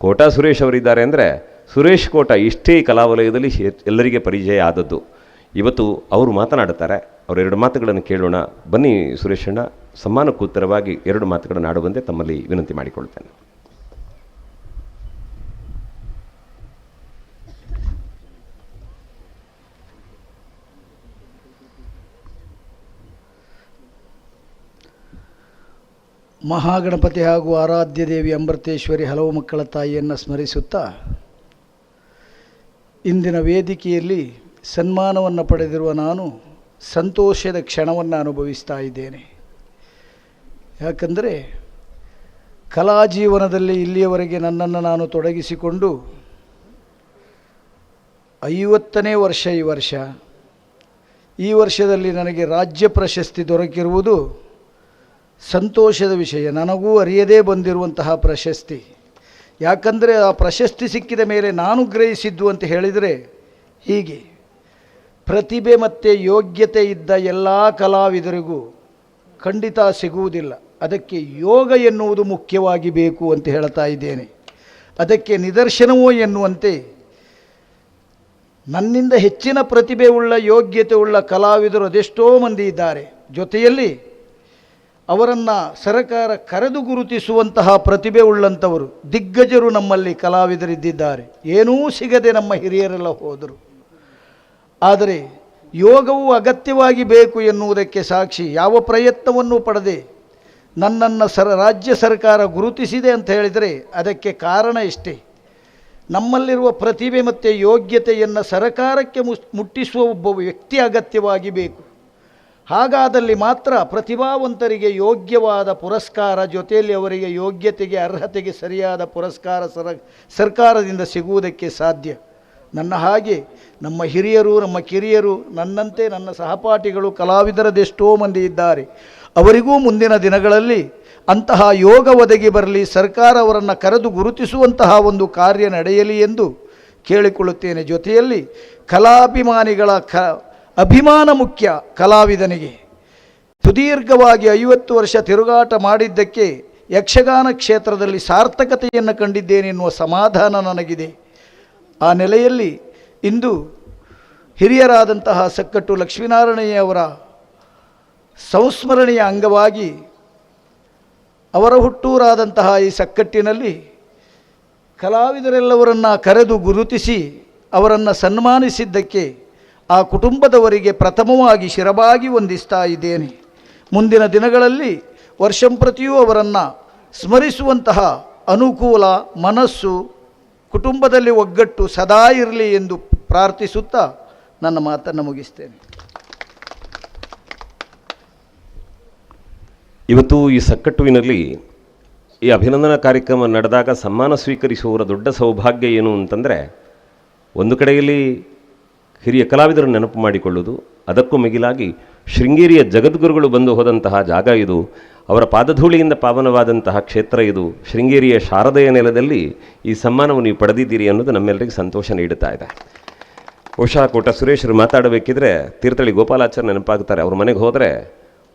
ಕೋಟಾ ಸುರೇಶ್ ಅವರಿದ್ದಾರೆ ಅಂದರೆ ಸುರೇಶ್ ಕೋಟ ಇಷ್ಟೇ ಕಲಾವಲಯದಲ್ಲಿ ಎಲ್ಲರಿಗೆ ಪರಿಚಯ ಆದದ್ದು. ಇವತ್ತು ಅವರು ಮಾತನಾಡುತ್ತಾರೆ, ಅವರೆರಡು ಮಾತುಗಳನ್ನು ಕೇಳೋಣ ಬನ್ನಿ. ಸುರೇಶಣ್ಣ, ಸಮ್ಮಾನಕ್ಕೂತ್ತರವಾಗಿ 2 ಮಾತುಗಳನ್ನು ಆಡುವಂತೆ ತಮ್ಮಲ್ಲಿ ವಿನಂತಿ ಮಾಡಿಕೊಳ್ತೇನೆ. ಮಹಾಗಣಪತಿ ಹಾಗೂ ಆರಾಧ್ಯ ದೇವಿ ಅಮೃತೇಶ್ವರಿ ಹಲವು ಮಕ್ಕಳ ತಾಯಿಯನ್ನು ಸ್ಮರಿಸುತ್ತಾ ಇಂದಿನ ವೇದಿಕೆಯಲ್ಲಿ ಸನ್ಮಾನವನ್ನು ಪಡೆದಿರುವ ನಾನು ಸಂತೋಷದ ಕ್ಷಣವನ್ನು ಅನುಭವಿಸ್ತಾ ಇದ್ದೇನೆ. ಯಾಕಂದರೆ ಕಲಾ ಜೀವನದಲ್ಲಿ ಇಲ್ಲಿಯವರೆಗೆ ನನ್ನನ್ನು ನಾನು ತೊಡಗಿಸಿಕೊಂಡು 50ನೇ ವರ್ಷ ಈ ವರ್ಷ. ಈ ವರ್ಷದಲ್ಲಿ ನನಗೆ ರಾಜ್ಯ ಪ್ರಶಸ್ತಿ ದೊರಕಿರುವುದು ಸಂತೋಷದ ವಿಷಯ. ನನಗೂ ಅರಿಯದೇ ಬಂದಿರುವಂತಹ ಪ್ರಶಸ್ತಿ. ಯಾಕಂದರೆ ಆ ಪ್ರಶಸ್ತಿ ಸಿಕ್ಕಿದ ಮೇಲೆ ನಾನು ಗ್ರಹಿಸಿದ್ದು ಅಂತ ಹೇಳಿದರೆ ಹೀಗೆ, ಪ್ರತಿಭೆ ಮತ್ತು ಯೋಗ್ಯತೆ ಇದ್ದ ಎಲ್ಲ ಕಲಾವಿದರಿಗೂ ಖಂಡಿತ ಸಿಗುವುದಿಲ್ಲ. ಅದಕ್ಕೆ ಯೋಗ ಎನ್ನುವುದು ಮುಖ್ಯವಾಗಿ ಬೇಕು ಅಂತ ಹೇಳ್ತಾ ಇದ್ದೇನೆ. ಅದಕ್ಕೆ ನಿದರ್ಶನವೋ ಎನ್ನುವಂತೆ ನನ್ನಿಂದ ಹೆಚ್ಚಿನ ಪ್ರತಿಭೆ ಉಳ್ಳ ಯೋಗ್ಯತೆ ಉಳ್ಳ ಕಲಾವಿದರು ಅದೆಷ್ಟೋ ಮಂದಿ ಇದ್ದಾರೆ. ಜೊತೆಯಲ್ಲಿ ಅವರನ್ನು ಸರಕಾರ ಕರೆದು ಗುರುತಿಸುವಂತಹ ಪ್ರತಿಭೆ ಉಳ್ಳಂಥವರು ದಿಗ್ಗಜರು ನಮ್ಮಲ್ಲಿ ಕಲಾವಿದರಿದ್ದಿದ್ದಾರೆ. ಏನೂ ಸಿಗದೆ ನಮ್ಮ ಹಿರಿಯರೆಲ್ಲ ಹೋದರು. ಆದರೆ ಯೋಗವು ಅಗತ್ಯವಾಗಿ ಬೇಕು ಎನ್ನುವುದಕ್ಕೆ ಸಾಕ್ಷಿ, ಯಾವ ಪ್ರಯತ್ನವನ್ನೂ ಪಡೆದೆ ನನ್ನನ್ನು ರಾಜ್ಯ ಸರ್ಕಾರ ಗುರುತಿಸಿದೆ ಅಂತ ಹೇಳಿದರೆ ಅದಕ್ಕೆ ಕಾರಣ ಇಷ್ಟೇ. ನಮ್ಮಲ್ಲಿರುವ ಪ್ರತಿಭೆ ಮತ್ತು ಯೋಗ್ಯತೆಯನ್ನು ಸರಕಾರಕ್ಕೆ ಮುಟ್ಟಿಸುವ ಒಬ್ಬ ವ್ಯಕ್ತಿ ಅಗತ್ಯವಾಗಿ ಬೇಕು. ಹಾಗಾದಲ್ಲಿ ಮಾತ್ರ ಪ್ರತಿಭಾವಂತರಿಗೆ ಯೋಗ್ಯವಾದ ಪುರಸ್ಕಾರ, ಜೊತೆಯಲ್ಲಿ ಅವರಿಗೆ ಯೋಗ್ಯತೆಗೆ ಅರ್ಹತೆಗೆ ಸರಿಯಾದ ಪುರಸ್ಕಾರ ಸರ್ಕಾರದಿಂದ ಸಿಗುವುದಕ್ಕೆ ಸಾಧ್ಯ. ನನ್ನ ಹಾಗೆ ನಮ್ಮ ಹಿರಿಯರು, ನಮ್ಮ ಕಿರಿಯರು, ನನ್ನಂತೆ ನನ್ನ ಸಹಪಾಠಿಗಳು ಕಲಾವಿದರದೆಷ್ಟೋ ಮಂದಿ ಇದ್ದಾರೆ. ಅವರಿಗೂ ಮುಂದಿನ ದಿನಗಳಲ್ಲಿ ಅಂತಹ ಯೋಗ ಒದಗಿ ಬರಲಿ, ಸರ್ಕಾರ ಅವರನ್ನು ಕರೆದು ಗುರುತಿಸುವಂತಹ ಒಂದು ಕಾರ್ಯ ನಡೆಯಲಿ ಎಂದು ಕೇಳಿಕೊಳ್ಳುತ್ತೇನೆ. ಜೊತೆಯಲ್ಲಿ ಕಲಾಭಿಮಾನಿಗಳ ಅಭಿಮಾನ ಮುಖ್ಯ. ಕಲಾವಿದನಿಗೆ ಸುದೀರ್ಘವಾಗಿ 50 ವರ್ಷ ತಿರುಗಾಟ ಮಾಡಿದ್ದಕ್ಕೆ ಯಕ್ಷಗಾನ ಕ್ಷೇತ್ರದಲ್ಲಿ ಸಾರ್ಥಕತೆಯನ್ನು ಕಂಡಿದ್ದೇನೆ ಎನ್ನುವ ಸಮಾಧಾನ ನನಗಿದೆ. ಆ ನೆಲೆಯಲ್ಲಿ ಇಂದು ಹಿರಿಯರಾದಂತಹ ಸಕ್ಕಟ್ಟು ಲಕ್ಷ್ಮೀನಾರಾಯಣಯ್ಯವರ ಸಂಸ್ಮರಣೆಯ ಅಂಗವಾಗಿ ಅವರ ಹುಟ್ಟೂರಾದಂತಹ ಈ ಸಕ್ಕಟ್ಟಿನಲ್ಲಿ ಕಲಾವಿದರೆಲ್ಲವರನ್ನು ಕರೆದು ಗುರುತಿಸಿ ಅವರನ್ನು ಸನ್ಮಾನಿಸಿದ್ದಕ್ಕೆ ಆ ಕುಟುಂಬದವರಿಗೆ ಪ್ರಥಮವಾಗಿ ಶಿರಬಾಗಿ ವಂದಿಸ್ತಾ ಇದ್ದೇನೆ. ಮುಂದಿನ ದಿನಗಳಲ್ಲಿ ವರ್ಷಂಪ್ರತಿಯೂ ಅವರನ್ನು ಸ್ಮರಿಸುವಂತಹ ಅನುಕೂಲ, ಮನಸ್ಸು, ಕುಟುಂಬದಲ್ಲಿ ಒಗ್ಗಟ್ಟು ಸದಾ ಇರಲಿ ಎಂದು ಪ್ರಾರ್ಥಿಸುತ್ತಾ ನನ್ನ ಮಾತನ್ನು ಮುಗಿಸ್ತೇನೆ. ಇವತ್ತು ಈ ಸಕ್ಕಟ್ಟುವಿನಲ್ಲಿ ಈ ಅಭಿನಂದನಾ ಕಾರ್ಯಕ್ರಮ ನಡೆದಾಗ ಸನ್ಮಾನ ಸ್ವೀಕರಿಸುವವರ ದೊಡ್ಡ ಸೌಭಾಗ್ಯ ಏನು ಅಂತಂದರೆ, ಒಂದು ಕಡೆಯಲ್ಲಿ ಹಿರಿಯ ಕಲಾವಿದರನ್ನು ನೆನಪು ಮಾಡಿಕೊಳ್ಳುವುದು, ಅದಕ್ಕೂ ಮಿಗಿಲಾಗಿ ಶೃಂಗೇರಿಯ ಜಗದ್ಗುರುಗಳು ಬಂದು ಹೋದಂತಹ ಜಾಗ ಇದು, ಅವರ ಪಾದಧೂಳಿಯಿಂದ ಪಾವನವಾದಂತಹ ಕ್ಷೇತ್ರ ಇದು. ಶೃಂಗೇರಿಯ ಶಾರದೆಯ ನೆಲದಲ್ಲಿ ಈ ಸನ್ಮಾನವನ್ನು ನೀವು ಪಡೆದಿದ್ದೀರಿ ಅನ್ನೋದು ನಮ್ಮೆಲ್ಲರಿಗೆ ಸಂತೋಷ ನೀಡುತ್ತಾ ಇದೆ. ಬಹುಶಃ ಕೋಟ ಸುರೇಶರು ಮಾತಾಡಬೇಕಿದ್ರೆ ತೀರ್ಥಹಳ್ಳಿ ಗೋಪಾಲಾಚಾರ್ಯ ನೆನಪಾಗ್ತಾರೆ. ಅವ್ರ ಮನೆಗೆ ಹೋದರೆ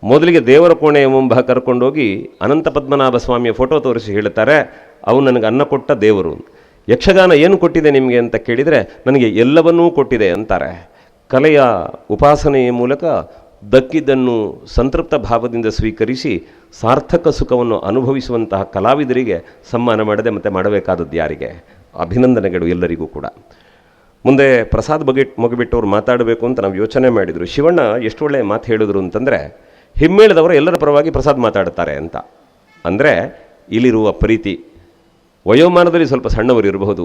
ಮೊದಲಿಗೆ ದೇವರ ಕೋಣೆಯ ಮುಂಭಾಗ ಕರ್ಕೊಂಡೋಗಿ ಅನಂತ ಪದ್ಮನಾಭ ಸ್ವಾಮಿಯ ಫೋಟೋ ತೋರಿಸಿ ಹೇಳುತ್ತಾರೆ, ಅವನು ನನಗೆ ಅನ್ನ ಕೊಟ್ಟ ದೇವರು. ಯಕ್ಷಗಾನ ಏನು ಕೊಟ್ಟಿದೆ ನಿಮಗೆ ಅಂತ ಕೇಳಿದರೆ ನನಗೆ ಎಲ್ಲವನ್ನೂ ಕೊಟ್ಟಿದೆ ಅಂತಾರೆ. ಕಲೆಯ ಉಪಾಸನೆಯ ಮೂಲಕ ದಕ್ಕಿದ್ದನ್ನು ಸಂತೃಪ್ತ ಭಾವದಿಂದ ಸ್ವೀಕರಿಸಿ ಸಾರ್ಥಕ ಸುಖವನ್ನು ಅನುಭವಿಸುವಂತಹ ಕಲಾವಿದರಿಗೆ ಸನ್ಮಾನ ಮಾಡದೆ ಮತ್ತು ಮಾಡಬೇಕಾದದ್ದು ಯಾರಿಗೆ? ಅಭಿನಂದನೆಗಳು ಎಲ್ಲರಿಗೂ ಕೂಡ. ಮುಂದೆ ಪ್ರಸಾದ್ ಮುಗಿಬಿಟ್ಟು ಅವ್ರು ಮಾತಾಡಬೇಕು ಅಂತ ನಾವು ಯೋಚನೆ ಮಾಡಿದರು. ಶಿವಣ್ಣ ಎಷ್ಟು ಒಳ್ಳೆಯ ಮಾತು ಹೇಳಿದ್ರು ಅಂತಂದರೆ, ಹಿಮ್ಮೇಳದವರು ಎಲ್ಲರ ಪರವಾಗಿ ಪ್ರಸಾದ್ ಮಾತಾಡ್ತಾರೆ ಅಂತ. ಅಂದರೆ ಇಲ್ಲಿರುವ ಪ್ರೀತಿ, ವಯೋಮಾನದಲ್ಲಿ ಸ್ವಲ್ಪ ಸಣ್ಣವರು ಇರಬಹುದು,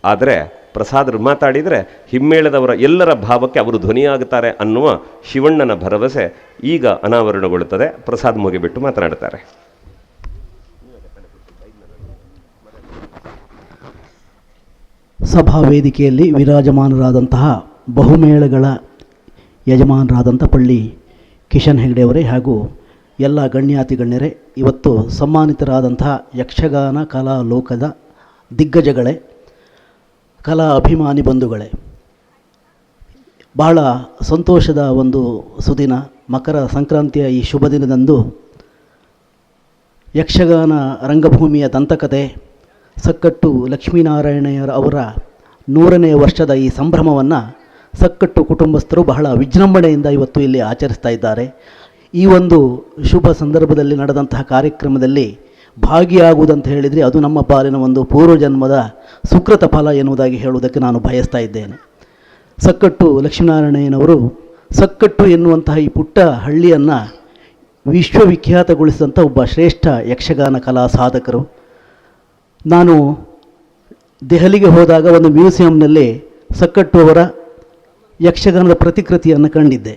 ಆದರೆ ಪ್ರಸಾದರು ಮಾತಾಡಿದರೆ ಹಿಮ್ಮೇಳದವರ ಎಲ್ಲರ ಭಾವಕ್ಕೆ ಅವರು ಧ್ವನಿಯಾಗುತ್ತಾರೆ ಅನ್ನುವ ಶಿವಣ್ಣನ ಭರವಸೆ ಈಗ ಅನಾವರಣಗೊಳ್ಳುತ್ತದೆ. ಪ್ರಸಾದ್ ಮುಗಿಬಿಟ್ಟು ಮಾತನಾಡುತ್ತಾರೆ. ಸಭಾ ವೇದಿಕೆಯಲ್ಲಿ ವಿರಾಜಮಾನರಾದಂತಹ ಬಹುಮೇಳಗಳ ಯಜಮಾನರಾದಂಥ ಪಳ್ಳಿ ಕಿಶನ್ ಹೆಗ್ಡೆಯವರೇ ಹಾಗೂ ಎಲ್ಲ ಗಣ್ಯಾತಿ ಗಣ್ಯರೇ, ಇವತ್ತು ಸನ್ಮಾನಿತರಾದಂತಹ ಯಕ್ಷಗಾನ ಕಲಾ ಲೋಕದ ದಿಗ್ಗಜಗಳೇ, ಕಲಾ ಅಭಿಮಾನಿ ಬಂಧುಗಳೇ, ಬಹಳ ಸಂತೋಷದ ಒಂದು ಸುದಿನ. ಮಕರ ಸಂಕ್ರಾಂತಿಯ ಈ ಶುಭ ದಿನದಂದು ಯಕ್ಷಗಾನ ರಂಗಭೂಮಿಯ ದಂತಕತೆ ಸಕ್ಕಟ್ಟು ಲಕ್ಷ್ಮೀನಾರಾಯಣಯ್ಯರ ಅವರ 100ನೇ ವರ್ಷದ ಈ ಸಂಭ್ರಮವನ್ನು ಸಕ್ಕಟ್ಟು ಕುಟುಂಬಸ್ಥರು ಬಹಳ ವಿಜೃಂಭಣೆಯಿಂದ ಇವತ್ತು ಇಲ್ಲಿ ಆಚರಿಸ್ತಾ ಇದ್ದಾರೆ. ಈ ಒಂದು ಶುಭ ಸಂದರ್ಭದಲ್ಲಿ ನಡೆದಂತಹ ಕಾರ್ಯಕ್ರಮದಲ್ಲಿ ಭಾಗಿಯಾಗುವುದಂತ ಹೇಳಿದರೆ ಅದು ನಮ್ಮ ಪಾಲಿನ ಒಂದು ಪೂರ್ವಜನ್ಮದ ಸುಕೃತ ಫಲ ಎನ್ನುವುದಾಗಿ ಹೇಳುವುದಕ್ಕೆ ನಾನು ಬಯಸ್ತಾ ಇದ್ದೇನೆ. ಸಕ್ಕಟ್ಟು ಲಕ್ಷ್ಮೀನಾರಾಯಣಯ್ಯನವರು ಸಕ್ಕಟ್ಟು ಎನ್ನುವಂತಹ ಈ ಪುಟ್ಟ ಹಳ್ಳಿಯನ್ನು ವಿಶ್ವವಿಖ್ಯಾತಗೊಳಿಸಿದಂಥ ಒಬ್ಬ ಶ್ರೇಷ್ಠ ಯಕ್ಷಗಾನ ಕಲಾ ಸಾಧಕರು. ನಾನು ದೆಹಲಿಗೆ ಹೋದಾಗ ಒಂದು ಮ್ಯೂಸಿಯಂನಲ್ಲಿ ಸಕ್ಕಟ್ಟು ಅವರ ಯಕ್ಷಗಾನದ ಪ್ರತಿಕೃತಿಯನ್ನು ಕಂಡಿದ್ದೆ.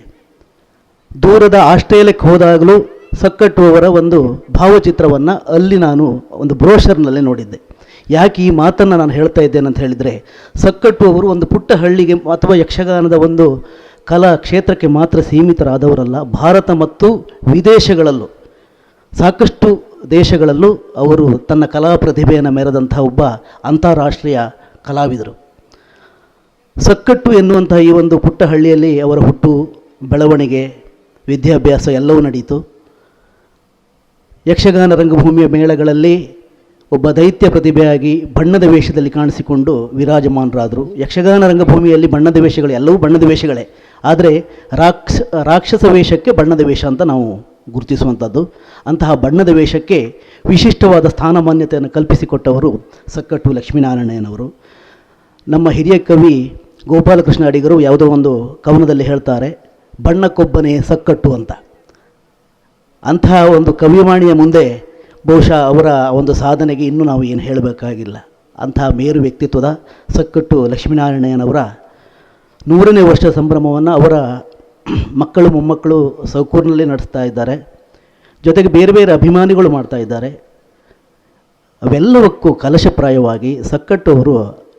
ದೂರದ ಆಸ್ಟ್ರೇಲಿಯಾಕ್ಕೆ ಹೋದಾಗಲೂ ಸಕ್ಕಟ್ಟು ಅವರ ಒಂದು ಭಾವಚಿತ್ರವನ್ನು ಅಲ್ಲಿ ನಾನು ಒಂದು ಬ್ರೋಷರ್ನಲ್ಲಿ ನೋಡಿದ್ದೆ. ಯಾಕೆ ಈ ಮಾತನ್ನು ನಾನು ಹೇಳ್ತಾ ಇದ್ದೇನೆ ಅಂತ ಹೇಳಿದರೆ, ಸಕ್ಕಟ್ಟು ಅವರು ಒಂದು ಪುಟ್ಟ ಹಳ್ಳಿಗೆ ಅಥವಾ ಯಕ್ಷಗಾನದ ಒಂದು ಕಲಾ ಕ್ಷೇತ್ರಕ್ಕೆ ಮಾತ್ರ ಸೀಮಿತರಾದವರಲ್ಲ. ಭಾರತ ಮತ್ತು ವಿದೇಶಗಳಲ್ಲೂ ಸಾಕಷ್ಟು ದೇಶಗಳಲ್ಲೂ ಅವರು ತನ್ನ ಕಲಾ ಪ್ರತಿಭೆಯನ್ನು ಮೆರೆದಂಥ ಒಬ್ಬ ಅಂತಾರಾಷ್ಟ್ರೀಯ ಕಲಾವಿದರು. ಸಕ್ಕಟ್ಟು ಎನ್ನುವಂಥ ಈ ಒಂದು ಪುಟ್ಟ ಹಳ್ಳಿಯಲ್ಲಿ ಅವರ ಹುಟ್ಟು, ಬೆಳವಣಿಗೆ, ವಿದ್ಯಾಭ್ಯಾಸ ಎಲ್ಲವೂ ನಡೆಯಿತು. ಯಕ್ಷಗಾನ ರಂಗಭೂಮಿಯ ಮೇಳಗಳಲ್ಲಿ ಒಬ್ಬ ದೈತ್ಯ ಪ್ರತಿಭೆಯಾಗಿ ಬಣ್ಣದ ವೇಷದಲ್ಲಿ ಕಾಣಿಸಿಕೊಂಡು ವಿರಾಜಮಾನರಾದರು. ಯಕ್ಷಗಾನ ರಂಗಭೂಮಿಯಲ್ಲಿ ಬಣ್ಣದ ವೇಷಗಳು ಎಲ್ಲವೂ ಬಣ್ಣದ ವೇಷಗಳೇ, ಆದರೆ ರಾಕ್ಷಸ ವೇಷಕ್ಕೆ ಬಣ್ಣದ ವೇಷ ಅಂತ ನಾವು ಗುರುತಿಸುವಂಥದ್ದು. ಅಂತಹ ಬಣ್ಣದ ವೇಷಕ್ಕೆ ವಿಶಿಷ್ಟವಾದ ಸ್ಥಾನಮಾನ್ಯತೆಯನ್ನು ಕಲ್ಪಿಸಿಕೊಟ್ಟವರು ಸಕ್ಕಟ್ಟು ಲಕ್ಷ್ಮೀನಾರಾಯಣಯ್ಯನವರು. ನಮ್ಮ ಹಿರಿಯ ಕವಿ ಗೋಪಾಲಕೃಷ್ಣ ಅಡಿಗರು ಯಾವುದೋ ಒಂದು ಕವನದಲ್ಲಿ ಹೇಳ್ತಾರೆ, ಬಣ್ಣಕ್ಕೊಬ್ಬನೇ ಸಕ್ಕಟ್ಟು ಅಂತ. ಅಂತಹ ಒಂದು ಕವಿವಾಣಿಯ ಮುಂದೆ ಬಹುಶಃ ಅವರ ಒಂದು ಸಾಧನೆಗೆ ಇನ್ನೂ ನಾವು ಏನು ಹೇಳಬೇಕಾಗಿಲ್ಲ. ಅಂತಹ ಮೇರು ವ್ಯಕ್ತಿತ್ವದ ಸಕ್ಕಟ್ಟು ಲಕ್ಷ್ಮೀನಾರಾಯಣಯ್ಯನವರ 100ನೇ ವರ್ಷ ಸಂಭ್ರಮವನ್ನು ಅವರ ಮಕ್ಕಳು ಮೊಮ್ಮಕ್ಕಳು ಸೌಕೂರಿನಲ್ಲಿ ನಡೆಸ್ತಾ ಇದ್ದಾರೆ. ಜೊತೆಗೆ ಬೇರೆ ಬೇರೆ ಅಭಿಮಾನಿಗಳು ಮಾಡ್ತಾ ಇದ್ದಾರೆ. ಅವೆಲ್ಲವಕ್ಕೂ ಕಲಶಪ್ರಾಯವಾಗಿ ಸಕ್ಕಟ್ಟು ಅವರು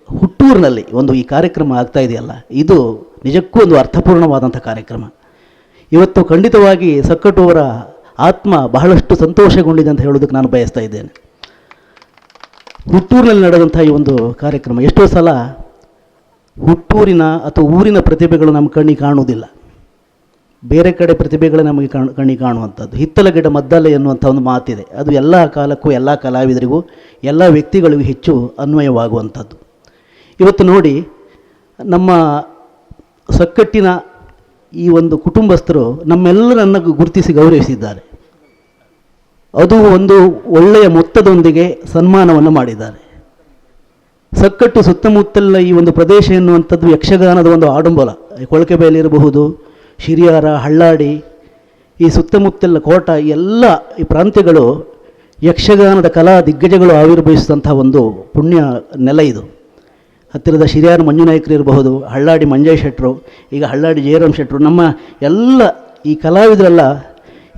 ಹುಟ್ಟೂರಿನಲ್ಲಿ ಒಂದು ಈ ಕಾರ್ಯಕ್ರಮ ಆಗ್ತಾ ಇದೆಯಲ್ಲ, ಇದು ನಿಜಕ್ಕೂ ಒಂದು ಅರ್ಥಪೂರ್ಣವಾದಂಥ ಕಾರ್ಯಕ್ರಮ. ಇವತ್ತು ಖಂಡಿತವಾಗಿ ಸಕ್ಕಟ್ಟು ಅವರ ಆತ್ಮ ಬಹಳಷ್ಟು ಸಂತೋಷಗೊಂಡಿದೆ ಅಂತ ಹೇಳೋದಕ್ಕೆ ನಾನು ಬಯಸ್ತಾ ಇದ್ದೇನೆ. ಹುಟ್ಟೂರಿನಲ್ಲಿ ನಡೆದಂಥ ಈ ಒಂದು ಕಾರ್ಯಕ್ರಮ, ಎಷ್ಟೋ ಸಲ ಹುಟ್ಟೂರಿನ ಅಥವಾ ಊರಿನ ಪ್ರತಿಭೆಗಳು ನಮ್ಮ ಕಣ್ಣಿಗೆ ಕಾಣುವುದಿಲ್ಲ, ಬೇರೆ ಕಡೆ ಪ್ರತಿಭೆಗಳೇ ನಮಗೆ ಕಣ್ಣಿಗೆ ಕಾಣುವಂಥದ್ದು. ಹಿತ್ತಲ ಗಿಡ ಮದ್ದಲೆ ಎನ್ನುವಂಥ ಒಂದು ಮಾತಿದೆ, ಅದು ಎಲ್ಲ ಕಾಲಕ್ಕೂ ಎಲ್ಲ ಕಲಾವಿದರಿಗೂ ಎಲ್ಲ ವ್ಯಕ್ತಿಗಳಿಗೂ ಹೆಚ್ಚು ಅನ್ವಯವಾಗುವಂಥದ್ದು. ಇವತ್ತು ನೋಡಿ, ನಮ್ಮ ಸಕ್ಕಟ್ಟಿನ ಈ ಒಂದು ಕುಟುಂಬಸ್ಥರು ನಮ್ಮೆಲ್ಲರನ್ನು ಗುರುತಿಸಿ ಗೌರವಿಸಿದ್ದಾರೆ. ಅದು ಒಂದು ಒಳ್ಳೆಯ ಮೊತ್ತದೊಂದಿಗೆ ಸನ್ಮಾನವನ್ನು ಮಾಡಿದ್ದಾರೆ. ಸಕ್ಕಟ್ಟು ಸುತ್ತಮುತ್ತಲ ಈ ಒಂದು ಪ್ರದೇಶ ಎನ್ನುವಂಥದ್ದು ಯಕ್ಷಗಾನದ ಒಂದು ಆಡಂಬಲ. ಕೊಳಕೆಬೈಲಿರಬಹುದು, ಶಿರಿಯಾರ, ಹಳ್ಳಾಡಿ, ಈ ಸುತ್ತಮುತ್ತಲ ಕೋಟ, ಎಲ್ಲ ಈ ಪ್ರಾಂತ್ಯಗಳು ಯಕ್ಷಗಾನದ ಕಲಾ ದಿಗ್ಗಜಗಳು ಆವಿರ್ಭವಿಸಿದಂಥ ಒಂದು ಪುಣ್ಯ ನೆಲ ಇದು. ಹತ್ತಿರದ ಶಿರಿಯಾರ ಮಂಜುನಾಯಕರು ಇರಬಹುದು, ಹಳ್ಳಾಡಿ ಮಂಜಯ್ ಶೆಟ್ಟರು, ಈಗ ಹಳ್ಳಾಡಿ ಜಯರಾಮ್ ಶೆಟ್ಟರು, ನಮ್ಮ ಎಲ್ಲ ಈ ಕಲಾವಿದರೆಲ್ಲ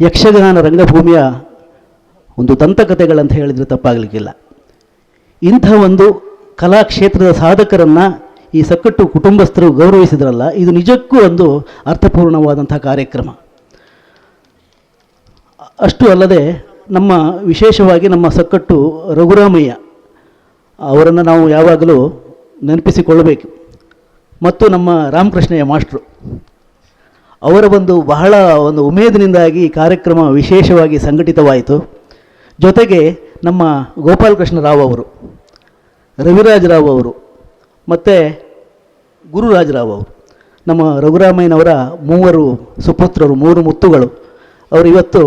ಯಕ್ಷಗಾನ ರಂಗಭೂಮಿಯ ಒಂದು ದಂತಕಥೆಗಳಂತ ಹೇಳಿದರೆ ತಪ್ಪಾಗಲಿಕ್ಕಿಲ್ಲ. ಇಂಥ ಒಂದು ಕಲಾಕ್ಷೇತ್ರದ ಸಾಧಕರನ್ನು ಈ ಸಕ್ಕಟ್ಟು ಕುಟುಂಬಸ್ಥರು ಗೌರವಿಸಿದ್ರಲ್ಲ, ಇದು ನಿಜಕ್ಕೂ ಒಂದು ಅರ್ಥಪೂರ್ಣವಾದಂಥ ಕಾರ್ಯಕ್ರಮ. ಅಷ್ಟು ಅಲ್ಲದೆ ನಮ್ಮ ವಿಶೇಷವಾಗಿ ನಮ್ಮ ಸಕ್ಕಟ್ಟು ರಘುರಾಮಯ್ಯ ಅವರನ್ನು ನಾವು ಯಾವಾಗಲೂ ನೆನಪಿಸಿಕೊಳ್ಳಬೇಕು. ಮತ್ತು ನಮ್ಮ ರಾಮಕೃಷ್ಣಯ್ಯ ಮಾಸ್ಟ್ರು ಅವರ ಒಂದು ಬಹಳ ಒಂದು ಉಮೇದಿನಿಂದಾಗಿ ಈ ಕಾರ್ಯಕ್ರಮ ವಿಶೇಷವಾಗಿ ಸಂಘಟಿತವಾಯಿತು. ಜೊತೆಗೆ ನಮ್ಮ ಗೋಪಾಲಕೃಷ್ಣ ರಾವ್ ಅವರು, ರವಿರಾಜ್ ರಾವ್ ಅವರು ಮತ್ತು ಗುರುರಾಜ್ ರಾವ್ ಅವರು, ನಮ್ಮ ರಘುರಾಮಯ್ಯನವರ 3 ಸುಪುತ್ರರು, 3 ಮುತ್ತುಗಳು, ಅವರು ಇವತ್ತು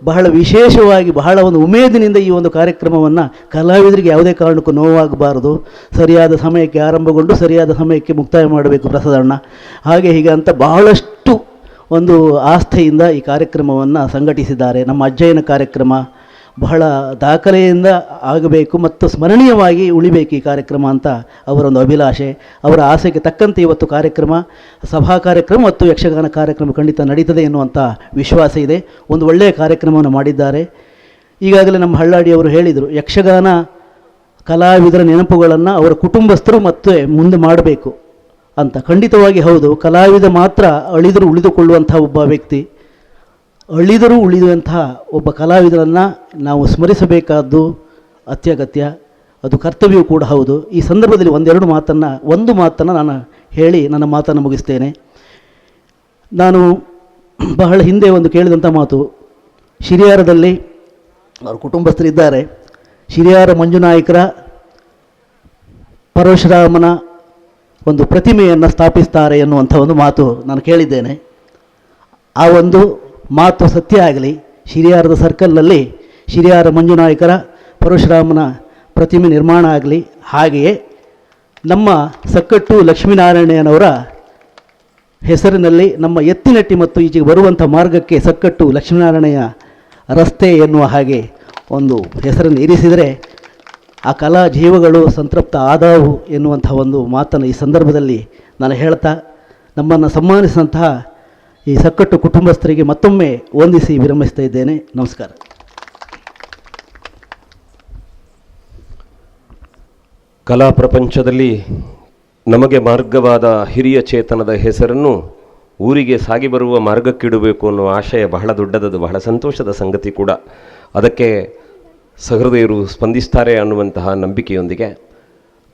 ಬಹಳ ವಿಶೇಷವಾಗಿ ಬಹಳ ಒಂದು ಉಮೇದಿನಿಂದ ಈ ಒಂದು ಕಾರ್ಯಕ್ರಮವನ್ನು ಕಲಾವಿದರಿಗೆ ಯಾವುದೇ ಕಾರಣಕ್ಕೂ ನೋವಾಗಬಾರದು, ಸರಿಯಾದ ಸಮಯಕ್ಕೆ ಆರಂಭಗೊಂಡು ಸರಿಯಾದ ಸಮಯಕ್ಕೆ ಮುಕ್ತಾಯ ಮಾಡಬೇಕು ಪ್ರಸಾದನ, ಹಾಗೆ ಹೀಗೆ ಅಂತ ಬಹಳಷ್ಟು ಒಂದು ಆಸ್ಥೆಯಿಂದ ಈ ಕಾರ್ಯಕ್ರಮವನ್ನು ಸಂಘಟಿಸಿದ್ದಾರೆ. ನಮ್ಮ ಅಜ್ಜಯ್ಯನ ಕಾರ್ಯಕ್ರಮ ಬಹಳ ದಾಖಲೆಯಿಂದ ಆಗಬೇಕು ಮತ್ತು ಸ್ಮರಣೀಯವಾಗಿ ಉಳಿಬೇಕು ಈ ಕಾರ್ಯಕ್ರಮ ಅಂತ ಅವರೊಂದು ಅಭಿಲಾಷೆ. ಅವರ ಆಸೆಗೆ ತಕ್ಕಂತೆ ಇವತ್ತು ಕಾರ್ಯಕ್ರಮ, ಸಭಾ ಕಾರ್ಯಕ್ರಮ ಮತ್ತು ಯಕ್ಷಗಾನ ಕಾರ್ಯಕ್ರಮ ಖಂಡಿತ ನಡೀತದೆ ಎನ್ನುವಂಥ ವಿಶ್ವಾಸ ಇದೆ. ಒಂದು ಒಳ್ಳೆಯ ಕಾರ್ಯಕ್ರಮವನ್ನು ಮಾಡಿದ್ದಾರೆ. ಈಗಾಗಲೇ ನಮ್ಮ ಹಳ್ಳಾಡಿಯವರು ಹೇಳಿದರು, ಯಕ್ಷಗಾನ ಕಲಾವಿದರ ನೆನಪುಗಳನ್ನು ಅವರ ಕುಟುಂಬಸ್ಥರು ಮತ್ತೆ ಮುಂದೆ ಮಾಡಬೇಕು ಅಂತ. ಖಂಡಿತವಾಗಿ ಹೌದು, ಕಲಾವಿದ ಮಾತ್ರ ಅಳಿದರೂ ಉಳಿದುಕೊಳ್ಳುವಂಥ ಒಬ್ಬ ವ್ಯಕ್ತಿ, ಅಳಿದರೂ ಉಳಿಯುವಂತಹ ಒಬ್ಬ ಕಲಾವಿದರನ್ನು ನಾವು ಸ್ಮರಿಸಬೇಕಾದ್ದು ಅತ್ಯಗತ್ಯ, ಅದು ಕರ್ತವ್ಯವೂ ಕೂಡ ಹೌದು. ಈ ಸಂದರ್ಭದಲ್ಲಿ ಒಂದು ಮಾತನ್ನು ನಾನು ಹೇಳಿ ನನ್ನ ಮಾತನ್ನು ಮುಗಿಸ್ತೇನೆ. ನಾನು ಬಹಳ ಹಿಂದೆ ಒಂದು ಕೇಳಿದಂಥ ಮಾತು, ಶಿರಿಯಾರದಲ್ಲಿ ಅವ್ರ ಕುಟುಂಬಸ್ಥರಿದ್ದಾರೆ, ಶಿರಿಯಾರ ಮಂಜುನಾಯಕರ ಪರಶುರಾಮನ ಒಂದು ಪ್ರತಿಮೆಯನ್ನು ಸ್ಥಾಪಿಸ್ತಾರೆ ಎನ್ನುವಂಥ ಒಂದು ಮಾತು ನಾನು ಕೇಳಿದ್ದೇನೆ. ಆ ಒಂದು ಮಾತು ಸತ್ಯ ಆಗಲಿ, ಶಿರಿಯಾರದ ಸರ್ಕಲ್ನಲ್ಲಿ ಶಿರಿಯಾರ ಮಂಜುನಾಯಕರ ಪರಶುರಾಮನ ಪ್ರತಿಮೆ ನಿರ್ಮಾಣ ಆಗಲಿ. ಹಾಗೆಯೇ ನಮ್ಮ ಸಕ್ಕಟ್ಟು ಲಕ್ಷ್ಮೀನಾರಾಯಣನವರ ಹೆಸರಿನಲ್ಲಿ ನಮ್ಮ ಎತ್ತಿನಟ್ಟಿ ಮತ್ತು ಈಚೆಗೆ ಬರುವಂಥ ಮಾರ್ಗಕ್ಕೆ ಸಕ್ಕಟ್ಟು ಲಕ್ಷ್ಮೀನಾರಾಯಣೆಯ ರಸ್ತೆ ಎನ್ನುವ ಹಾಗೆ ಒಂದು ಹೆಸರನ್ನು ಇರಿಸಿದರೆ ಆ ಕಲಾ ಜೀವಗಳು ಸಂತೃಪ್ತ ಆದವು ಎನ್ನುವಂಥ ಒಂದು ಮಾತನ್ನು ಈ ಸಂದರ್ಭದಲ್ಲಿ ನಾನು ಹೇಳ್ತಾ, ನಮ್ಮನ್ನು ಸನ್ಮಾನಿಸಿದಂತಹ ಈ ಸಕ್ಕಟ್ಟು ಕುಟುಂಬಸ್ಥರಿಗೆ ಮತ್ತೊಮ್ಮೆ ವಂದಿಸಿ ವಿರಮಿಸ್ತಾ ಇದ್ದೇನೆ. ನಮಸ್ಕಾರ. ಕಲಾ ಪ್ರಪಂಚದಲ್ಲಿ ನಮಗೆ ಮಾರ್ಗವಾದ ಹಿರಿಯ ಚೇತನದ ಹೆಸರನ್ನು ಊರಿಗೆ ಸಾಗಿ ಬರುವ ಮಾರ್ಗಕ್ಕಿಡಬೇಕು ಅನ್ನೋ ಆಶಯ ಬಹಳ ದೊಡ್ಡದದು, ಬಹಳ ಸಂತೋಷದ ಸಂಗತಿ ಕೂಡ. ಅದಕ್ಕೆ ಸಹೃದಯರು ಸ್ಪಂದಿಸ್ತಾರೆ ಅನ್ನುವಂತಹ ನಂಬಿಕೆಯೊಂದಿಗೆ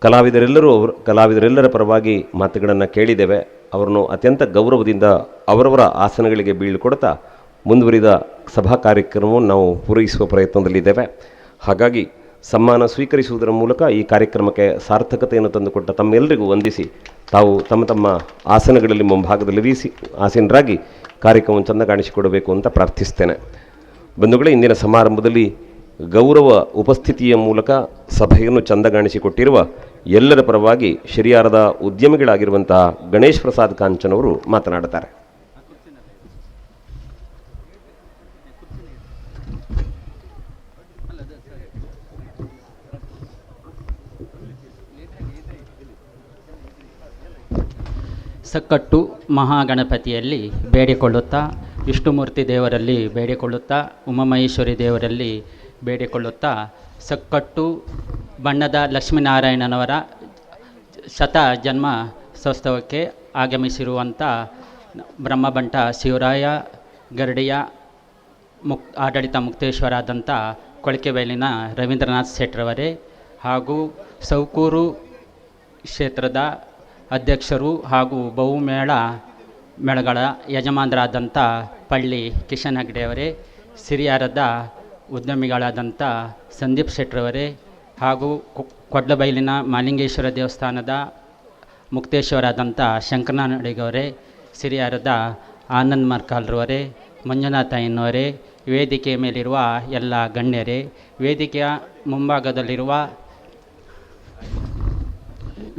ಕಲಾವಿದರೆಲ್ಲರ ಪರವಾಗಿ ಮಾತುಗಳನ್ನು ಕೇಳಿದ್ದೇವೆ. ಅವರನ್ನು ಅತ್ಯಂತ ಗೌರವದಿಂದ ಅವರವರ ಆಸನಗಳಿಗೆ ಬೀಳ್ಕೊಡ್ತಾ ಮುಂದುವರಿದ ಸಭಾ ಕಾರ್ಯಕ್ರಮವನ್ನು ನಾವು ಪೂರೈಸುವ ಪ್ರಯತ್ನದಲ್ಲಿದ್ದೇವೆ. ಹಾಗಾಗಿ ಸಮ್ಮಾನ ಸ್ವೀಕರಿಸುವುದರ ಮೂಲಕ ಈ ಕಾರ್ಯಕ್ರಮಕ್ಕೆ ಸಾರ್ಥಕತೆಯನ್ನು ತಂದುಕೊಟ್ಟ ತಮ್ಮೆಲ್ಲರಿಗೂ ವಂದಿಸಿ, ತಾವು ತಮ್ಮ ತಮ್ಮ ಆಸನಗಳಲ್ಲಿ ಮುಂಭಾಗದಲ್ಲಿ ಆಸೀನರಾಗಿ ಕಾರ್ಯಕ್ರಮವನ್ನು ಚೆಂದ ಕಾಣಿಸಿಕೊಡಬೇಕು ಅಂತ ಪ್ರಾರ್ಥಿಸ್ತೇನೆ. ಬಂಧುಗಳೇ, ಇಂದಿನ ಸಮಾರಂಭದಲ್ಲಿ ಗೌರವ ಉಪಸ್ಥಿತಿಯ ಮೂಲಕ ಸಭೆಯನ್ನು ಚಂದಗಾಣಿಸಿಕೊಟ್ಟಿರುವ ಎಲ್ಲರ ಪರವಾಗಿ ಶಿರಿಯಾರದ ಉದ್ಯಮಿಗಳಾಗಿರುವಂತಹ ಗಣೇಶ್ ಪ್ರಸಾದ್ ಕಾಂಚನ್ ಅವರು ಮಾತನಾಡುತ್ತಾರೆ. ಸಕ್ಕಟ್ಟು ಮಹಾಗಣಪತಿಯಲ್ಲಿ ಬೇಡಿಕೊಳ್ಳುತ್ತಾ, ವಿಷ್ಣುಮೂರ್ತಿ ದೇವರಲ್ಲಿ ಬೇಡಿಕೊಳ್ಳುತ್ತಾ, ಉಮಾಮಹೇಶ್ವರಿ ದೇವರಲ್ಲಿ ಬೇಡಿಕೊಳ್ಳುತ್ತಾ, ಸಕ್ಕಟ್ಟು ಬಣ್ಣದ ಲಕ್ಷ್ಮೀನಾರಾಯಣನವರ ಶತ ಜನ್ಮೋತ್ಸವಕ್ಕೆ ಆಗಮಿಸಿರುವಂಥ ಬ್ರಹ್ಮಬಂಟ ಶಿವರಾಯ ಗರಡಿಯ ಆಡಳಿತ ಮುಕ್ತೇಶ್ವರಾದಂಥ ಕೊಳಕೆಬೈಲಿನ ರವೀಂದ್ರನಾಥ್ ಶೆಟ್ರವರೇ ಹಾಗೂ ಸೌಕೂರು ಕ್ಷೇತ್ರದ ಅಧ್ಯಕ್ಷರು ಹಾಗೂ ಮೇಳಗಳ ಯಜಮಾನರಾದಂಥ ಪಳ್ಳಿ ಕಿಶನ್ ಹೆಗ್ಡೆಯವರೇ, ಸಿರಿಯಾರದ ಉದ್ಯಮಿಗಳಾದಂಥ ಸಂದೀಪ್ ಶೆಟ್ರವರೇ ಹಾಗೂ ಕೊಡ್ಲಬೈಲಿನ ಮಾಲಿಂಗೇಶ್ವರ ದೇವಸ್ಥಾನದ ಮುಕ್ತೇಶ್ವರಾದಂಥ ಶಂಕರನಾಡಿಗವರೇ, ಸಿರಿಯಾರದ ಆನಂದ್ ಮರ್ಕಾಲ್ರವರೇ, ಮಂಜುನಾಥ ಎನ್ನುವರೇ, ವೇದಿಕೆಯ ಮೇಲಿರುವ ಎಲ್ಲ ಗಣ್ಯರೇ, ವೇದಿಕೆಯ ಮುಂಭಾಗದಲ್ಲಿರುವ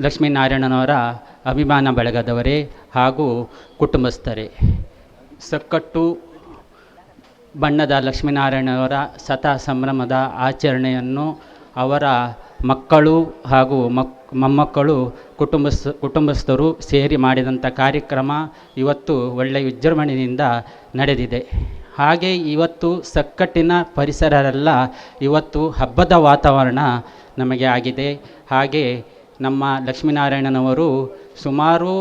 ಲಕ್ಷ್ಮೀನಾರಾಯಣನವರ ಅಭಿಮಾನ ಬಳಗದವರೇ ಹಾಗೂ ಕುಟುಂಬಸ್ಥರೇ, ಸಕ್ಕಟ್ಟು ಬಣ್ಣದ ಲಕ್ಷ್ಮೀನಾರಾಯಣವರ ಸಂಭ್ರಮದ ಆಚರಣೆಯನ್ನು ಅವರ ಮಕ್ಕಳು ಹಾಗೂ ಮೊಮ್ಮಕ್ಕಳು ಕುಟುಂಬಸ್ಥರು ಸೇರಿ ಮಾಡಿದಂಥ ಕಾರ್ಯಕ್ರಮ ಇವತ್ತು ಒಳ್ಳೆಯ ವಿಜೃಂಭಣೆಯಿಂದ ನಡೆದಿದೆ. ಹಾಗೆ ಇವತ್ತು ಸಕ್ಕಟ್ಟಿನ ಪರಿಸರರೆಲ್ಲ ಇವತ್ತು ಹಬ್ಬದ ವಾತಾವರಣ ನಮಗೆ ಆಗಿದೆ. ಹಾಗೆ ನಮ್ಮ ಲಕ್ಷ್ಮೀನಾರಾಯಣನವರು ಸುಮಾರು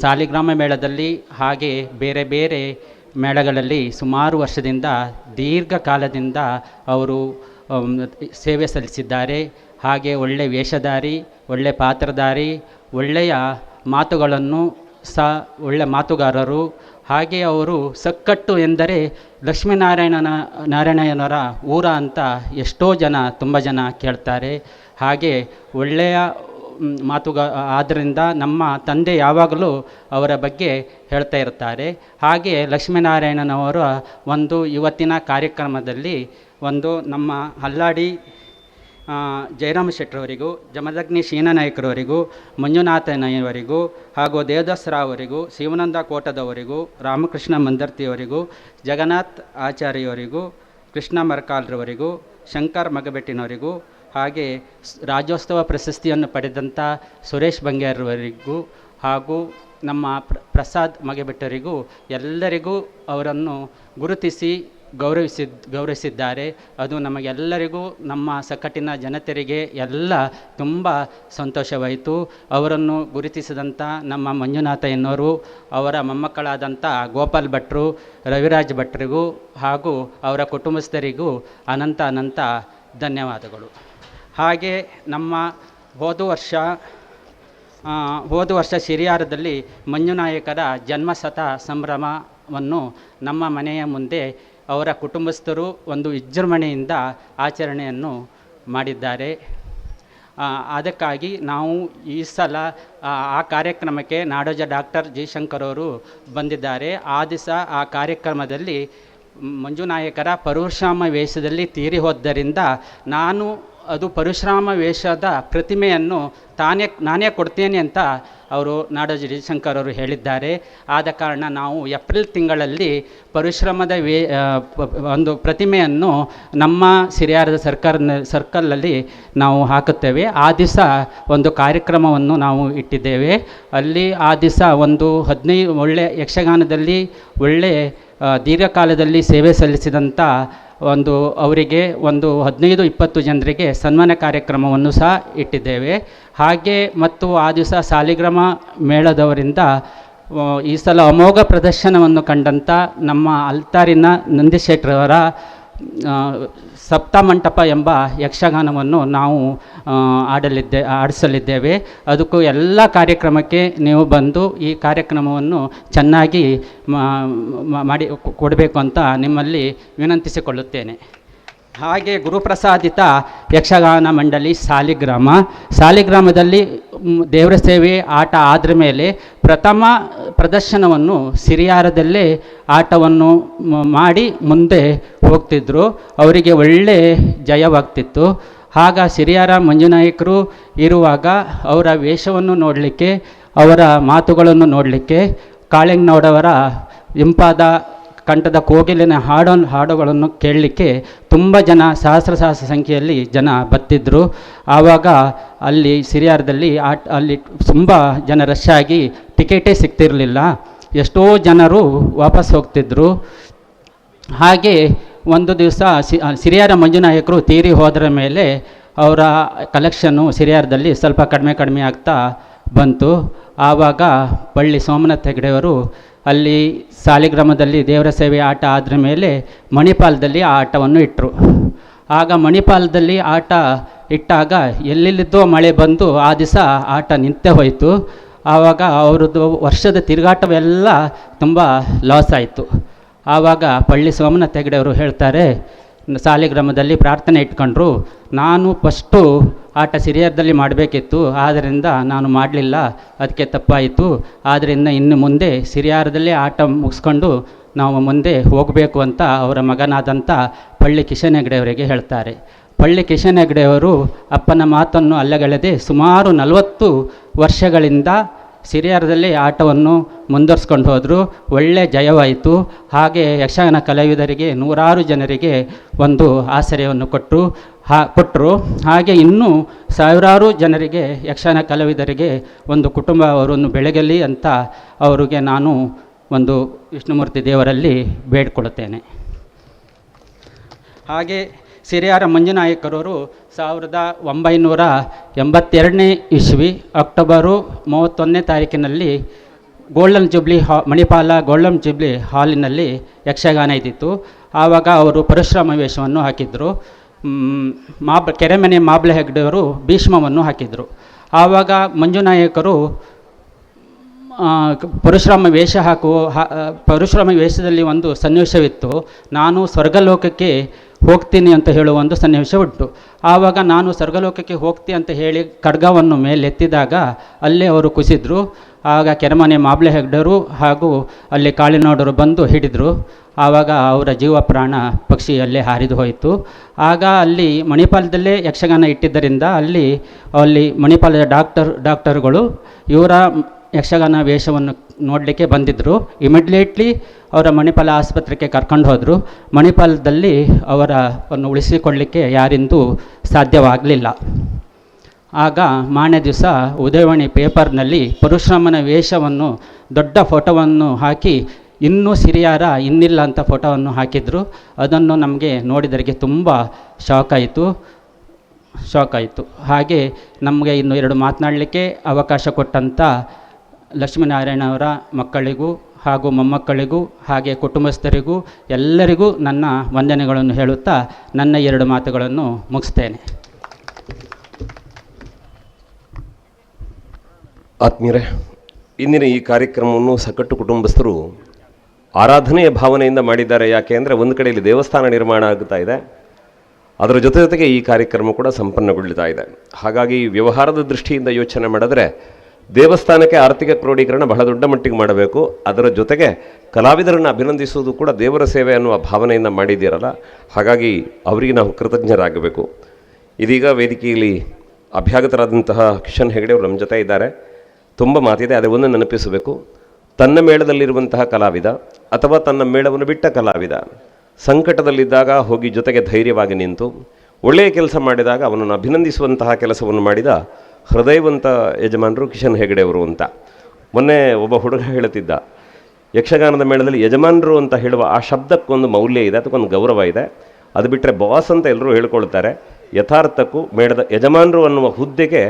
ಸಾಲಿಗ್ರಾಮ ಮೇಳದಲ್ಲಿ ಹಾಗೆ ಬೇರೆ ಬೇರೆ ಮೇಳಗಳಲ್ಲಿ ಸುಮಾರು ವರ್ಷದಿಂದ ದೀರ್ಘಕಾಲದಿಂದ ಅವರು ಸೇವೆ ಸಲ್ಲಿಸಿದ್ದಾರೆ. ಹಾಗೆ ಒಳ್ಳೆಯ ವೇಷಧಾರಿ, ಒಳ್ಳೆಯ ಪಾತ್ರಧಾರಿ, ಒಳ್ಳೆಯ ಮಾತುಗಳನ್ನು ಒಳ್ಳೆಯ ಮಾತುಗಾರರು. ಹಾಗೆ ಅವರು ಸಕ್ಕಟ್ಟು ಎಂದರೆ ನಾರಾಯಣನವರ ಊರ ಅಂತ ಎಷ್ಟೋ ತುಂಬ ಜನ ಕೇಳ್ತಾರೆ. ಹಾಗೆ ಒಳ್ಳೆಯ ಆದ್ದರಿಂದ ನಮ್ಮ ತಂದೆ ಯಾವಾಗಲೂ ಅವರ ಬಗ್ಗೆ ಹೇಳ್ತಾ ಇರ್ತಾರೆ. ಹಾಗೆ ಲಕ್ಷ್ಮೀನಾರಾಯಣನವರ ಇವತ್ತಿನ ಕಾರ್ಯಕ್ರಮದಲ್ಲಿ ನಮ್ಮ ಹಲ್ಲಾಡಿ ಜಯರಾಮ ಶೆಟ್ಟರವರಿಗೂ, ಜಮದಗ್ನಿ ಶೀನನಾಯಕರವರಿಗೂ, ಮಂಜುನಾಥನವರಿಗೂ ಹಾಗೂ ದೇವದಾಸ್ ರಾವರಿಗೂ, ಶಿವಾನಂದ ಕೋಟದವರಿಗೂ, ರಾಮಕೃಷ್ಣ ಮಂದರ್ತಿಯವರಿಗೂ, ಜಗನ್ನಾಥ್ ಆಚಾರ್ಯವರಿಗೂ, ಕೃಷ್ಣ ಮರ್ಕಾಲ್ರವರಿಗೂ, ಶಂಕರ್ ಮಗಬೆಟ್ಟಿನವರಿಗೂ, ಹಾಗೆ ರಾಜ್ಯೋತ್ಸವ ಪ್ರಶಸ್ತಿಯನ್ನು ಪಡೆದಂಥ ಸುರೇಶ್ ಬಂಗ್ಯಾರವರಿಗೂ ಹಾಗೂ ನಮ್ಮ ಪ್ರಸಾದ್ ಮಗೆಬೆಟ್ಟರಿಗೂ ಎಲ್ಲರಿಗೂ ಅವರನ್ನು ಗುರುತಿಸಿ ಗೌರವಿಸಿದ್ದಾರೆ. ಅದು ನಮಗೆಲ್ಲರಿಗೂ, ನಮ್ಮ ಸಕಟಿನ ಜನತೆಯರಿಗೆ ಎಲ್ಲ ತುಂಬ ಸಂತೋಷವಾಯಿತು. ಅವರನ್ನು ಗುರುತಿಸಿದಂಥ ನಮ್ಮ ಮಂಜುನಾಥ ಎನ್ನುವರು, ಅವರ ಮೊಮ್ಮಕ್ಕಳಾದಂಥ ಗೋಪಾಲ್ ಭಟ್ರು, ರವಿರಾಜ್ ಭಟ್ರಿಗೂ ಹಾಗೂ ಅವರ ಕುಟುಂಬಸ್ಥರಿಗೂ ಅನಂತ ಧನ್ಯವಾದಗಳು. ಹಾಗೆ ನಮ್ಮ ಹೋದ ವರ್ಷ ಸಿರಿಯಾರದಲ್ಲಿ ಮಂಜುನಾಯಕರ ಜನ್ಮಶತ ಸಂಭ್ರಮವನ್ನು ನಮ್ಮ ಮನೆಯ ಮುಂದೆ ಅವರ ಕುಟುಂಬಸ್ಥರು ಒಂದು ವಿಜೃಂಭಣೆಯಿಂದ ಆಚರಣೆಯನ್ನು ಮಾಡಿದ್ದಾರೆ. ಅದಕ್ಕಾಗಿ ನಾವು ಈ ಸಲ ಆ ಕಾರ್ಯಕ್ರಮಕ್ಕೆ ನಾಡೋಜ ಡಾಕ್ಟರ್ ಜಿ ಶಂಕರ್ ಅವರು ಬಂದಿದ್ದಾರೆ. ಆ ದಿವಸ ಆ ಕಾರ್ಯಕ್ರಮದಲ್ಲಿ ಮಂಜುನಾಯಕರ ಪರಶುರಾಮ ವೇಷದಲ್ಲಿ ತೀರಿ ಹೋದ್ದರಿಂದ ನಾನು ಅದು ಪರಶುರಾಮ ವೇಷದ ಪ್ರತಿಮೆಯನ್ನು ನಾನೇ ಕೊಡ್ತೇನೆ ಅಂತ ಅವರು ನಾಡೋಜ ಜಿ ಶಂಕರ್ ಅವರು ಹೇಳಿದ್ದಾರೆ. ಆದ ಕಾರಣ ನಾವು ಏಪ್ರಿಲ್ ತಿಂಗಳಲ್ಲಿ ಪರಶುರಾಮದ ಒಂದು ಪ್ರತಿಮೆಯನ್ನು ನಮ್ಮ ಸಿರಿಯಾರದ ಸರ್ಕಲ್ನಲ್ಲಿ ನಾವು ಹಾಕುತ್ತೇವೆ. ಆ ದಿವಸ ಒಂದು ಕಾರ್ಯಕ್ರಮವನ್ನು ನಾವು ಇಟ್ಟಿದ್ದೇವೆ. ಅಲ್ಲಿ ಆ ದಿವಸ ಒಂದು 15 ಒಳ್ಳೆ ಯಕ್ಷಗಾನದಲ್ಲಿ ಒಳ್ಳೆ ದೀರ್ಘಕಾಲದಲ್ಲಿ ಸೇವೆ ಸಲ್ಲಿಸಿದಂಥ ಅವರಿಗೆ ಒಂದು 15-20 ಜನರಿಗೆ ಸನ್ಮಾನ ಕಾರ್ಯಕ್ರಮವನ್ನು ಸಹ ಇಟ್ಟಿದ್ದೇವೆ. ಹಾಗೆ ಮತ್ತು ಆ ದಿವಸ ಸಾಲಿಗ್ರಾಮ ಮೇಳದವರಿಂದ ಈ ಸಲ ಅಮೋಘ ಪ್ರದರ್ಶನವನ್ನು ಕಂಡಂಥ ನಮ್ಮ ಅಲ್ತಾರಿನ ನಂದಿಶೇಟ್ರವರ ಸಪ್ತಮಂಟಪ ಎಂಬ ಯಕ್ಷಗಾನವನ್ನು ನಾವು ಆಡಿಸಲಿದ್ದೇವೆ. ಅದಕ್ಕೂ ಎಲ್ಲ ಕಾರ್ಯಕ್ರಮಕ್ಕೆ ನೀವು ಬಂದು ಈ ಕಾರ್ಯಕ್ರಮವನ್ನು ಚೆನ್ನಾಗಿ ಮಾಡಿ ಕೊಡಬೇಕು ಅಂತ ನಿಮ್ಮಲ್ಲಿ ವಿನಂತಿಸಿಕೊಳ್ಳುತ್ತೇನೆ. ಹಾಗೆ ಗುರುಪ್ರಸಾದಿತ ಯಕ್ಷಗಾನ ಮಂಡಳಿ ಸಾಲಿಗ್ರಾಮದಲ್ಲಿ ದೇವರ ಸೇವೆ ಆಟ ಆದ ಮೇಲೆ ಪ್ರಥಮ ಪ್ರದರ್ಶನವನ್ನು ಸಿರಿಯಾರದಲ್ಲೇ ಆಟವನ್ನು ಮಾಡಿ ಮುಂದೆ ಹೋಗ್ತಿದ್ರು. ಅವರಿಗೆ ಒಳ್ಳೆ ಜಯವಾಗ್ತಿತ್ತು. ಆಗ ಸಿರಿಯಾರ ಮಂಜುನಾಯಕರು ಇರುವಾಗ ಅವರ ವೇಷವನ್ನು ನೋಡಲಿಕ್ಕೆ, ಅವರ ಮಾತುಗಳನ್ನು ನೋಡಲಿಕ್ಕೆ, ಕಾಳಿಂಗನವರ ಇಂಪಾದ ಕಂಠದ ಕೋಗಿಲಿನ ಹಾಡುಗಳನ್ನು ಕೇಳಲಿಕ್ಕೆ ತುಂಬ ಜನ ಸಹಸ್ರ ಸಂಖ್ಯೆಯಲ್ಲಿ ಜನ ಬರ್ತಿದ್ದರು. ಆವಾಗ ಅಲ್ಲಿ ಸಿರಿಯಾರದಲ್ಲಿ ಅಲ್ಲಿ ತುಂಬ ಜನ ರಶ್ ಆಗಿ ಟಿಕೆಟೇ ಸಿಗ್ತಿರಲಿಲ್ಲ. ಎಷ್ಟೋ ಜನರು ವಾಪಸ್ ಹೋಗ್ತಿದ್ದರು. ಹಾಗೆ ಒಂದು ದಿವಸ ಸಿರಿಯಾರ ಮಂಜುನಾಯಕರು ತೀರಿ ಹೋದರ ಮೇಲೆ ಅವರ ಕಲೆಕ್ಷನ್ನು ಸಿರಿಯಾರದಲ್ಲಿ ಸ್ವಲ್ಪ ಕಡಿಮೆ ಆಗ್ತಾ ಬಂತು. ಆವಾಗ ಬಳ್ಳಿ ಸೋಮನಾಥ್ ಹೆಗಡೆಯವರು ಅಲ್ಲಿ ಸಾಲಿಗ್ರಾಮದಲ್ಲಿ ದೇವರ ಸೇವೆ ಆಟ ಆದ ಮೇಲೆ ಮಣಿಪಾಲದಲ್ಲಿ ಆ ಆಟವನ್ನು ಇಟ್ಟರು. ಆಗ ಮಣಿಪಾಲದಲ್ಲಿ ಆಟ ಇಟ್ಟಾಗ ಎಲ್ಲೆಲ್ಲಿದ್ದೋ ಮಳೆ ಬಂದು ಆ ದಿವಸ ಆಟ ನಿಂತೇ ಹೋಯಿತು. ಆವಾಗ ಅವ್ರದ್ದು ವರ್ಷದ ತಿರುಗಾಟವೆಲ್ಲ ತುಂಬ ಲಾಸ್ ಆಯಿತು. ಆವಾಗ ಬಳ್ಳಿ ಸೋಮನಾಥ್ ಹೆಗಡೆಯವರು ಹೇಳ್ತಾರೆ, ಸಾಲಿಗ್ರಾಮದಲ್ಲಿ ಪ್ರಾರ್ಥನೆ ಇಟ್ಕೊಂಡ್ರು, ನಾನು ಫಸ್ಟು ಆಟ ಸಿರಿಯಾರದಲ್ಲಿ ಮಾಡಬೇಕಿತ್ತು, ಆದ್ದರಿಂದ ನಾನು ಮಾಡಲಿಲ್ಲ, ಅದಕ್ಕೆ ತಪ್ಪಾಯಿತು. ಆದ್ದರಿಂದ ಇನ್ನು ಮುಂದೆ ಸಿರಿಯಾರದಲ್ಲೇ ಆಟ ಮುಗಿಸ್ಕೊಂಡು ನಾವು ಮುಂದೆ ಹೋಗಬೇಕು ಅಂತ ಅವರ ಮಗನಾದಂಥ ಪಳ್ಳಿ ಕಿಶನ್ ಹೆಗಡೆಯವರಿಗೆ ಹೇಳ್ತಾರೆ. ಪಳ್ಳಿ ಕಿಶನ್ ಹೆಗಡೆಯವರು ಅಪ್ಪನ ಮಾತನ್ನು ಅಲ್ಲಗಳೆದೆ ಸುಮಾರು 40 ವರ್ಷಗಳಿಂದ ಸಿರಿಯಾರದಲ್ಲಿ ಆಟವನ್ನು ಮುಂದುವರ್ಸ್ಕೊಂಡು ಹೋದರು. ಒಳ್ಳೆ ಜಯವಾಯಿತು. ಹಾಗೆ ಯಕ್ಷಗಾನ ಕಲಾವಿದರಿಗೆ 100 ಜನರಿಗೆ ಒಂದು ಆಶ್ರಯವನ್ನು ಕೊಟ್ಟರು. ಹಾಗೆ ಇನ್ನೂ ಸಾವಿರಾರು ಜನರಿಗೆ ಯಕ್ಷಗಾನ ಕಲಾವಿದರಿಗೆ ಒಂದು ಕುಟುಂಬ ಅವರನ್ನು ಬೆಳಗಲಿ ಅಂತ ಅವರಿಗೆ ನಾನು ಒಂದು ವಿಷ್ಣುಮೂರ್ತಿ ದೇವರಲ್ಲಿ ಬೇಡಿಕೊಳ್ಳುತ್ತೇನೆ. ಹಾಗೆ ಸಿರಿಯಾರ ಮಂಜುನಾಯಕರವರು 1982 ಇಸ್ವಿ ಅಕ್ಟೋಬರು 31ನೇ ತಾರೀಕಿನಲ್ಲಿ golden jubilee Manipal golden jubilee ಹಾಲಿನಲ್ಲಿ ಯಕ್ಷಗಾನ ಇದ್ದಿತ್ತು. ಆವಾಗ ಅವರು ಪರಶುರಾಮ ವೇಷವನ್ನು ಹಾಕಿದರು. ಕೆರೆಮನೆ ಮಾಬ್ಲೆ ಹೆಗ್ಡೆಯವರು ಭೀಷ್ಮವನ್ನು ಹಾಕಿದರು. ಆವಾಗ ಮಂಜುನಾಯಕರು ಪರಶುರಾಮ ವೇಷದಲ್ಲಿ ಒಂದು ಸನ್ನಿವೇಶವಿತ್ತು. ನಾನು ಸ್ವರ್ಗಲೋಕಕ್ಕೆ ಹೋಗ್ತೀನಿ ಅಂತ ಹೇಳುವ ಒಂದು ಸನ್ನಿವೇಶ ಉಂಟು. ಆವಾಗ ನಾನು ಸ್ವರ್ಗಲೋಕಕ್ಕೆ ಹೋಗ್ತೀನಿ ಅಂತ ಹೇಳಿ ಖಡ್ಗವನ್ನು ಮೇಲೆತ್ತಿದಾಗ ಅಲ್ಲೇ ಅವರು ಕುಸಿದ್ರು. ಆಗ ಕೆರೆಮನೆ ಮಾಬ್ಲೆ ಹೆಗ್ಡೆಯವರು ಹಾಗೂ ಅಲ್ಲಿ ಕಾಳಿನೋಡರು ಬಂದು ಹಿಡಿದರು. ಆವಾಗ ಅವರ ಜೀವ ಪ್ರಾಣ ಪಕ್ಷಿಯಲ್ಲೇ ಹಾರಿದು ಹೋಯಿತು. ಆಗ ಅಲ್ಲಿ ಮಣಿಪಾಲದಲ್ಲೇ ಯಕ್ಷಗಾನ ಇಟ್ಟಿದ್ದರಿಂದ ಅಲ್ಲಿ ಮಣಿಪಾಲದ ಡಾಕ್ಟರ್ಗಳು ಇವರ ಯಕ್ಷಗಾನ ವೇಷವನ್ನು ನೋಡಲಿಕ್ಕೆ ಬಂದಿದ್ದರು. ಇಮಿಡಿಯೇಟ್ಲಿ ಅವರ ಮಣಿಪಾಲ ಆಸ್ಪತ್ರೆಗೆ ಕರ್ಕೊಂಡು ಹೋದರು. ಮಣಿಪಾಲದಲ್ಲಿ ಅವರನ್ನು ಉಳಿಸಿಕೊಳ್ಳಲಿಕ್ಕೆ ಯಾರಿಂದೂ ಸಾಧ್ಯವಾಗಲಿಲ್ಲ. ಆಗ ಮಾರನೇ ದಿವಸ ಉದಯವಾಣಿ ಪೇಪರ್ನಲ್ಲಿ ಪರಶುರಾಮನ ವೇಷವನ್ನು ದೊಡ್ಡ ಫೋಟೋವನ್ನು ಹಾಕಿ ಇನ್ನೂ ಸಿರಿಯಾರ ಇನ್ನಿಲ್ಲ ಅಂತ ಫೋಟೋವನ್ನು ಹಾಕಿದರು. ಅದನ್ನು ನಮಗೆ ನೋಡಿದರಿಗೆ ತುಂಬ ಶಾಕ್ ಆಯಿತು. ಹಾಗೆ ನಮಗೆ ಇನ್ನು 2 ಮಾತನಾಡಲಿಕ್ಕೆ ಅವಕಾಶ ಕೊಟ್ಟಂಥ ಲಕ್ಷ್ಮೀನಾರಾಯಣ ಅವರ ಮಕ್ಕಳಿಗೂ ಹಾಗೂ ಮೊಮ್ಮಕ್ಕಳಿಗೂ ಹಾಗೆ ಕುಟುಂಬಸ್ಥರಿಗೂ ಎಲ್ಲರಿಗೂ ನನ್ನ ವಂದನೆಗಳನ್ನು ಹೇಳುತ್ತಾ ನನ್ನ 2 ಮಾತುಗಳನ್ನು ಮುಗಿಸ್ತೇನೆ. ಆತ್ಮೀಯರೇ, ಇಂದಿನ ಈ ಕಾರ್ಯಕ್ರಮವನ್ನು ಸಕಟ್ಟು ಕುಟುಂಬಸ್ಥರು ಆರಾಧನೆಯ ಭಾವನೆಯಿಂದ ಮಾಡಿದ್ದಾರೆ. ಯಾಕೆ ಅಂದರೆ ಒಂದು ಕಡೆಯಲ್ಲಿ ದೇವಸ್ಥಾನ ನಿರ್ಮಾಣ ಆಗುತ್ತಾ ಇದೆ, ಅದರ ಜೊತೆಗೆ ಈ ಕಾರ್ಯಕ್ರಮ ಕೂಡ ಸಂಪನ್ನಗೊಳ್ಳುತ್ತಾ ಇದೆ. ಹಾಗಾಗಿ ವ್ಯವಹಾರದ ದೃಷ್ಟಿಯಿಂದ ಯೋಚನೆ ಮಾಡಿದ್ರೆ ದೇವಸ್ಥಾನಕ್ಕೆ ಆರ್ಥಿಕ ಕ್ರೋಢೀಕರಣ ಬಹಳ ದೊಡ್ಡ ಮಟ್ಟಿಗೆ ಮಾಡಬೇಕು. ಅದರ ಜೊತೆಗೆ ಕಲಾವಿದರನ್ನು ಅಭಿನಂದಿಸುವುದು ಕೂಡ ದೇವರ ಸೇವೆ ಅನ್ನುವ ಭಾವನೆಯಿಂದ ಮಾಡಿದ್ದೀರಲ್ಲ, ಹಾಗಾಗಿ ಅವರಿಗೆ ನಾವು ಕೃತಜ್ಞರಾಗಬೇಕು. ಇದೀಗ ವೇದಿಕೆಯಲ್ಲಿ ಅಭ್ಯಾಗತರಾದಂತಹ ಕಿಶನ್ ಹೆಗಡೆ ಅವರು ನಮ್ಮ ಜೊತೆ ಇದ್ದಾರೆ. ತುಂಬ ಮಾತಿದೆ, ಅದೇ ಒಂದು ನೆನಪಿಸಬೇಕು. ತನ್ನ ಮೇಳದಲ್ಲಿರುವಂತಹ ಕಲಾವಿದ ಅಥವಾ ತನ್ನ ಮೇಳವನ್ನು ಬಿಟ್ಟ ಕಲಾವಿದ ಸಂಕಟದಲ್ಲಿದ್ದಾಗ ಹೋಗಿ ಜೊತೆಗೆ ಧೈರ್ಯವಾಗಿ ನಿಂತು ಒಳ್ಳೆಯ ಕೆಲಸ ಮಾಡಿದಾಗ ಅವನನ್ನು ಅಭಿನಂದಿಸುವಂತಹ ಕೆಲಸವನ್ನು ಮಾಡಿದ ಹೃದಯವಂತ ಯಜಮಾನರು ಕಿಶನ್ ಹೆಗಡೆ ಅವರು ಅಂತ. ಮೊನ್ನೆ ಒಬ್ಬ ಹುಡುಗ ಹೇಳುತ್ತಿದ್ದ, ಯಕ್ಷಗಾನದ ಮೇಳದಲ್ಲಿ ಯಜಮಾನರು ಅಂತ ಹೇಳುವ ಆ ಶಬ್ದಕ್ಕೊಂದು ಮೌಲ್ಯ ಇದೆ, ಅದಕ್ಕೊಂದು ಗೌರವ ಇದೆ. ಅದು ಬಿಟ್ಟರೆ ಬಾಸ್ ಅಂತ ಎಲ್ಲರೂ ಹೇಳ್ಕೊಳ್ತಾರೆ. ಯಥಾರ್ಥಕ್ಕೂ ಮೇಳದ ಯಜಮಾನರು ಅನ್ನುವ ಹುದ್ದೆಗೆ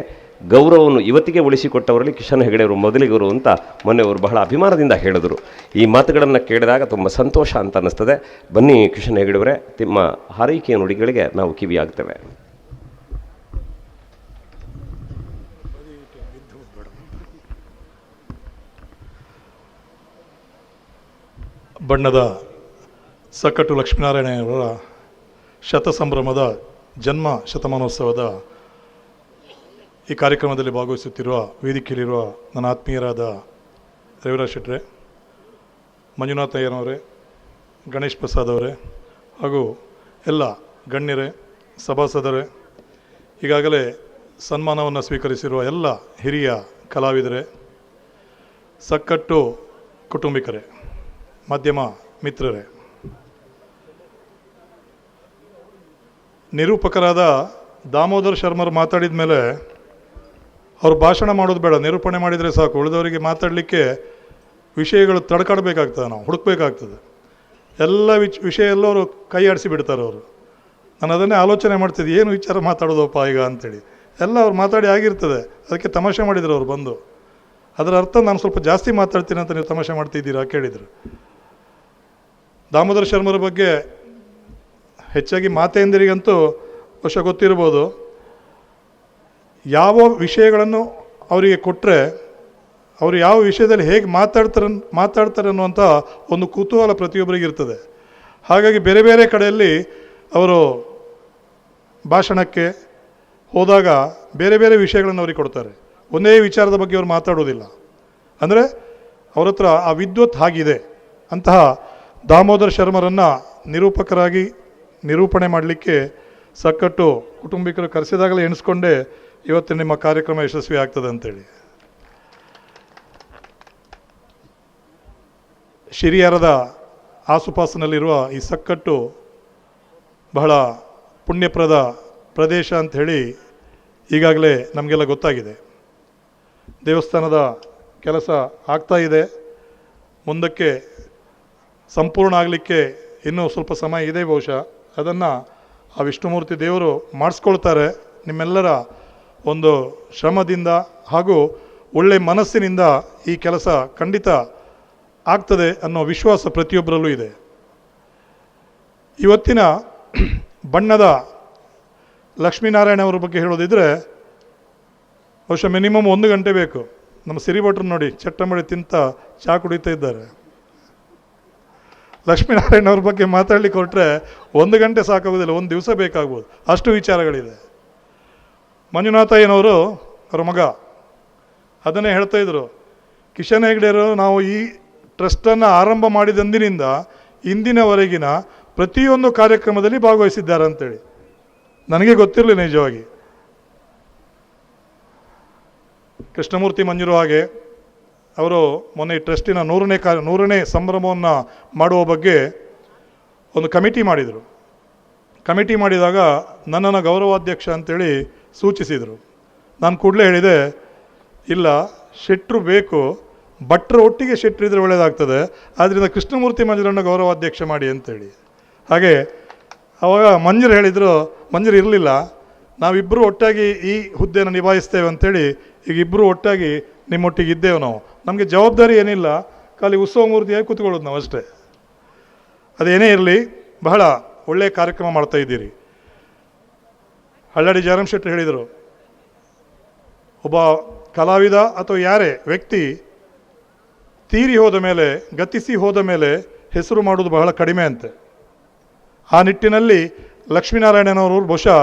ಗೌರವವನ್ನು ಇವತ್ತಿಗೆ ಉಳಿಸಿಕೊಟ್ಟವರಲ್ಲಿ ಕಿಶನ್ ಹೆಗಡೆಯವರು ಮೊದಲಿಗರು ಅಂತ ಮೊನ್ನೆ ಅವರು ಬಹಳ ಅಭಿಮಾನದಿಂದ ಹೇಳಿದರು. ಈ ಮಾತುಗಳನ್ನು ಕೇಳಿದಾಗ ತುಂಬ ಸಂತೋಷ ಅಂತ ಅನ್ನಿಸ್ತದೆ. ಬನ್ನಿ ಕಿಶನ್ ಹೆಗಡೆಯವರೇ, ನಿಮ್ಮ ಹಾರೈಕೆಯ ನುಡಿಗಳಿಗೆ ನಾವು ಕಿವಿಯಾಗ್ತೇವೆ. ಬಣ್ಣದ ಸಕಟ್ಟು ಲಕ್ಷ್ಮೀನಾರಾಯಣವರ ಶತಸಂಭ್ರಮದ ಜನ್ಮ ಶತಮಾನೋತ್ಸವದ ಈ ಕಾರ್ಯಕ್ರಮದಲ್ಲಿ ಭಾಗವಹಿಸುತ್ತಿರುವ ವೇದಿಕೆಯಲ್ಲಿರುವ ನನ್ನ ಆತ್ಮೀಯರಾದ ರವಿರಾಜ್ ಶೆಟ್ರೆ, ಮಂಜುನಾಥ ಅಯ್ಯನವರೇ, ಗಣೇಶ್ ಪ್ರಸಾದ್ ಅವರೇ ಹಾಗೂ ಎಲ್ಲ ಗಣ್ಯರೇ, ಸಭಾಸದರೇ, ಈಗಾಗಲೇ ಸನ್ಮಾನವನ್ನು ಸ್ವೀಕರಿಸಿರುವ ಎಲ್ಲ ಹಿರಿಯ ಕಲಾವಿದರೇ, ಸಕ್ಕಟ್ಟು ಕುಟುಂಬಿಕರೇ, ಮಾಧ್ಯಮ ಮಿತ್ರರೇ, ನಿರೂಪಕರಾದ ದಾಮೋದರ್ ಶರ್ಮರು ಮಾತಾಡಿದ ಮೇಲೆ ಅವರು ಭಾಷಣ ಮಾಡೋದು ಬೇಡ, ನಿರೂಪಣೆ ಮಾಡಿದರೆ ಸಾಕು. ಉಳಿದವರಿಗೆ ಮಾತಾಡಲಿಕ್ಕೆ ವಿಷಯಗಳು ತಡ್ಕಾಡಬೇಕಾಗ್ತದೆ, ನಾವು ಹುಡುಕಬೇಕಾಗ್ತದೆ. ಎಲ್ಲ ವಿಷಯ ಎಲ್ಲ ಅವರು ಕೈ ಆಡಿಸಿ ಬಿಡ್ತಾರೆ ಅವರು. ನಾನು ಅದನ್ನೇ ಆಲೋಚನೆ ಮಾಡ್ತಿದ್ದೆ, ಏನು ವಿಚಾರ ಮಾತಾಡೋದಪ್ಪ ಈಗ ಅಂಥೇಳಿ. ಎಲ್ಲ ಅವ್ರು ಮಾತಾಡಿ ಆಗಿರ್ತದೆ, ಅದಕ್ಕೆ ತಮಾಷೆ ಮಾಡಿದ್ರು ಅವ್ರು ಬಂದು. ಅದರ ಅರ್ಥ ನಾನು ಸ್ವಲ್ಪ ಜಾಸ್ತಿ ಮಾತಾಡ್ತೀನಿ ಅಂತ ನೀವು ತಮಾಷೆ ಮಾಡ್ತಿದ್ದೀರಾ ಕೇಳಿದರು. ದಾಮೋದರ ಶರ್ಮರ ಬಗ್ಗೆ ಹೆಚ್ಚಾಗಿ ಮಾತೆಯಂದಿರಿಗಂತೂ ಬಹುಶಃ ಗೊತ್ತಿರ್ಬೋದು. ಯಾವ ವಿಷಯಗಳನ್ನು ಅವರಿಗೆ ಕೊಟ್ಟರೆ ಅವರು ಯಾವ ವಿಷಯದಲ್ಲಿ ಹೇಗೆ ಮಾತಾಡ್ತಾರೆ ಅನ್ನುವಂಥ ಒಂದು ಕುತೂಹಲ ಪ್ರತಿಯೊಬ್ಬರಿಗೆ ಇರ್ತದೆ. ಹಾಗಾಗಿ ಬೇರೆ ಬೇರೆ ಕಡೆಯಲ್ಲಿ ಅವರು ಭಾಷಣಕ್ಕೆ ಹೋದಾಗ ಬೇರೆ ಬೇರೆ ವಿಷಯಗಳನ್ನು ಅವ್ರಿಗೆ ಕೊಡ್ತಾರೆ. ಒಂದೇ ವಿಚಾರದ ಬಗ್ಗೆ ಅವರು ಮಾತಾಡೋದಿಲ್ಲ. ಅಂದರೆ ಅವ್ರ ಹತ್ರ ಆ ವಿದ್ವತ್ ಆಗಿದೆ. ಅಂತಹ ದಾಮೋದರ್ ಶರ್ಮರನ್ನು ನಿರೂಪಕರಾಗಿ ನಿರೂಪಣೆ ಮಾಡಲಿಕ್ಕೆ ಸಕ್ಕಟ್ಟು ಕುಟುಂಬಿಕರು ಕರೆಸಿದಾಗಲೇ ಎಣಿಸ್ಕೊಂಡೇ ಇವತ್ತು ನಿಮ್ಮ ಕಾರ್ಯಕ್ರಮ ಯಶಸ್ವಿ ಆಗ್ತದೆ ಅಂತೇಳಿ. ಶಿರಿಯಾರದ ಆಸುಪಾಸಿನಲ್ಲಿರುವ ಈ ಸಕ್ಕಟ್ಟು ಬಹಳ ಪುಣ್ಯಪ್ರದ ಪ್ರದೇಶ ಅಂಥೇಳಿ ಈಗಾಗಲೇ ನಮಗೆಲ್ಲ ಗೊತ್ತಾಗಿದೆ. ದೇವಸ್ಥಾನದ ಕೆಲಸ ಆಗ್ತಾ ಇದೆ, ಮುಂದಕ್ಕೆ ಸಂಪೂರ್ಣ ಆಗಲಿಕ್ಕೆ ಇನ್ನೂ ಸ್ವಲ್ಪ ಸಮಯ ಇದೆ ಬಹುಶಃ. ಅದನ್ನು ಆ ವಿಷ್ಣುಮೂರ್ತಿ ದೇವರು ಮಾಡಿಸ್ಕೊಳ್ತಾರೆ. ನಿಮ್ಮೆಲ್ಲರ ಒಂದು ಶ್ರಮದಿಂದ ಹಾಗೂ ಒಳ್ಳೆ ಮನಸ್ಸಿನಿಂದ ಈ ಕೆಲಸ ಖಂಡಿತ ಆಗ್ತದೆ ಅನ್ನೋ ವಿಶ್ವಾಸ ಪ್ರತಿಯೊಬ್ಬರಲ್ಲೂ ಇದೆ. ಇವತ್ತಿನ ಬಣ್ಣದ ಲಕ್ಷ್ಮೀನಾರಾಯಣ ಅವರ ಬಗ್ಗೆ ಹೇಳೋದಿದ್ರೆ ಬಹುಶಃ ಮಿನಿಮಮ್ 1 ಗಂಟೆ ಬೇಕು. ನಮ್ಮ ಸಿರಿಭಟ್ರು ನೋಡಿ ಚಟ್ಟಂಬಡಿ ತಿಂತ ಚಹಾ ಕುಡಿತಾ ಇದ್ದಾರೆ. ಲಕ್ಷ್ಮೀನಾರಾಯಣ ಅವ್ರ ಬಗ್ಗೆ ಮಾತಾಡ್ಲಿಕ್ಕೆ ಹೊರಟ್ರೆ 1 ಗಂಟೆ ಸಾಕಾಗೋದಿಲ್ಲ, 1 ದಿವಸ ಬೇಕಾಗ್ಬೋದು, ಅಷ್ಟು ವಿಚಾರಗಳಿದೆ. ಮಂಜುನಾಥಯ್ಯನವರು ಅವರ ಮಗ ಅದನ್ನೇ ಹೇಳ್ತಾ ಇದ್ರು, ಕಿಶನ್ ಹೆಗ್ಡೆಯವರು ನಾವು ಈ ಟ್ರಸ್ಟನ್ನು ಆರಂಭ ಮಾಡಿದಂದಿನಿಂದ ಇಂದಿನವರೆಗಿನ ಪ್ರತಿಯೊಂದು ಕಾರ್ಯಕ್ರಮದಲ್ಲಿ ಭಾಗವಹಿಸಿದ್ದಾರೆ ಅಂತೇಳಿ. ನನಗೆ ಗೊತ್ತಿರಲಿಲ್ಲ ನಿಜವಾಗಿ. ಕೃಷ್ಣಮೂರ್ತಿ ಮಂಜೂರು ಹಾಗೆ ಅವರು ಮೊನ್ನೆ ಟ್ರಸ್ಟಿನ 100ನೇ ಸಂಭ್ರಮವನ್ನು ಮಾಡುವ ಬಗ್ಗೆ ಒಂದು ಕಮಿಟಿ ಮಾಡಿದರು. ಕಮಿಟಿ ಮಾಡಿದಾಗ ನನ್ನನ್ನು ಗೌರವಾಧ್ಯಕ್ಷ ಅಂತೇಳಿ ಸೂಚಿಸಿದರು. ನಾನು ಕೂಡಲೇ ಹೇಳಿದೆ, ಇಲ್ಲ ಶೆಟ್ರು ಬೇಕು, ಭಟ್ರು ಒಟ್ಟಿಗೆ ಶೆಟ್ಟರಿದ್ರೆ ಒಳ್ಳೆಯದಾಗ್ತದೆ, ಆದ್ದರಿಂದ ಕೃಷ್ಣಮೂರ್ತಿ ಮಂಜರನ್ನು ಗೌರವಾಧ್ಯಕ್ಷ ಮಾಡಿ ಅಂತೇಳಿ. ಹಾಗೆ ಅವಾಗ ಮಂಜರು ಹೇಳಿದರು, ಮಂಜರು ಇರಲಿಲ್ಲ, ನಾವಿಬ್ಬರು ಒಟ್ಟಾಗಿ ಈ ಹುದ್ದೆಯನ್ನು ನಿಭಾಯಿಸ್ತೇವೆ ಅಂಥೇಳಿ ಈಗ ಇಬ್ಬರು ಒಟ್ಟಾಗಿ ನಿಮ್ಮೊಟ್ಟಿಗೆ ಇದ್ದೇವೆ ನಾವು. ನಮಗೆ ಜವಾಬ್ದಾರಿ ಏನಿಲ್ಲ, ಖಾಲಿ ಉತ್ಸವ ಮೂರ್ತಿಯಾಗಿ ಕೂತ್ಕೊಳ್ಳೋದು ನಾವು ಅಷ್ಟೇ. ಅದೇನೇ ಇರಲಿ, ಬಹಳ ಒಳ್ಳೆಯ ಕಾರ್ಯಕ್ರಮ ಮಾಡ್ತಾ ಇದ್ದೀರಿ. ಹಳ್ಳಾಡಿ ಜಯರಾಮ್ ಶೆಟ್ಟರು ಹೇಳಿದರು, ಒಬ್ಬ ಕಲಾವಿದ ಅಥವಾ ಯಾರೇ ವ್ಯಕ್ತಿ ತೀರಿ ಹೋದ ಮೇಲೆ, ಗತಿಸಿ ಹೋದ ಮೇಲೆ ಹೆಸರು ಮಾಡೋದು ಬಹಳ ಕಡಿಮೆ ಅಂತೆ. ಆ ನಿಟ್ಟಿನಲ್ಲಿ ಲಕ್ಷ್ಮೀನಾರಾಯಣನವರು ಬಹುಶಃ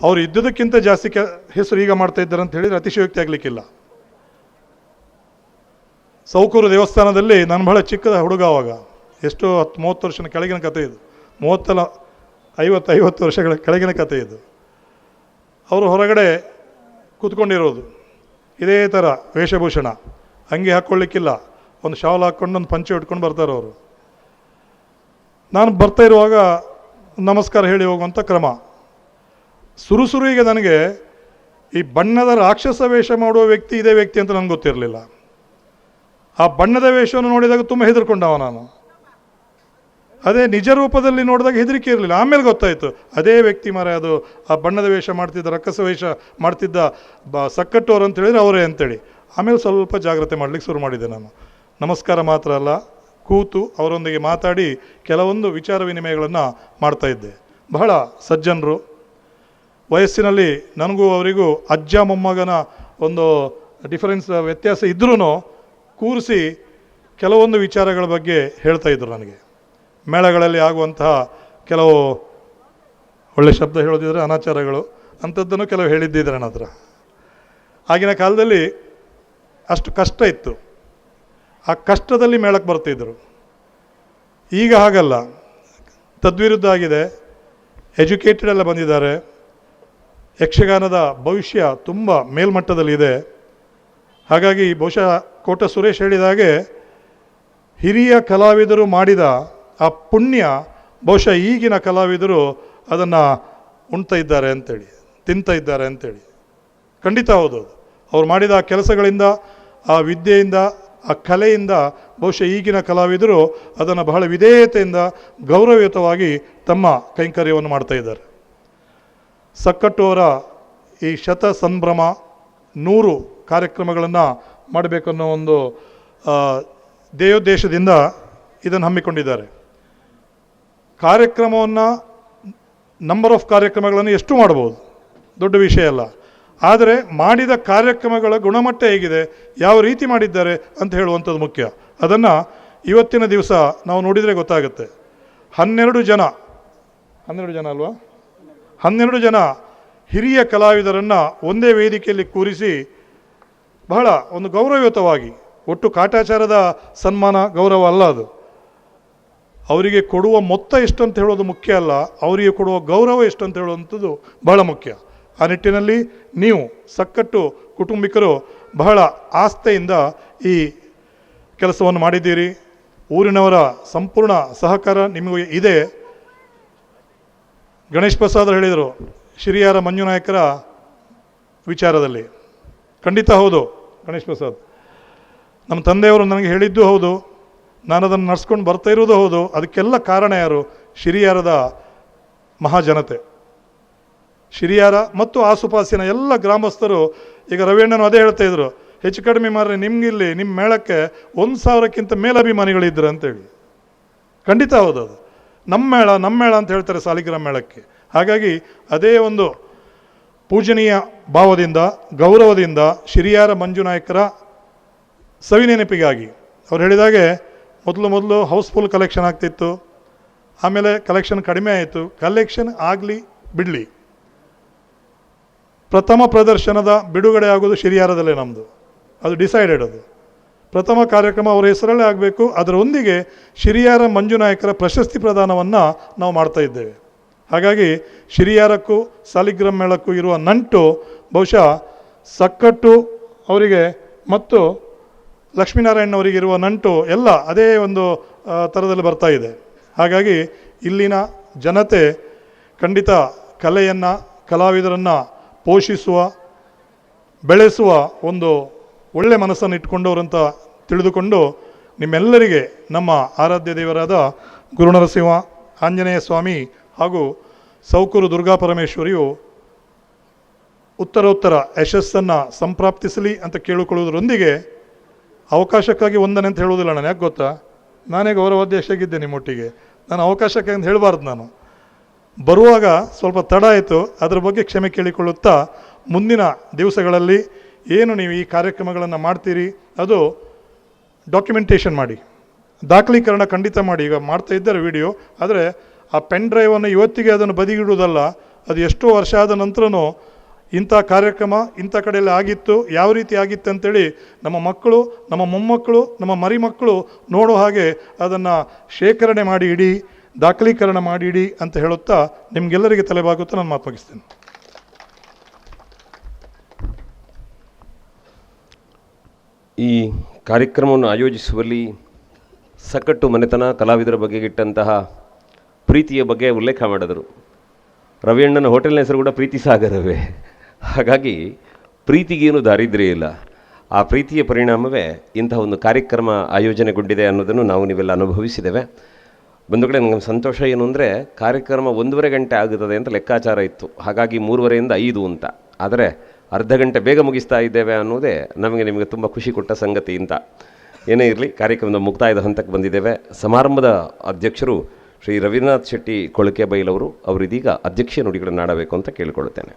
ಅವರು ಇದ್ದುದಕ್ಕಿಂತ ಜಾಸ್ತಿ ಹೆಸರು ಈಗ ಮಾಡ್ತಾ ಇದ್ದಾರೆ ಅಂತ ಹೇಳಿದರೆ ಅತಿಶಯೋಕ್ತಿ ಆಗಲಿಕ್ಕಿಲ್ಲ. ಸೌಕೂರು ದೇವಸ್ಥಾನದಲ್ಲಿ ನಾನು ಬಹಳ ಚಿಕ್ಕದ ಹುಡುಗ, ಆವಾಗ ಎಷ್ಟು 30 ವರ್ಷದ ಕೆಳಗಿನ ಕಥೆ ಇದು, 30 50 ವರ್ಷಗಳ ಕೆಳಗಿನ ಕಥೆ ಇದು. ಅವರು ಹೊರಗಡೆ ಕೂತ್ಕೊಂಡಿರೋದು ಇದೇ ಥರ ವೇಷಭೂಷಣ, ಅಂಗಿ ಹಾಕ್ಕೊಳ್ಳಿಕ್ಕಿಲ್ಲ, ಒಂದು ಶಾಲ್ ಹಾಕ್ಕೊಂಡು ಒಂದು ಪಂಚೆ ಉಟ್ಕೊಂಡು ಬರ್ತಾರೆ ಅವರು. ನಾನು ಬರ್ತಾ ಇರುವಾಗ ನಮಸ್ಕಾರ ಹೇಳಿ ಹೋಗುವಂಥ ಕ್ರಮ. ಸುರುಸುರುವಿಗೆ ನನಗೆ ಈ ಬಣ್ಣದ ರಾಕ್ಷಸ ವೇಷ ಮಾಡುವ ವ್ಯಕ್ತಿ ಇದೇ ವ್ಯಕ್ತಿ ಅಂತ ನನಗೆ ಗೊತ್ತಿರಲಿಲ್ಲ. ಆ ಬಣ್ಣದ ವೇಷವನ್ನು ನೋಡಿದಾಗ ತುಂಬ ಹೆದರ್ಕೊಂಡವ ನಾನು. ಅದೇ ನಿಜ ರೂಪದಲ್ಲಿ ನೋಡಿದಾಗ ಹೆದರಿಕೆ ಇರಲಿಲ್ಲ. ಆಮೇಲೆ ಗೊತ್ತಾಯಿತು ಅದೇ ವ್ಯಕ್ತಿ ಮರೆ, ಅದು ಆ ಬಣ್ಣದ ವೇಷ ಮಾಡ್ತಿದ್ದ, ರಕ್ಕಸ ವೇಷ ಮಾಡ್ತಿದ್ದ ಸಕ್ಕಟ್ಟೋರು ಅಂತ ಹೇಳಿದರೆ ಅವರೇ ಅಂತೇಳಿ. ಆಮೇಲೆ ಸ್ವಲ್ಪ ಜಾಗ್ರತೆ ಮಾಡಲಿಕ್ಕೆ ಶುರು ಮಾಡಿದೆ ನಾನು. ನಮಸ್ಕಾರ ಮಾತ್ರ ಅಲ್ಲ, ಕೂತು ಅವರೊಂದಿಗೆ ಮಾತಾಡಿ ಕೆಲವೊಂದು ವಿಚಾರ ವಿನಿಮಯಗಳನ್ನು ಮಾಡ್ತಾಯಿದ್ದೆ. ಬಹಳ ಸಜ್ಜನರು. ವಯಸ್ಸಿನಲ್ಲಿ ನನಗೂ ಅವರಿಗೂ ಅಜ್ಜ ಮೊಮ್ಮಗನ ಒಂದು ವ್ಯತ್ಯಾಸ ಇದ್ರೂ ಕೂರಿಸಿ ಕೆಲವೊಂದು ವಿಚಾರಗಳ ಬಗ್ಗೆ ಹೇಳ್ತಾಯಿದ್ರು ನನಗೆ. ಮೇಳಗಳಲ್ಲಿ ಆಗುವಂತಹ ಕೆಲವು ಒಳ್ಳೆ ಶಬ್ದ ಹೇಳೋದಿದ್ರೆ ಅನಾಚಾರಗಳು ಅಂಥದ್ದನ್ನು ಕೆಲವು ಹೇಳಿದ್ದಿದ್ರೆ ನನ್ನ ಹತ್ರ. ಆಗಿನ ಕಾಲದಲ್ಲಿ ಅಷ್ಟು ಕಷ್ಟ ಇತ್ತು, ಆ ಕಷ್ಟದಲ್ಲಿ ಮೇಳಕ್ಕೆ ಬರ್ತಿದ್ದರು. ಈಗ ಹಾಗಲ್ಲ, ತದ್ವಿರುದ್ಧ ಆಗಿದೆ. ಎಜುಕೇಟೆಡ್ ಎಲ್ಲ ಬಂದಿದ್ದಾರೆ. ಯಕ್ಷಗಾನದ ಭವಿಷ್ಯ ತುಂಬ ಮೇಲ್ಮಟ್ಟದಲ್ಲಿದೆ. ಹಾಗಾಗಿ ಬಹುಶಃ ಕೋಟ ಸುರೇಶ್ ಹೇಳಿದ ಹಾಗೆ ಹಿರಿಯ ಕಲಾವಿದರು ಮಾಡಿದ ಆ ಪುಣ್ಯ ಬಹುಶಃ ಈಗಿನ ಕಲಾವಿದರು ಅದನ್ನು ಉಣ್ತಾ ಇದ್ದಾರೆ ಅಂತೇಳಿ, ತಿಂತಾ ಇದ್ದಾರೆ ಅಂತೇಳಿ. ಖಂಡಿತ ಹೌದು. ಅವ್ರು ಮಾಡಿದ ಆ ಕೆಲಸಗಳಿಂದ, ಆ ವಿದ್ಯೆಯಿಂದ, ಆ ಕಲೆಯಿಂದ ಬಹುಶಃ ಈಗಿನ ಕಲಾವಿದರು ಅದನ್ನು ಬಹಳ ವಿಧೇಯತೆಯಿಂದ, ಗೌರವಯುತವಾಗಿ ತಮ್ಮ ಕೈಂಕರ್ಯವನ್ನು ಮಾಡ್ತಾ ಇದ್ದಾರೆ. ಸಕ್ಕಟ್ಟು ಅವರ ಈ ಶತ ಸಂಭ್ರಮ 100 ಕಾರ್ಯಕ್ರಮಗಳನ್ನು ಮಾಡಬೇಕನ್ನೋ ಒಂದು ದೇಯೋದ್ದೇಶದಿಂದ ಇದನ್ನು ಹಮ್ಮಿಕೊಂಡಿದ್ದಾರೆ. ಕಾರ್ಯಕ್ರಮವನ್ನು, ನಂಬರ್ ಆಫ್ ಕಾರ್ಯಕ್ರಮಗಳನ್ನು ಎಷ್ಟು ಮಾಡ್ಬೋದು, ದೊಡ್ಡ ವಿಷಯ ಅಲ್ಲ. ಆದರೆ ಮಾಡಿದ ಕಾರ್ಯಕ್ರಮಗಳ ಗುಣಮಟ್ಟ ಹೇಗಿದೆ, ಯಾವ ರೀತಿ ಮಾಡಿದ್ದಾರೆ ಅಂತ ಹೇಳುವಂಥದ್ದು ಮುಖ್ಯ. ಅದನ್ನು ಇವತ್ತಿನ ದಿವಸ ನಾವು ನೋಡಿದರೆ ಗೊತ್ತಾಗುತ್ತೆ. 12 ಜನ ಅಲ್ವಾ, 12 ಜನ ಹಿರಿಯ ಕಲಾವಿದರನ್ನು ಒಂದೇ ವೇದಿಕೆಯಲ್ಲಿ ಕೂರಿಸಿ ಬಹಳ ಒಂದು ಗೌರವಯುತವಾಗಿ, ಒಟ್ಟು ಕಾಟಾಚಾರದ ಸನ್ಮಾನ ಗೌರವ ಅಲ್ಲ ಅದು, ಅವರಿಗೆ ಕೊಡುವ ಮೊತ್ತ ಎಷ್ಟು ಅಂತ ಹೇಳೋದು ಮುಖ್ಯ ಅಲ್ಲ, ಅವರಿಗೆ ಕೊಡುವ ಗೌರವ ಎಷ್ಟು ಅಂತ ಹೇಳುವಂಥದ್ದು ಬಹಳ ಮುಖ್ಯ. ಆ ನಿಟ್ಟಿನಲ್ಲಿ ನೀವು ಸಕ್ಕಟ್ಟು ಕುಟುಂಬಿಕರು ಬಹಳ ಆಸ್ಥೆಯಿಂದ ಈ ಕೆಲಸವನ್ನು ಮಾಡಿದ್ದೀರಿ. ಊರಿನವರ ಸಂಪೂರ್ಣ ಸಹಕಾರ ನಿಮಗೆ ಇದೆ. ಗಣೇಶ್ ಪ್ರಸಾದ್ ಹೇಳಿದರು ಶಿರಿಯಾರ ಮಂಜುನಾಯಕರ ವಿಚಾರದಲ್ಲಿ. ಖಂಡಿತ ಹೌದು. ಗಣೇಶ್ ಪ್ರಸಾದ್ ನಮ್ಮ ತಂದೆಯವರು ನನಗೆ ಹೇಳಿದ್ದು ಹೌದು, ನಾನು ಅದನ್ನು ನಡ್ಸ್ಕೊಂಡು ಬರ್ತಾ ಇರೋದು ಹೌದು. ಅದಕ್ಕೆಲ್ಲ ಕಾರಣ ಯಾರು? ಶಿರಿಯಾರದ ಮಹಾಜನತೆ, ಶಿರಿಯಾರ ಮತ್ತು ಆಸುಪಾಸಿನ ಎಲ್ಲ ಗ್ರಾಮಸ್ಥರು. ಈಗ ರವೀಣ್ಣನು ಅದೇ ಹೇಳ್ತಾ ಇದ್ರು, ಹೆಚ್ಚು ಕಡಿಮೆ ಮಾರ್ರೆ ನಿಮಗಿಲ್ಲಿ ನಿಮ್ಮ ಮೇಳಕ್ಕೆ 1000ಕ್ಕಿಂತ ಮೇಲಭಿಮಾನಿಗಳಿದ್ರು ಅಂತೇಳಿ. ಖಂಡಿತ ಹೌದು, ಅದು ನಮ್ಮ ಮೇಳ ಅಂತ ಹೇಳ್ತಾರೆ ಸಾಲಿಗ್ರಾಮ ಮೇಳಕ್ಕೆ. ಹಾಗಾಗಿ ಅದೇ ಒಂದು ಪೂಜನೀಯ ಭಾವದಿಂದ, ಗೌರವದಿಂದ ಶಿರಿಯಾರ ಮಂಜುನಾಯಕರ ಸವಿನೆನಪಿಗಾಗಿ ಅವ್ರು ಹೇಳಿದಾಗೆ ಮೊದಲು ಹೌಸ್ಫುಲ್ ಕಲೆಕ್ಷನ್ ಆಗ್ತಿತ್ತು, ಆಮೇಲೆ ಕಲೆಕ್ಷನ್ ಕಡಿಮೆ ಆಯಿತು. ಕಲೆಕ್ಷನ್ ಆಗಲಿ ಬಿಡಲಿ, ಪ್ರಥಮ ಪ್ರದರ್ಶನದ ಬಿಡುಗಡೆ ಆಗೋದು ಶಿರಿಯಾರದಲ್ಲೇ ನಮ್ಮದು, ಅದು ಡಿಸೈಡೆಡ್. ಅದು ಪ್ರಥಮ ಕಾರ್ಯಕ್ರಮ ಅವರ ಹೆಸರಲ್ಲೇ ಆಗಬೇಕು. ಅದರೊಂದಿಗೆ ಶಿರಿಯಾರ ಮಂಜುನಾಯಕರ ಪ್ರಶಸ್ತಿ ಪ್ರದಾನವನ್ನು ನಾವು ಮಾಡ್ತಾ ಇದ್ದೇವೆ. ಹಾಗಾಗಿ ಶಿರಿಯಾರಕ್ಕೂ ಸಾಲಿಗ್ರಾಮ ಮೇಳಕ್ಕೂ ಇರುವ ನಂಟು ಬಹುಶಃ ಸಕ್ಕಟ್ಟು ಅವರಿಗೆ ಮತ್ತು ಲಕ್ಷ್ಮೀನಾರಾಯಣವರಿಗಿರುವ ನಂಟು ಎಲ್ಲ ಅದೇ ಒಂದು ಥರದಲ್ಲಿ ಬರ್ತಾ ಇದೆ. ಹಾಗಾಗಿ ಇಲ್ಲಿನ ಜನತೆ ಖಂಡಿತ ಕಲೆಯನ್ನು, ಕಲಾವಿದರನ್ನು ಪೋಷಿಸುವ, ಬೆಳೆಸುವ ಒಂದು ಒಳ್ಳೆ ಮನಸ್ಸನ್ನು ಇಟ್ಕೊಂಡವರಂತ ತಿಳಿದುಕೊಂಡು ನಿಮ್ಮೆಲ್ಲರಿಗೆ ನಮ್ಮ ಆರಾಧ್ಯ ದೇವರಾದ ಗುರುನರಸಿಂಹ ಆಂಜನೇಯ ಸ್ವಾಮಿ ಹಾಗೂ ಸೌಕೂರು ದುರ್ಗಾಪರಮೇಶ್ವರಿಯು ಉತ್ತರೋತ್ತರ ಯಶಸ್ಸನ್ನು ಸಂಪ್ರಾಪ್ತಿಸಲಿ ಅಂತ ಕೇಳಿಕೊಳ್ಳುವುದರೊಂದಿಗೆ ಅವಕಾಶಕ್ಕಾಗಿ ವಂದನೆ ಅಂತ ಹೇಳುವುದಿಲ್ಲ ನಾನು. ಯಾಕೆ ಗೊತ್ತಾ, ನಾನೇ ಗೌರವಾಧ್ಯಕ್ಷಗಿದ್ದೆ ನಿಮ್ಮೊಟ್ಟಿಗೆ, ನಾನು ಅವಕಾಶಕ್ಕೆ ಅಂತ ಹೇಳಬಾರ್ದು. ನಾನು ಬರುವಾಗ ಸ್ವಲ್ಪ ತಡ ಆಯಿತು, ಅದರ ಬಗ್ಗೆ ಕ್ಷಮೆ ಕೇಳಿಕೊಳ್ಳುತ್ತಾ ಮುಂದಿನ ದಿವಸಗಳಲ್ಲಿ ಏನು ನೀವು ಈ ಕಾರ್ಯಕ್ರಮಗಳನ್ನು ಮಾಡ್ತೀರಿ ಅದು ಡಾಕ್ಯುಮೆಂಟೇಷನ್ ಮಾಡಿ, ದಾಖಲೀಕರಣ ಖಂಡಿತ ಮಾಡಿ. ಈಗ ಮಾಡ್ತಾ ಇದ್ದಾರೆ ವಿಡಿಯೋ, ಆದರೆ ಆ ಪೆನ್ ಡ್ರೈವನ್ನು ಇವತ್ತಿಗೆ ಅದನ್ನು ಬದಿಗಿಡುವುದಲ್ಲ, ಅದು ಎಷ್ಟೋ ವರ್ಷ ಆದ ನಂತರನೂ ಇಂಥ ಕಾರ್ಯಕ್ರಮ ಇಂಥ ಕಡೆಯಲ್ಲಿ ಆಗಿತ್ತು, ಯಾವ ರೀತಿ ಆಗಿತ್ತು ಅಂತೇಳಿ ನಮ್ಮ ಮಕ್ಕಳು, ನಮ್ಮ ಮೊಮ್ಮಕ್ಕಳು, ನಮ್ಮ ಮರಿ ಮಕ್ಕಳು ನೋಡೋ ಹಾಗೆ ಅದನ್ನು ಶೇಖರಣೆ ಮಾಡಿ ಇಡಿ, ದಾಖಲೀಕರಣ ಮಾಡಿ ಇಡಿ ಅಂತ ಹೇಳುತ್ತಾ ನಿಮಗೆಲ್ಲರಿಗೆ ತಲೆಬಾಗುತ್ತಾ ನಾನು ಮಾತು ಮುಗಿಸ್ತೇನೆ. ಈ ಕಾರ್ಯಕ್ರಮವನ್ನು ಆಯೋಜಿಸುವಲ್ಲಿ ಸಕಟ್ಟು ಮನೆತನ ಕಲಾವಿದರ ಬಗೆಗಿಟ್ಟಂತಹ ಪ್ರೀತಿಯ ಬಗ್ಗೆ ಉಲ್ಲೇಖ ಮಾಡಿದರು. ರವಿಯಣ್ಣನ ಹೋಟೆಲ್ನ ಹೆಸರು ಕೂಡ ಪ್ರೀತಿ ಸಾಗರವೇ. ಹಾಗಾಗಿ ಪ್ರೀತಿಗೇನು ದಾರಿದ್ರ್ಯ ಇಲ್ಲ. ಆ ಪ್ರೀತಿಯ ಪರಿಣಾಮವೇ ಇಂತಹ ಒಂದು ಕಾರ್ಯಕ್ರಮ ಆಯೋಜನೆಗೊಂಡಿದೆ ಅನ್ನೋದನ್ನು ನಾವು ನೀವೆಲ್ಲ ಅನುಭವಿಸಿದ್ದೇವೆ. ಬಂಧುಗಳೇ, ನನಗೆ ಸಂತೋಷ ಏನು ಅಂದರೆ ಕಾರ್ಯಕ್ರಮ 1.5 ಗಂಟೆ ಆಗುತ್ತದೆ ಅಂತ ಲೆಕ್ಕಾಚಾರ ಇತ್ತು, ಹಾಗಾಗಿ 3:30ಯಿಂದ 5 ಅಂತ. ಆದರೆ ಅರ್ಧ ಗಂಟೆ ಬೇಗ ಮುಗಿಸ್ತಾ ಇದ್ದೇವೆ ಅನ್ನೋದೇ ನಿಮಗೆ ತುಂಬ ಖುಷಿ ಕೊಟ್ಟ ಸಂಗತಿ. ಅಂತ ಏನೇ ಇರಲಿ, ಕಾರ್ಯಕ್ರಮದ ಮುಕ್ತಾಯದ ಹಂತಕ್ಕೆ ಬಂದಿದ್ದೇವೆ. ಸಮಾರಂಭದ ಅಧ್ಯಕ್ಷರು ಶ್ರೀ ರವೀಂದ್ರನಾಥ್ ಶೆಟ್ಟಿ ಕೊಳಕೆಬೈಲವರು, ಅವರಿದೀಗ ಅಧ್ಯಕ್ಷೀಯ ನುಡಿಗಳನ್ನು ಆಡಬೇಕು ಅಂತ ಕೇಳಿಕೊಳ್ಳುತ್ತೇನೆ.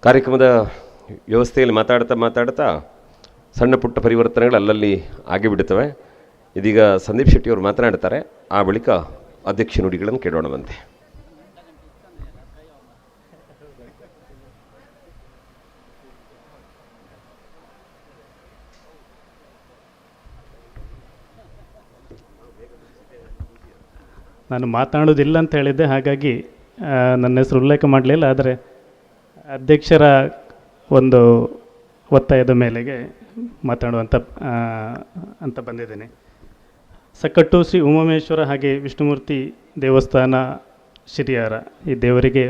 ಕಾರ್ಯಕ್ರಮದ ವ್ಯವಸ್ಥೆಯಲ್ಲಿ ಮಾತಾಡ್ತಾ ಸಣ್ಣ ಪುಟ್ಟ ಪರಿವರ್ತನೆಗಳು ಅಲ್ಲಲ್ಲಿ ಆಗಿಬಿಡುತ್ತವೆ. ಇದೀಗ ಸಂದೀಪ್ ಶೆಟ್ಟಿಯವರು ಮಾತನಾಡ್ತಾರೆ, ಆ ಬಳಿಕ ಅಧ್ಯಕ್ಷ ನುಡಿಗಳನ್ನು ಕೇಳೋಣವಂತೆ. ನಾನು ಮಾತನಾಡೋದಿಲ್ಲ ಅಂತ ಹೇಳಿದ್ದೆ, ಹಾಗಾಗಿ ನನ್ನ ಹೆಸರು ಉಲ್ಲೇಖ ಮಾಡಲಿಲ್ಲ. ಆದರೆ ಅಧ್ಯಕ್ಷರ ಒಂದು ಒತ್ತಾಯದ ಮೇಲೆಗೆ ಮಾತಾಡುವಂಥ ಅಂತ ಬಂದಿದ್ದೇನೆ. ಸಕಟ್ಟು ಶ್ರೀ ಉಮಾಮೇಶ್ವರ ಹಾಗೆ ವಿಷ್ಣುಮೂರ್ತಿ ದೇವಸ್ಥಾನ ಶಿರಿಯಾರ, ಈ ದೇವರಿಗೆ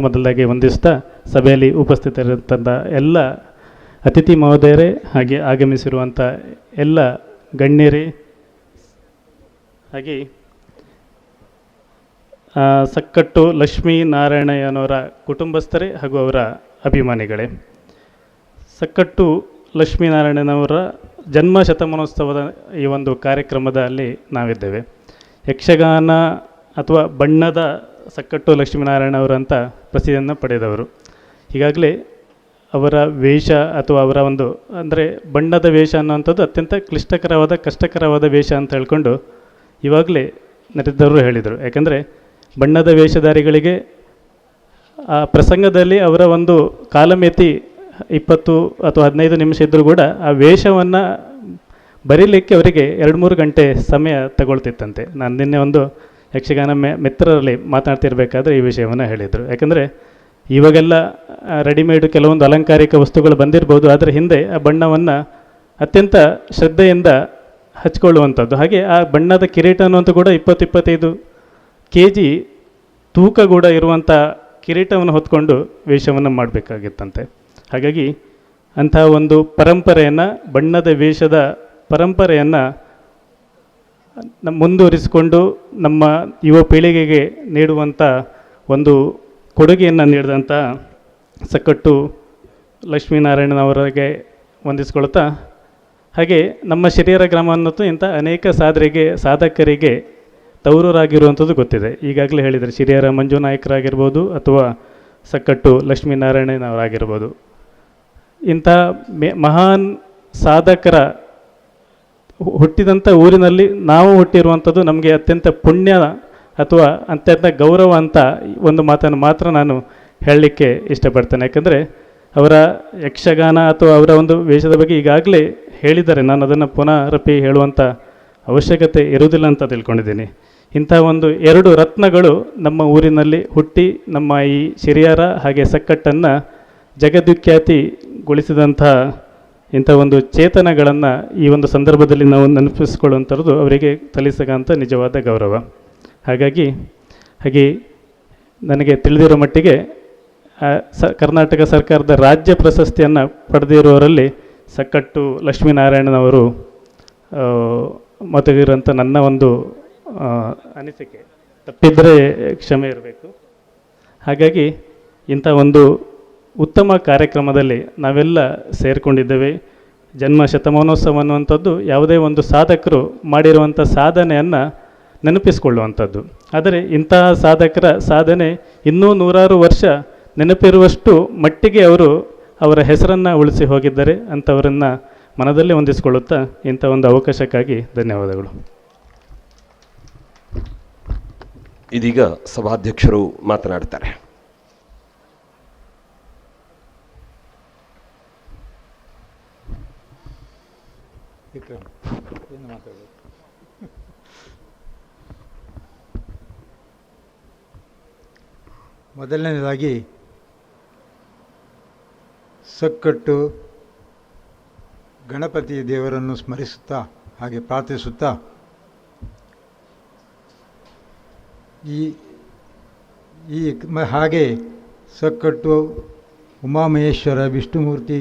ಮೊದಲಾಗಿ ವಂದಿಸ್ತಾ ಸಭೆಯಲ್ಲಿ ಉಪಸ್ಥಿತರಿರುವಂಥ ಎಲ್ಲ ಅತಿಥಿ ಮಹೋದಯರೇ ಹಾಗೆ ಆಗಮಿಸಿರುವಂಥ ಎಲ್ಲ ಗಣ್ಯರೇ ಹಾಗೆ ಸಕ್ಕಟ್ಟು ಲಕ್ಷ್ಮೀನಾರಾಯಣಯ್ಯನವರ ಕುಟುಂಬಸ್ಥರೇ ಹಾಗೂ ಅವರ ಅಭಿಮಾನಿಗಳೇ, ಸಕ್ಕಟ್ಟು ಲಕ್ಷ್ಮೀನಾರಾಯಣನವರ ಜನ್ಮ ಶತಮಾನೋತ್ಸವದ ಈ ಒಂದು ಕಾರ್ಯಕ್ರಮದಲ್ಲಿ ನಾವಿದ್ದೇವೆ. ಯಕ್ಷಗಾನ ಅಥವಾ ಬಣ್ಣದ ಸಕ್ಕಟ್ಟು ಲಕ್ಷ್ಮೀನಾರಾಯಣವರು ಅಂತ ಪ್ರಸಿದ್ಧಿಯನ್ನು ಪಡೆದವರು. ಈಗಾಗಲೇ ಅವರ ವೇಷ ಅಥವಾ ಅವರ ಒಂದು ಅಂದರೆ ಬಣ್ಣದ ವೇಷ ಅನ್ನುವಂಥದ್ದು ಅತ್ಯಂತ ಕ್ಲಿಷ್ಟಕರವಾದ ಕಷ್ಟಕರವಾದ ವೇಷ ಅಂತ ಹೇಳ್ಕೊಂಡು ಇವಾಗಲೇ ನಡೆದವರು ಹೇಳಿದರು. ಯಾಕಂದರೆ ಬಣ್ಣದ ವೇಷಧಾರಿಗಳಿಗೆ ಆ ಪ್ರಸಂಗದಲ್ಲಿ ಅವರ ಒಂದು ಕಾಲಮಿತಿ 20 ಅಥವಾ 15 ನಿಮಿಷ ಇದ್ದರೂ ಕೂಡ ಆ ವೇಷವನ್ನು ಬರೀಲಿಕ್ಕೆ ಅವರಿಗೆ 2-3 ಗಂಟೆ ಸಮಯ ತಗೊಳ್ತಿತ್ತಂತೆ. ನಾನು ನಿನ್ನೆ ಒಂದು ಯಕ್ಷಗಾನ ಮಿತ್ರರಲ್ಲಿ ಮಾತನಾಡ್ತಿರ್ಬೇಕಾದ್ರೆ ಈ ವಿಷಯವನ್ನು ಹೇಳಿದರು. ಯಾಕಂದರೆ ಇವಾಗೆಲ್ಲ ರೆಡಿಮೇಡ್ ಕೆಲವೊಂದು ಅಲಂಕಾರಿಕ ವಸ್ತುಗಳು ಬಂದಿರ್ಬೋದು, ಅದರ ಹಿಂದೆ ಆ ಬಣ್ಣವನ್ನು ಅತ್ಯಂತ ಶ್ರದ್ಧೆಯಿಂದ ಹಚ್ಕೊಳ್ಳುವಂಥದ್ದು. ಹಾಗೆ ಆ ಬಣ್ಣದ ಕಿರೀಟ ಅನ್ನುವಂಥ ಕೂಡ 20-25 kg ತೂಕ ಕೂಡ ಇರುವಂಥ ಕಿರೀಟವನ್ನು ಹೊತ್ಕೊಂಡು ವೇಷವನ್ನು ಮಾಡಬೇಕಾಗಿತ್ತಂತೆ. ಹಾಗಾಗಿ ಅಂಥ ಒಂದು ಪರಂಪರೆಯನ್ನು, ಬಣ್ಣದ ವೇಷದ ಪರಂಪರೆಯನ್ನು ಮುಂದುವರಿಸಿಕೊಂಡು ನಮ್ಮ ಯುವ ಪೀಳಿಗೆಗೆ ನೀಡುವಂಥ ಒಂದು ಕೊಡುಗೆಯನ್ನು ನೀಡಿದಂಥ ಸಕ್ಕಟ್ಟು ಲಕ್ಷ್ಮೀನಾರಾಯಣನವರಿಗೆ ವಂದಿಸ್ಕೊಳ್ತಾ, ಹಾಗೆ ನಮ್ಮ ಶಿರಿಯಾರ ಗ್ರಾಮ ಅನ್ನೋದು ಇಂಥ ಅನೇಕ ಸಾಧಕರಿಗೆ ತವರೂರಾಗಿರುವಂಥದ್ದು ಗೊತ್ತಿದೆ. ಈಗಾಗಲೇ ಹೇಳಿದರೆ ಶಿರಿಯಾರ ಮಂಜು ನಾಯಕರಾಗಿರ್ಬೋದು ಅಥವಾ ಸಕ್ಕಟ್ಟು ಲಕ್ಷ್ಮೀನಾರಾಯಣನವರಾಗಿರ್ಬೋದು. ಇಂಥ ಮಹಾನ್ ಸಾಧಕರ ಹುಟ್ಟಿದಂಥ ಊರಿನಲ್ಲಿ ನಾವು ಹುಟ್ಟಿರುವಂಥದ್ದು ನಮಗೆ ಅತ್ಯಂತ ಪುಣ್ಯ ಅಥವಾ ಅತ್ಯಂತ ಗೌರವ ಅಂತ ಒಂದು ಮಾತನ್ನು ಮಾತ್ರ ನಾನು ಹೇಳಲಿಕ್ಕೆ ಇಷ್ಟಪಡ್ತೇನೆ. ಯಾಕಂದರೆ ಅವರ ಯಕ್ಷಗಾನ ಅಥವಾ ಅವರ ಒಂದು ವೇಷದ ಬಗ್ಗೆ ಈಗಾಗಲೇ ಹೇಳಿದ್ದಾರೆ, ನಾನು ಅದನ್ನು ಪುನರಪಿ ಹೇಳುವಂಥ ಅವಶ್ಯಕತೆ ಇರುವುದಿಲ್ಲ ಅಂತ ತಿಳ್ಕೊಂಡಿದ್ದೀನಿ. ಇಂಥ ಒಂದು 2 ರತ್ನಗಳು ನಮ್ಮ ಊರಿನಲ್ಲಿ ಹುಟ್ಟಿ ನಮ್ಮ ಈ ಶಿರಿಯಾರ ಹಾಗೆ ಸಕ್ಕಟ್ಟನ್ನು ಜಗದ್ವಿಖ್ಯಾತಿಗೊಳಿಸಿದಂಥ ಇಂಥ ಒಂದು ಚೇತನಗಳನ್ನು ಈ ಒಂದು ಸಂದರ್ಭದಲ್ಲಿ ನಾವು ನೆನಪಿಸ್ಕೊಳ್ಳುವಂಥದ್ದು ಅವರಿಗೆ ಸಲ್ಲಿಸಕ್ಕಂಥ ನಿಜವಾದ ಗೌರವ. ಹಾಗಾಗಿ ಹಾಗೆ ನನಗೆ ತಿಳಿದಿರೋ ಮಟ್ಟಿಗೆ ಕರ್ನಾಟಕ ಸರ್ಕಾರದ ರಾಜ್ಯ ಪ್ರಶಸ್ತಿಯನ್ನು ಪಡೆದಿರುವವರಲ್ಲಿ ಸಕ್ಕಟ್ಟು ಲಕ್ಷ್ಮೀನಾರಾಯಣನವರು ಮತಗಿರಂತ ನನ್ನ ಒಂದು ಅನಿಸಿಕೆ. ತಪ್ಪಿದರೆ ಕ್ಷಮೆ ಇರಬೇಕು. ಹಾಗಾಗಿ ಇಂಥ ಒಂದು ಉತ್ತಮ ಕಾರ್ಯಕ್ರಮದಲ್ಲಿ ನಾವೆಲ್ಲ ಸೇರಿಕೊಂಡಿದ್ದೇವೆ. ಜನ್ಮ ಶತಮಾನೋತ್ಸವ ಅನ್ನುವಂಥದ್ದು ಯಾವುದೇ ಒಂದು ಸಾಧಕರು ಮಾಡಿರುವಂಥ ಸಾಧನೆಯನ್ನು ನೆನಪಿಸಿಕೊಳ್ಳುವಂಥದ್ದು. ಆದರೆ ಇಂತಹ ಸಾಧಕರ ಸಾಧನೆ ಇನ್ನೂ ನೂರಾರು ವರ್ಷ ನೆನಪಿರುವಷ್ಟು ಮಟ್ಟಿಗೆ ಅವರು ಅವರ ಹೆಸರನ್ನು ಉಳಿಸಿ ಹೋಗಿದ್ದಾರೆ. ಅಂಥವರನ್ನು ಮನದಲ್ಲೇ ಹೊಂದಿಸಿಕೊಳ್ಳುತ್ತಾ ಇಂಥ ಒಂದು ಅವಕಾಶಕ್ಕಾಗಿ ಧನ್ಯವಾದಗಳು. ಇದೀಗ ಸಭಾಧ್ಯಕ್ಷರು ಮಾತನಾಡ್ತಾರೆ. ಮೊದಲನೇದಾಗಿ ಸಕ್ಕಟ್ಟು ಗಣಪತಿ ದೇವರನ್ನು ಸ್ಮರಿಸುತ್ತಾ ಹಾಗೆ ಪ್ರಾರ್ಥಿಸುತ್ತಾ ಹಾಗೆ ಸಕ್ಕಟ್ಟು ಉಮಾಮಹೇಶ್ವರ ವಿಷ್ಣುಮೂರ್ತಿ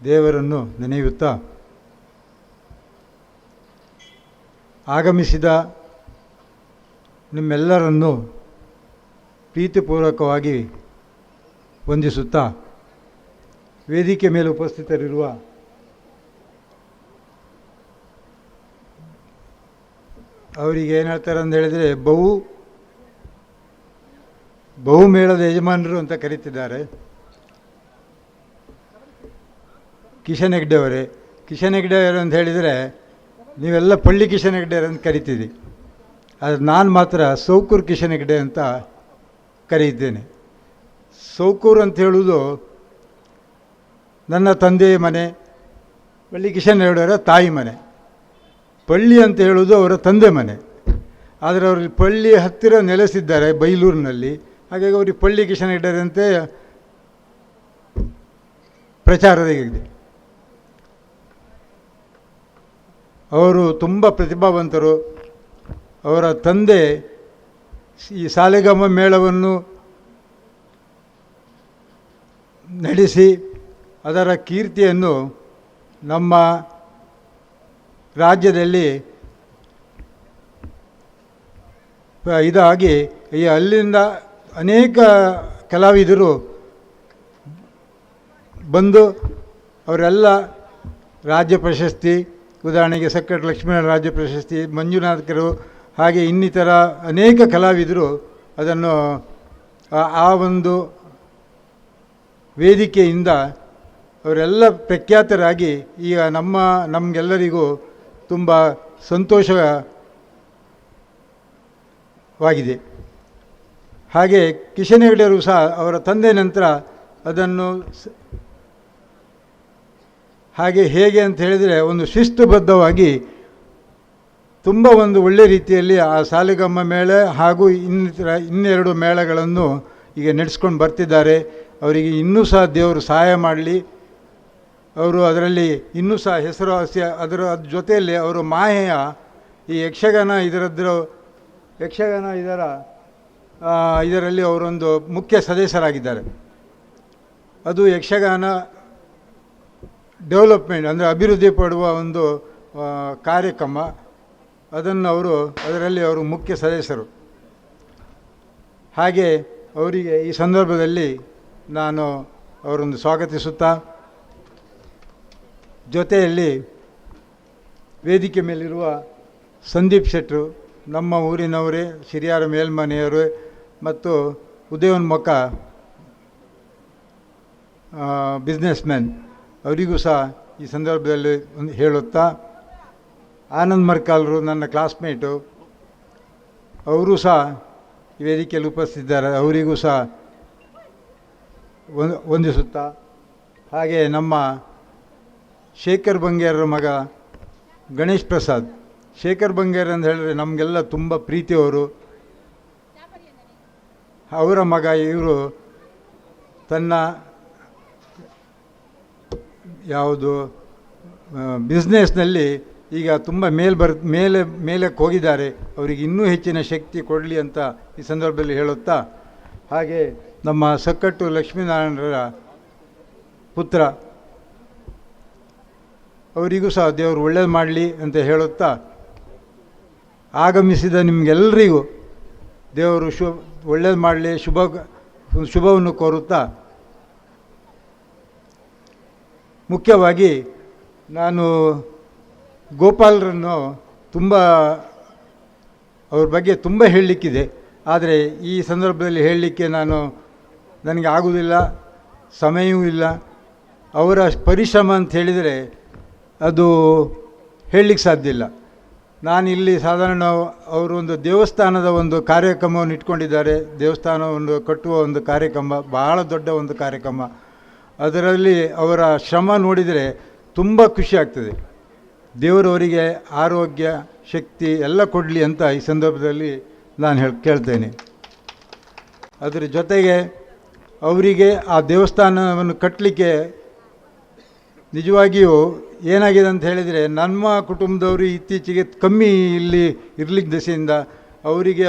ದೇವರನ್ನು ನೆನೆಯುತ್ತಾ ಆಗಮಿಸಿದ ನಿಮ್ಮೆಲ್ಲರನ್ನು ಪ್ರೀತಿಪೂರ್ವಕವಾಗಿ ವಂದಿಸುತ್ತಾ ವೇದಿಕೆ ಮೇಲೆ ಉಪಸ್ಥಿತರಿರುವ ಅವರಿಗೆ ಏನು ಹೇಳ್ತಾರೆ ಅಂತ ಹೇಳಿದರೆ ಬಹುಮೇಳದ ಯಜಮಾನರು ಅಂತ ಕರೀತಿದ್ದಾರೆ. ಕಿಶನ್ ಹೆಗ್ಡೆ ಅವರೇ, ಕಿಶನ್ ಹೆಗ್ಡೆ ಅವರು ಅಂತ ಹೇಳಿದರೆ ನೀವೆಲ್ಲ ಪಳ್ಳಿ ಕಿಶನ್ ಹೆಗ್ಡೆ ಅಂತ ಕರಿತೀರಿ. ಆದರೆ ನಾನು ಮಾತ್ರ ಸೌಕೂರು ಕಿಶನ್ ಹೆಗ್ಡೆ ಅಂತ ಕರೆಯಿದ್ದೇನೆ. ಸೌಕೂರು ಅಂತ ಹೇಳುವುದು ನನ್ನ ತಂದೆಯ ಮನೆ, ಪಳ್ಳಿ ಕಿಶನ್ ಹೆಗ್ಡೆಯವರ ತಾಯಿ ಮನೆ. ಪಳ್ಳಿ ಅಂತ ಹೇಳುವುದು ಅವರ ತಂದೆ ಮನೆ. ಆದರೆ ಅವರು ಪಳ್ಳಿ ಹತ್ತಿರ ನೆಲೆಸಿದ್ದಾರೆ ಬೈಲೂರಿನಲ್ಲಿ. ಹಾಗಾಗಿ ಅವ್ರಿಗೆ ಪಳ್ಳಿ ಕಿಶನ್ ಹೆಗ್ಡೆರಂತೆ ಪ್ರಚಾರವಾಗಿದೆ. ಅವರು ತುಂಬ ಪ್ರತಿಭಾವಂತರು. ಅವರ ತಂದೆ ಈ ಸಾಲಿಗ್ರಾಮ ಮೇಳವನ್ನು ನಡೆಸಿ ಅದರ ಕೀರ್ತಿಯನ್ನು ನಮ್ಮ ರಾಜ್ಯದಲ್ಲಿ ಇದಾಗಿ ಅಲ್ಲಿಂದ ಅನೇಕ ಕಲಾವಿದರು ಬಂದು ಅವರೆಲ್ಲ ರಾಜ್ಯ ಪ್ರಶಸ್ತಿ, ಉದಾಹರಣೆಗೆ ಸಕ್ಕಟ್ಟು ಲಕ್ಷ್ಮೀನಾರಾಯಣ ರಾಜ್ಯ ಪ್ರಶಸ್ತಿ, ಮಂಜುನಾಥಕರು, ಹಾಗೆ ಇನ್ನಿತರ ಅನೇಕ ಕಲಾವಿದರು ಅದನ್ನು ಆ ಒಂದು ವೇದಿಕೆಯಿಂದ ಅವರೆಲ್ಲ ಪ್ರಖ್ಯಾತರಾಗಿ ಈಗ ನಮಗೆಲ್ಲರಿಗೂ ತುಂಬ ಸಂತೋಷವಾಗಿದೆ. ಹಾಗೆ ಕಿಶನ್ ಹೆಗ್ಡೆಯವರು ಸಹ ಅವರ ತಂದೆ ನಂತರ ಅದನ್ನು ಹೇಗೆ ಅಂತ ಹೇಳಿದರೆ ಒಂದು ಶಿಸ್ತುಬದ್ಧವಾಗಿ ತುಂಬ ಒಂದು ಒಳ್ಳೆಯ ರೀತಿಯಲ್ಲಿ ಆ ಸಾಲಿಗ್ರಾಮ ಮೇಳ ಹಾಗೂ ಇನ್ನೆರಡು ಮೇಳಗಳನ್ನು ಈಗ ನಡೆಸ್ಕೊಂಡು ಬರ್ತಿದ್ದಾರೆ. ಅವರಿಗೆ ಇನ್ನೂ ಸಹ ದೇವರು ಸಹಾಯ ಮಾಡಲಿ. ಅವರು ಅದರಲ್ಲಿ ಇನ್ನೂ ಸಹ ಹೆಸರುವಾಸಿ. ಅದರ ಜೊತೆಯಲ್ಲಿ ಅವರು ಮಾಹೆಯ ಈ ಇದರಲ್ಲಿ ಅವರೊಂದು ಮುಖ್ಯ ಸದಸ್ಯರಾಗಿದ್ದಾರೆ. ಅದು ಯಕ್ಷಗಾನ ಡೆವಲಪ್ಮೆಂಟ್ ಅಂದರೆ ಅಭಿವೃದ್ಧಿ ಪಡುವ ಒಂದು ಕಾರ್ಯಕ್ರಮ. ಅದರಲ್ಲಿ ಅವರು ಮುಖ್ಯ ಸದಸ್ಯರು. ಹಾಗೆ ಅವರಿಗೆ ಈ ಸಂದರ್ಭದಲ್ಲಿ ನಾನು ಅವರನ್ನು ಸ್ವಾಗತಿಸುತ್ತಾ, ಜೊತೆಯಲ್ಲಿ ವೇದಿಕೆ ಮೇಲಿರುವ ಸಂದೀಪ್ ಶೆಟ್ಟರು, ನಮ್ಮ ಊರಿನವರೇ, ಶಿರಿಯಾರ ಮೇಲ್ಮನೆಯವರು ಮತ್ತು ಉದಯೋನ್ಮುಖ ಬಿಸ್ನೆಸ್ಮ್ಯಾನ್, ಅವರಿಗೂ ಸಹ ಈ ಸಂದರ್ಭದಲ್ಲಿ ಹೇಳುತ್ತಾ, ಆನಂದ್ ಮರ್ಕಾಲ್ರು ನನ್ನ ಕ್ಲಾಸ್ಮೇಟು, ಅವರು ಸಹ ಈ ವೇದಿಕೆಯಲ್ಲಿ ಉಪಸ್ಥಿತಿದ್ದಾರೆ, ಅವರಿಗೂ ಸಹ ವಂದಿಸುತ್ತಾ, ಹಾಗೆ ನಮ್ಮ ಶೇಖರ್ ಬಂಗೇರರ ಮಗ ಗಣೇಶ್ ಪ್ರಸಾದ್, ಶೇಖರ್ ಬಂಗೇರ್ ಅಂತ ಹೇಳಿದ್ರೆ ನಮಗೆಲ್ಲ ತುಂಬ ಪ್ರೀತಿಯವರು. ಅವರ ಮಗ ಇವರು ತನ್ನ ಬಿಸ್ನೆಸ್ನಲ್ಲಿ ಈಗ ತುಂಬ ಮೇಲಕ್ಕೆ ಹೋಗಿದ್ದಾರೆ. ಅವರಿಗೆ ಇನ್ನೂ ಹೆಚ್ಚಿನ ಶಕ್ತಿ ಕೊಡಲಿ ಅಂತ ಈ ಸಂದರ್ಭದಲ್ಲಿ ಹೇಳುತ್ತಾ, ಹಾಗೆ ನಮ್ಮ ಸಕ್ಕಟ್ಟು ಲಕ್ಷ್ಮೀನಾರಾಯಣರ ಪುತ್ರ ಅವರಿಗೂ ಸಹ ದೇವರು ಒಳ್ಳೇದು ಮಾಡಲಿ ಅಂತ ಹೇಳುತ್ತಾ, ಆಗಮಿಸಿದ ನಿಮಗೆಲ್ಲರಿಗೂ ದೇವರು ಒಳ್ಳೇದು ಮಾಡಲಿ, ಶುಭವನ್ನು ಕೋರುತ್ತಾ, ಮುಖ್ಯವಾಗಿ ನಾನು ಗೋಪಾಲರನ್ನು ಅವ್ರ ಬಗ್ಗೆ ತುಂಬ ಹೇಳಲಿಕ್ಕಿದೆ. ಆದರೆ ಈ ಸಂದರ್ಭದಲ್ಲಿ ಹೇಳಲಿಕ್ಕೆ ನನಗೆ ಆಗುವುದಿಲ್ಲ, ಸಮಯವೂ ಇಲ್ಲ. ಅವರ ಪರಿಶ್ರಮ ಅಂತ ಹೇಳಿದರೆ ಅದು ಹೇಳಲಿಕ್ಕೆ ಸಾಧ್ಯ ಇಲ್ಲ. ನಾನಿಲ್ಲಿ ಸಾಧಾರಣ ಅವರು ಒಂದು ದೇವಸ್ಥಾನದ ಒಂದು ಕಾರ್ಯಕ್ರಮವನ್ನು ಇಟ್ಕೊಂಡಿದ್ದಾರೆ. ದೇವಸ್ಥಾನವನ್ನು ಕಟ್ಟುವ ಒಂದು ಕಾರ್ಯಕ್ರಮ, ಬಹಳ ದೊಡ್ಡ ಒಂದು ಕಾರ್ಯಕ್ರಮ. ಅದರಲ್ಲಿ ಅವರ ಶ್ರಮ ನೋಡಿದರೆ ತುಂಬ ಖುಷಿ ಆಗ್ತದೆ. ದೇವರವರಿಗೆ ಆರೋಗ್ಯ ಶಕ್ತಿ ಎಲ್ಲ ಕೊಡಲಿ ಅಂತ ಈ ಸಂದರ್ಭದಲ್ಲಿ ನಾನು ಕೇಳ್ತೇನೆ. ಅದರ ಜೊತೆಗೆ ಅವರಿಗೆ ಆ ದೇವಸ್ಥಾನವನ್ನು ಕಟ್ಟಲಿಕ್ಕೆ ನಿಜವಾಗಿಯೂ ಏನಾಗಿದೆ ಅಂತ ಹೇಳಿದರೆ, ನಮ್ಮ ಕುಟುಂಬದವರು ಇತ್ತೀಚೆಗೆ ಕಮ್ಮಿ ಇಲ್ಲಿ ಇರಲಿಕ್ಕೆ ದೆಸೆಯಿಂದ ಅವರಿಗೆ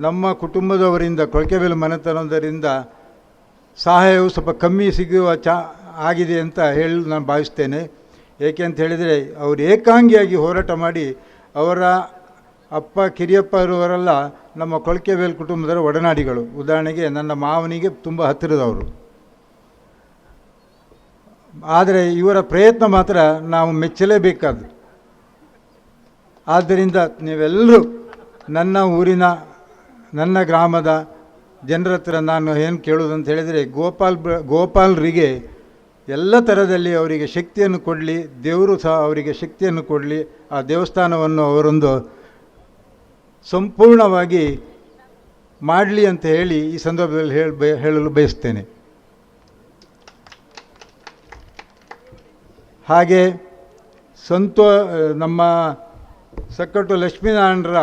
ನಮ್ಮ ಕುಟುಂಬದವರಿಂದ ಕೊಳಕೆಬೇಲು ಮನೆತನದರಿಂದ ಸಹಾಯವು ಸ್ವಲ್ಪ ಕಮ್ಮಿ ಸಿಗುವ ಆಗಿದೆ ಅಂತ ಹೇಳಿ ನಾನು ಭಾವಿಸ್ತೇನೆ. ಏಕೆ ಅಂತ ಹೇಳಿದರೆ, ಅವರು ಏಕಾಂಗಿಯಾಗಿ ಹೋರಾಟ ಮಾಡಿ, ಅವರ ಅಪ್ಪ ಕಿರಿಯಪ್ಪರವರೆಲ್ಲ ನಮ್ಮ ಕೊಳಕೆಬೇಲು ಕುಟುಂಬದವರ ಒಡನಾಡಿಗಳು. ಉದಾಹರಣೆಗೆ ನನ್ನ ಮಾವನಿಗೆ ತುಂಬ ಹತ್ತಿರದವರು. ಆದರೆ ಇವರ ಪ್ರಯತ್ನ ಮಾತ್ರ ನಾವು ಮೆಚ್ಚಲೇಬೇಕಾದ್ದು. ಆದ್ದರಿಂದ ನೀವೆಲ್ಲರೂ ನನ್ನ ಗ್ರಾಮದ ಜನರ ಹತ್ರ ನಾನು ಏನು ಕೇಳೋದಂತ ಹೇಳಿದರೆ, ಗೋಪಾಲರಿಗೆ ಎಲ್ಲ ಥರದಲ್ಲಿ ಅವರಿಗೆ ಶಕ್ತಿಯನ್ನು ಕೊಡಲಿ, ದೇವರು ಸಹ ಅವರಿಗೆ ಶಕ್ತಿಯನ್ನು ಕೊಡಲಿ. ಆ ದೇವಸ್ಥಾನವನ್ನು ಅವರೊಂದು ಸಂಪೂರ್ಣವಾಗಿ ಮಾಡಲಿ ಅಂತ ಹೇಳಿ ಈ ಸಂದರ್ಭದಲ್ಲಿ ಹೇಳಲು ಬಯಸ್ತೇನೆ. ಹಾಗೆ ನಮ್ಮ ಸಕ್ಕಟ್ಟು ಲಕ್ಷ್ಮೀನಾರಾಯಣರ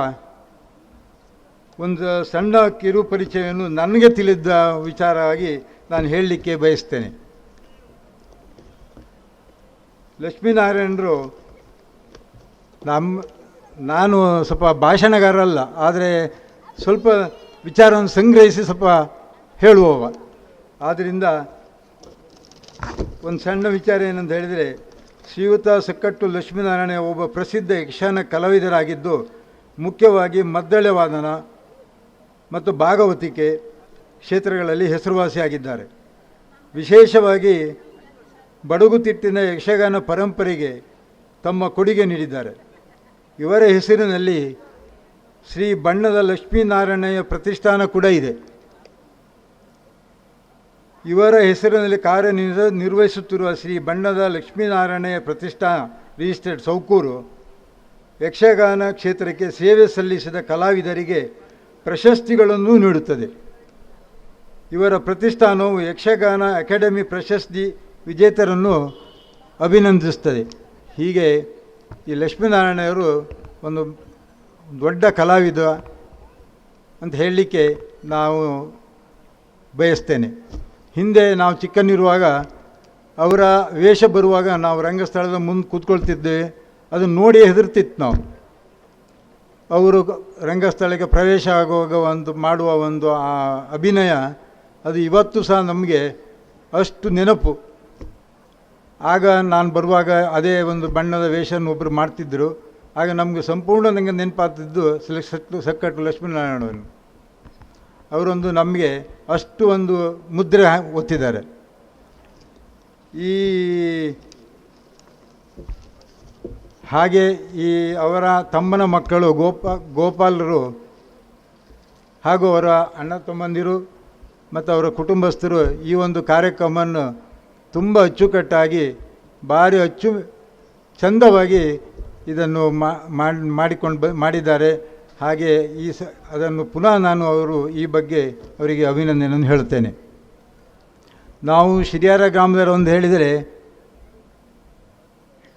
ಒಂದು ಸಣ್ಣ ಕಿರು ಪರಿಚಯವನ್ನು ನನಗೆ ತಿಳಿದ ವಿಚಾರವಾಗಿ ನಾನು ಹೇಳಲಿಕ್ಕೆ ಬಯಸ್ತೇನೆ. ಲಕ್ಷ್ಮೀನಾರಾಯಣರು ನಾನು ಸ್ವಲ್ಪ ಭಾಷಣಗಾರಲ್ಲ, ಆದರೆ ಸ್ವಲ್ಪ ವಿಚಾರವನ್ನು ಸಂಗ್ರಹಿಸಿ ಸ್ವಲ್ಪ ಹೇಳುವವ. ಆದ್ದರಿಂದ ಒಂದು ಸಣ್ಣ ವಿಚಾರ ಏನಂತ ಹೇಳಿದರೆ, ಶ್ರೀಯುತ ಸಕ್ಕಟ್ಟು ಲಕ್ಷ್ಮೀನಾರಾಯಣ ಒಬ್ಬ ಪ್ರಸಿದ್ಧ ಯಕ್ಷಗಾನ ಕಲಾವಿದರಾಗಿದ್ದು, ಮುಖ್ಯವಾಗಿ ಮದ್ದಳೆ ವಾದನ ಮತ್ತು ಭಾಗವತಿಕೆ ಕ್ಷೇತ್ರಗಳಲ್ಲಿ ಹೆಸರುವಾಸಿಯಾಗಿದ್ದಾರೆ. ವಿಶೇಷವಾಗಿ ಬಡಗುತಿಟ್ಟಿನ ಯಕ್ಷಗಾನ ಪರಂಪರೆಗೆ ತಮ್ಮ ಕೊಡುಗೆ ನೀಡಿದ್ದಾರೆ. ಇವರ ಹೆಸರಿನಲ್ಲಿ ಶ್ರೀ ಬಣ್ಣದ ಲಕ್ಷ್ಮೀನಾರಾಯಣಯ್ಯ ಪ್ರತಿಷ್ಠಾನ ಕೂಡ ಇದೆ. ಇವರ ಹೆಸರಿನಲ್ಲಿ ಕಾರ್ಯನಿರ್ವಹಿಸುತ್ತಿರುವ ಶ್ರೀ ಬಣ್ಣದ ಲಕ್ಷ್ಮೀನಾರಾಯಣಯ್ಯ ಪ್ರತಿಷ್ಠಾನ ರಿಜಿಸ್ಟರ್ಡ್ ಸೌಕೂರು ಯಕ್ಷಗಾನ ಕ್ಷೇತ್ರಕ್ಕೆ ಸೇವೆ ಸಲ್ಲಿಸಿದ ಕಲಾವಿದರಿಗೆ ಪ್ರಶಸ್ತಿಗಳನ್ನು ನೀಡುತ್ತದೆ. ಇವರ ಪ್ರತಿಷ್ಠಾನವು ಯಕ್ಷಗಾನ ಅಕಾಡೆಮಿ ಪ್ರಶಸ್ತಿ ವಿಜೇತರನ್ನು ಅಭಿನಂದಿಸುತ್ತದೆ. ಹೀಗೆ ಈ ಲಕ್ಷ್ಮೀನಾರಾಯಣವರು ಒಂದು ದೊಡ್ಡ ಕಲಾವಿದ ಅಂತ ಹೇಳಲಿಕ್ಕೆ ನಾವು ಬಯಸ್ತೇನೆ. ಹಿಂದೆ ನಾವು ಚಿಕ್ಕನಿರುವಾಗ ಅವರ ವೇಷ ಬರುವಾಗ ನಾವು ರಂಗಸ್ಥಳದ ಮುಂದೆ ಕೂತ್ಕೊಳ್ತಿದ್ದೇವೆ. ಅದನ್ನು ನೋಡಿ ಹೆದರ್ತಿತ್ತು ನಾವು. ಅವರು ರಂಗಸ್ಥಳಕ್ಕೆ ಪ್ರವೇಶ ಆಗುವಾಗ ಮಾಡುವ ಒಂದು ಆ ಅಭಿನಯ, ಅದು ಇವತ್ತು ಸಹ ನಮಗೆ ಅಷ್ಟು ನೆನಪು. ಆಗ ನಾನು ಬರುವಾಗ ಅದೇ ಒಂದು ಬಣ್ಣದ ವೇಷವನ್ನು ಒಬ್ಬರು ಮಾಡ್ತಿದ್ದರು. ಆಗ ನಮಗೆ ಸಂಪೂರ್ಣ ನನಗೆ ನೆನಪಾಗ್ತಿದ್ದು ಸಕ್ಕಟ್ಟು ಲಕ್ಷ್ಮೀನಾರಾಯಣವನ್ನು. ಅವರೊಂದು ನಮಗೆ ಅಷ್ಟು ಒಂದು ಮುದ್ರೆ ಒತ್ತಿದ್ದಾರೆ. ಹಾಗೆ ಅವರ ತಮ್ಮನ ಮಕ್ಕಳು ಗೋಪಾಲರು ಹಾಗೂ ಅವರ ಅಣ್ಣ ತಮ್ಮಂದಿರು ಮತ್ತು ಅವರ ಕುಟುಂಬಸ್ಥರು ಈ ಒಂದು ಕಾರ್ಯಕ್ರಮವನ್ನು ತುಂಬ ಅಚ್ಚುಕಟ್ಟಾಗಿ ಭಾರಿ ಚಂದವಾಗಿ ಇದನ್ನು ಮಾಡಿದ್ದಾರೆ. ಹಾಗೆ ಅದನ್ನು ಪುನಃ ನಾನು ಈ ಬಗ್ಗೆ ಅವರಿಗೆ ಅಭಿನಂದನೆಯನ್ನು ಹೇಳುತ್ತೇನೆ. ನಾವು ಶಿರಿಯಾರ ಗ್ರಾಮದವರು ಒಂದು ಹೇಳಿದರೆ,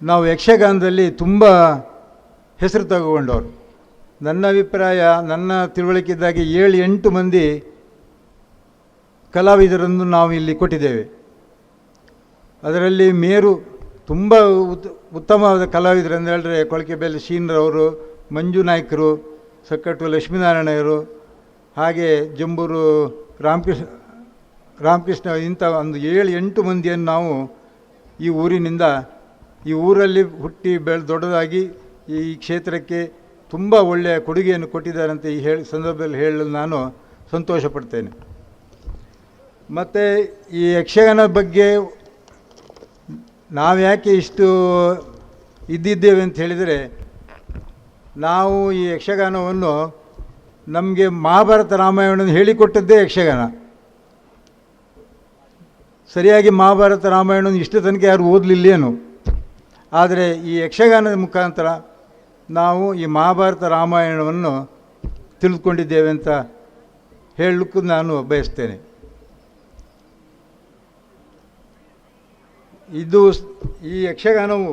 ನಾವು ಯಕ್ಷಗಾನದಲ್ಲಿ ತುಂಬ ಹೆಸರು ತಗೊಂಡವರು. ನನ್ನ ಅಭಿಪ್ರಾಯ, ನನ್ನ ತಿಳುವಳಿಕೆಯಿದ್ದಾಗೆ 7-8 ಮಂದಿ ಕಲಾವಿದರನ್ನು ನಾವು ಇಲ್ಲಿ ಕೊಟ್ಟಿದ್ದೇವೆ. ಅದರಲ್ಲಿ ಮೇರು ತುಂಬ ಉತ್ತಮವಾದ ಕಲಾವಿದರು ಅಂತ ಹೇಳಿದ್ರೆ ಕೊಳಕೆಬೆಲೆ ಶೀನ್ರವರು, ಮಂಜು ನಾಯ್ಕರು, ಸಕ್ಕಟ್ಟು ಲಕ್ಷ್ಮೀನಾರಾಯಣರು, ಹಾಗೆ ಜಂಬೂರು ರಾಮಕೃಷ್ಣ ಇಂಥ ಒಂದು 7-8 ಮಂದಿಯನ್ನು ನಾವು ಈ ಊರಿನಿಂದ, ಈ ಊರಲ್ಲಿ ಹುಟ್ಟಿ ದೊಡ್ಡದಾಗಿ ಈ ಕ್ಷೇತ್ರಕ್ಕೆ ತುಂಬ ಒಳ್ಳೆಯ ಕೊಡುಗೆಯನ್ನು ಕೊಟ್ಟಿದ್ದಾರೆ ಅಂತ ಈ ಸಂದರ್ಭದಲ್ಲಿ ಹೇಳಲು ನಾನು ಸಂತೋಷಪಡ್ತೇನೆ. ಮತ್ತು ಈ ಯಕ್ಷಗಾನ ಬಗ್ಗೆ ನಾವು ಯಾಕೆ ಇಷ್ಟು ಇದ್ದಿದ್ದೇವೆ ಅಂತ ಹೇಳಿದರೆ, ನಾವು ಈ ಯಕ್ಷಗಾನವನ್ನು ನಮಗೆ ಮಹಾಭಾರತ ರಾಮಾಯಣವನ್ನು ಹೇಳಿಕೊಟ್ಟದ್ದೇ ಯಕ್ಷಗಾನ. ಸರಿಯಾಗಿ ಮಹಾಭಾರತ ರಾಮಾಯಣವನ್ನು ಇಷ್ಟು ತನಕ ಯಾರು ಓದಲಿಲ್ಲೇನು, ಆದರೆ ಈ ಯಕ್ಷಗಾನದ ಮುಖಾಂತರ ನಾವು ಈ ಮಹಾಭಾರತ ರಾಮಾಯಣವನ್ನು ತಿಳಿದುಕೊಂಡಿದ್ದೇವೆ ಅಂತ ಹೇಳಲಿಕ್ಕೂ ನಾನು ಬಯಸ್ತೇನೆ. ಈ ಯಕ್ಷಗಾನವು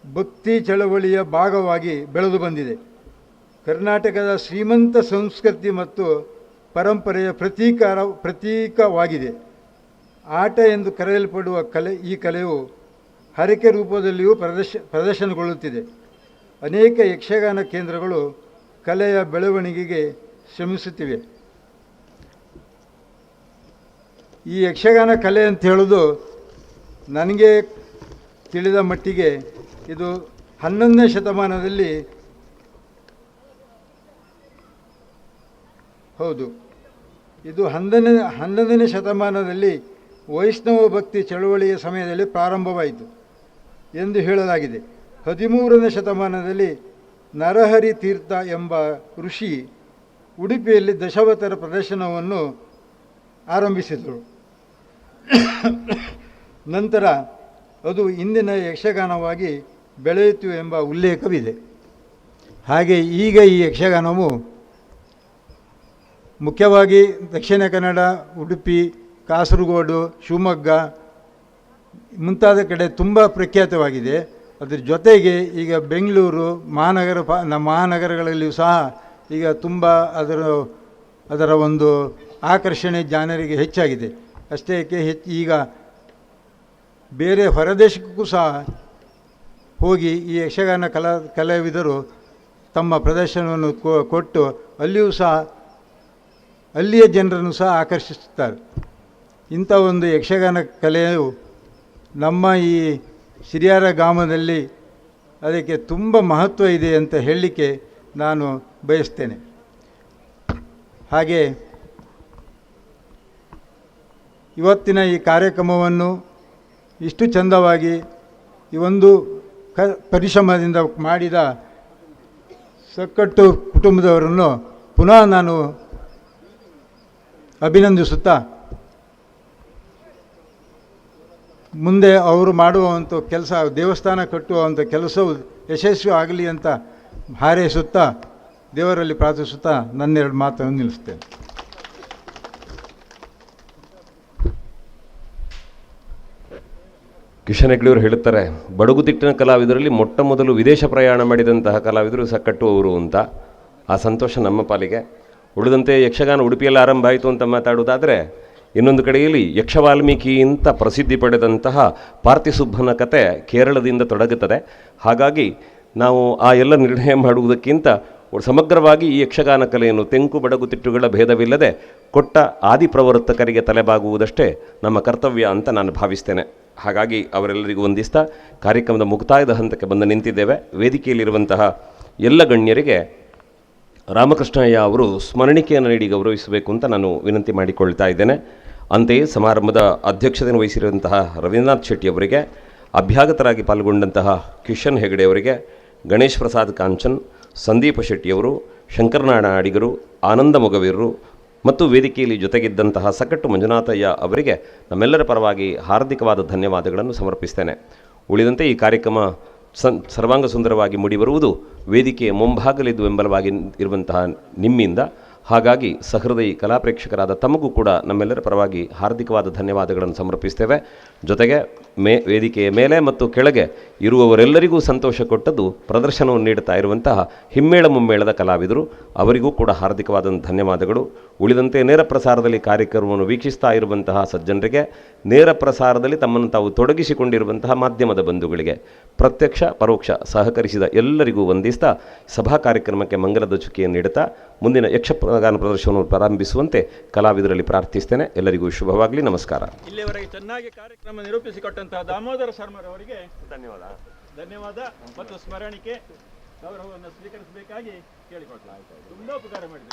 ಭಕ್ತಿ ಚಳವಳಿಯ ಭಾಗವಾಗಿ ಬೆಳೆದು ಬಂದಿದೆ. ಕರ್ನಾಟಕದ ಶ್ರೀಮಂತ ಸಂಸ್ಕೃತಿ ಮತ್ತು ಪರಂಪರೆಯ ಪ್ರತೀಕವಾಗಿದೆ. ಆಟ ಎಂದು ಕರೆಯಲ್ಪಡುವ ಈ ಕಲೆಯು ಹರಕೆ ರೂಪದಲ್ಲಿಯೂ ಪ್ರದರ್ಶನಗೊಳ್ಳುತ್ತಿದೆ. ಅನೇಕ ಯಕ್ಷಗಾನ ಕೇಂದ್ರಗಳು ಕಲೆಯ ಬೆಳವಣಿಗೆಗೆ ಶ್ರಮಿಸುತ್ತಿವೆ. ಈ ಯಕ್ಷಗಾನ ಕಲೆ ಅಂತ ಹೇಳೋದು ನನಗೆ ತಿಳಿದ ಮಟ್ಟಿಗೆ ಇದು 11ನೇ ಶತಮಾನದಲ್ಲಿ, ಹೌದು, ಇದು 11ನೇ ಶತಮಾನದಲ್ಲಿ ವೈಷ್ಣವ ಭಕ್ತಿ ಚಳವಳಿಯ ಸಮಯದಲ್ಲಿ ಪ್ರಾರಂಭವಾಯಿತು ಎಂದು ಹೇಳಲಾಗಿದೆ. 13ನೇ ಶತಮಾನದಲ್ಲಿ ನರಹರಿ ತೀರ್ಥ ಎಂಬ ಋಷಿ ಉಡುಪಿಯಲ್ಲಿ ದಶಾವತಾರ ಪ್ರದರ್ಶನವನ್ನು ಆರಂಭಿಸಿದರು. ನಂತರ ಅದು ಇಂದಿನ ಯಕ್ಷಗಾನವಾಗಿ ಬೆಳೆಯಿತು ಎಂಬ ಉಲ್ಲೇಖವಿದೆ. ಹಾಗೆ ಈಗ ಈ ಯಕ್ಷಗಾನವು ಮುಖ್ಯವಾಗಿ ದಕ್ಷಿಣ ಕನ್ನಡ, ಉಡುಪಿ, ಕಾಸರಗೋಡು, ಶಿವಮೊಗ್ಗ ಮುಂತಾದ ಕಡೆ ತುಂಬ ಪ್ರಖ್ಯಾತವಾಗಿದೆ. ಅದರ ಜೊತೆಗೆ ಈಗ ಬೆಂಗಳೂರು ಮಹಾನಗರಗಳಲ್ಲಿಯೂ ಸಹ ಈಗ ತುಂಬ ಅದರ ಒಂದು ಆಕರ್ಷಣೆ ಜನರಿಗೆ ಹೆಚ್ಚಾಗಿದೆ. ಅಷ್ಟೇ ಈಗ ಬೇರೆ ಹೊರದೇಶಕ್ಕೂ ಸಹ ಹೋಗಿ ಈ ಯಕ್ಷಗಾನ ಕಲಾವಿದರು ತಮ್ಮ ಪ್ರದರ್ಶನವನ್ನು ಕೊಟ್ಟು ಅಲ್ಲಿಯೂ ಸಹ ಅಲ್ಲಿಯ ಜನರನ್ನು ಸಹ ಆಕರ್ಷಿಸುತ್ತಾರೆ. ಇಂಥ ಒಂದು ಯಕ್ಷಗಾನ ಕಲೆಯು ನಮ್ಮ ಈ ಸಿರಿಯಾರ ಗ್ರಾಮದಲ್ಲಿ ಅದಕ್ಕೆ ತುಂಬ ಮಹತ್ವ ಇದೆ ಅಂತ ಹೇಳಲಿಕ್ಕೆ ನಾನು ಬಯಸ್ತೇನೆ. ಹಾಗೆ ಇವತ್ತಿನ ಈ ಕಾರ್ಯಕ್ರಮವನ್ನು ಇಷ್ಟು ಚಂದವಾಗಿ ಈ ಒಂದು ಪರಿಶ್ರಮದಿಂದ ಮಾಡಿದ ಸಕ್ಕಟ್ಟು ಕುಟುಂಬದವರನ್ನು ಪುನಃ ನಾನು ಅಭಿನಂದಿಸುತ್ತಾ, ಮುಂದೆ ಅವರು ಮಾಡುವಂಥ ಕೆಲಸ, ದೇವಸ್ಥಾನ ಕಟ್ಟುವಂಥ ಕೆಲಸವು ಯಶಸ್ವಿ ಆಗಲಿ ಅಂತ ಹಾರೈಸುತ್ತಾ, ದೇವರಲ್ಲಿ ಪ್ರಾರ್ಥಿಸುತ್ತಾ ನನ್ನೆರಡು ಮಾತನ್ನು ನಿಲ್ಲಿಸ್ತೇನೆ. ಕಿಶನ್ ಹೆಗ್ಡೆಯವರು ಹೇಳುತ್ತಾರೆ, ಬಡಗುತಿಟ್ಟಿನ ಕಲಾವಿದರಲ್ಲಿ ಮೊಟ್ಟ ಮೊದಲು ವಿದೇಶ ಪ್ರಯಾಣ ಮಾಡಿದಂತಹ ಕಲಾವಿದರು ಸಕ್ಕಟ್ಟು ಅವರು ಅಂತ. ಆ ಸಂತೋಷ ನಮ್ಮ ಪಾಲಿಗೆ. ಉಳಿದಂತೆ ಯಕ್ಷಗಾನ ಉಡುಪಿಯಲ್ಲಿ ಆರಂಭ ಆಯಿತು ಅಂತ ಮಾತಾಡುವುದಾದರೆ, ಇನ್ನೊಂದು ಕಡೆಯಲ್ಲಿ ಯಕ್ಷವಾಲ್ಮೀಕಿ ಅಂತ ಪ್ರಸಿದ್ಧಿ ಪಡೆದಂತಹ ಪಾರ್ಥಿಸುಬ್ಬನ ಕತೆ ಕೇರಳದಿಂದ ತೊಡಗುತ್ತದೆ. ಹಾಗಾಗಿ ನಾವು ಆ ಎಲ್ಲ ನಿರ್ಣಯ ಮಾಡುವುದಕ್ಕಿಂತ ಸಮಗ್ರವಾಗಿ ಈ ಯಕ್ಷಗಾನ ಕಲೆಯನ್ನು ತೆಂಕು ಬಡಗುತಿಟ್ಟುಗಳ ಭೇದವಿಲ್ಲದೆ ಕೊಟ್ಟ ಆದಿಪ್ರವರ್ತಕರಿಗೆ ತಲೆಬಾಗುವುದಷ್ಟೇ ನಮ್ಮ ಕರ್ತವ್ಯ ಅಂತ ನಾನು ಭಾವಿಸ್ತೇನೆ. ಹಾಗಾಗಿ ಅವರೆಲ್ಲರಿಗೂ ವಂದಿಸ್ತಾ ಕಾರ್ಯಕ್ರಮದ ಮುಕ್ತಾಯದ ಹಂತಕ್ಕೆ ಬಂದು ನಿಂತಿದ್ದೇವೆ. ವೇದಿಕೆಯಲ್ಲಿರುವಂತಹ ಎಲ್ಲ ಗಣ್ಯರಿಗೆ ರಾಮಕೃಷ್ಣಯ್ಯ ಅವರು ಸ್ಮರಣಿಕೆಯನ್ನು ನೀಡಿ ಗೌರವಿಸಬೇಕು ಅಂತ ನಾನು ವಿನಂತಿ ಮಾಡಿಕೊಳ್ತಾ ಇದ್ದೇನೆ. ಅಂತೆಯೇ ಸಮಾರಂಭದ ಅಧ್ಯಕ್ಷತೆಯನ್ನು ವಹಿಸಿರುವಂತಹ ರವೀಂದ್ರನಾಥ್ ಶೆಟ್ಟಿ ಅವರಿಗೆ, ಅಭ್ಯಾಗತರಾಗಿ ಪಾಲ್ಗೊಂಡಂತಹ ಕಿಶನ್ ಹೆಗಡೆ ಅವರಿಗೆ, ಗಣೇಶ್ ಪ್ರಸಾದ್ ಕಾಂಚನ್, ಸಂದೀಪ ಶೆಟ್ಟಿಯವರು, ಶಂಕರನಾರಾಯಣ ಅಡಿಗರು, ಆನಂದ ಮೊಗವೀರರು ಮತ್ತು ವೇದಿಕೆಯಲ್ಲಿ ಜೊತೆಗಿದ್ದಂತಹ ಸಕ್ಕಟ್ಟು ಮಂಜುನಾಥಯ್ಯ ಅವರಿಗೆ ನಮ್ಮೆಲ್ಲರ ಪರವಾಗಿ ಹಾರ್ದಿಕವಾದ ಧನ್ಯವಾದಗಳನ್ನು ಸಮರ್ಪಿಸ್ತೇನೆ. ಉಳಿದಂತೆ ಈ ಕಾರ್ಯಕ್ರಮ ಸರ್ವಾಂಗ ಸುಂದರವಾಗಿ ಮೂಡಿಬರುವುದು ವೇದಿಕೆಯ ಮುಂಭಾಗಲಿದ್ದು ಬೆಂಬಲವಾಗಿ ಇರುವಂತಹ ನಿಮ್ಮಿಂದ. ಹಾಗಾಗಿ ಸಹೃದಯಿ ಕಲಾ ಪ್ರೇಕ್ಷಕರಾದ ತಮಗೂ ಕೂಡ ನಮ್ಮೆಲ್ಲರ ಪರವಾಗಿ ಹಾರ್ದಿಕವಾದ ಧನ್ಯವಾದಗಳನ್ನು ಸಮರ್ಪಿಸ್ತೇವೆ. ಜೊತೆಗೆ ವೇದಿಕೆಯ ಮೇಲೆ ಮತ್ತು ಕೆಳಗೆ ಇರುವವರೆಲ್ಲರಿಗೂ ಸಂತೋಷ ಕೊಟ್ಟದ್ದು ಪ್ರದರ್ಶನವನ್ನು ನೀಡುತ್ತಾ ಇರುವಂತಹ ಹಿಮ್ಮೇಳ ಮುಮ್ಮೇಳದ ಕಲಾವಿದರು. ಅವರಿಗೂ ಕೂಡ ಹಾರ್ದಿಕವಾದಂಥ ಧನ್ಯವಾದಗಳು. ಉಳಿದಂತೆ ನೇರ ಪ್ರಸಾರದಲ್ಲಿ ಕಾರ್ಯಕ್ರಮವನ್ನು ವೀಕ್ಷಿಸ್ತಾ ಇರುವಂತಹ ಸಜ್ಜನರಿಗೆ, ನೇರ ಪ್ರಸಾರದಲ್ಲಿ ತಮ್ಮನ್ನು ತಾವು ತೊಡಗಿಸಿಕೊಂಡಿರುವಂತಹ ಮಾಧ್ಯಮದ ಬಂಧುಗಳಿಗೆ, ಪ್ರತ್ಯಕ್ಷ ಪರೋಕ್ಷ ಸಹಕರಿಸಿದ ಎಲ್ಲರಿಗೂ ವಂದಿಸ್ತಾ ಸಭಾ ಕಾರ್ಯಕ್ರಮಕ್ಕೆ ಮಂಗಲದ ಚುಕ್ಕಿಯನ್ನು ನೀಡುತ್ತಾ ಮುಂದಿನ ಯಕ್ಷಗಾನ ಪ್ರದರ್ಶನವನ್ನು ಪ್ರಾರಂಭಿಸುವಂತೆ ಕಲಾವಿದರಲ್ಲಿ ಪ್ರಾರ್ಥಿಸ್ತೇನೆ. ಎಲ್ಲರಿಗೂ ಶುಭವಾಗಲಿ. ನಮಸ್ಕಾರ. ಇಲ್ಲಿವರೆಗೆ ಚೆನ್ನಾಗಿ ಕಾರ್ಯಕ್ರಮ ನಿರೂಪಿಸಿಕೊಟ್ಟಂತಹ ದಾಮೋದರ ಶರ್ಮರವರಿಗೆ ಧನ್ಯವಾದ ಮತ್ತು ಸ್ಮರಣಿಕೆ ಗೌರವವನ್ನು ಸ್ವೀಕರಿಸಬೇಕಾಗಿ ಕೇಳಿಕೊಡ್ಲಾಯಿತು. ತುಂಬಾ ಉಪಕಾರ ಮಾಡಿದೆ.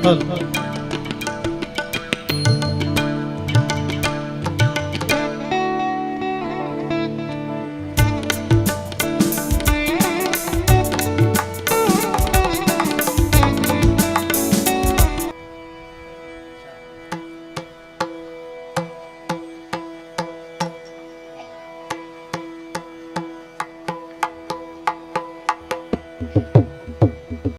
Thank you.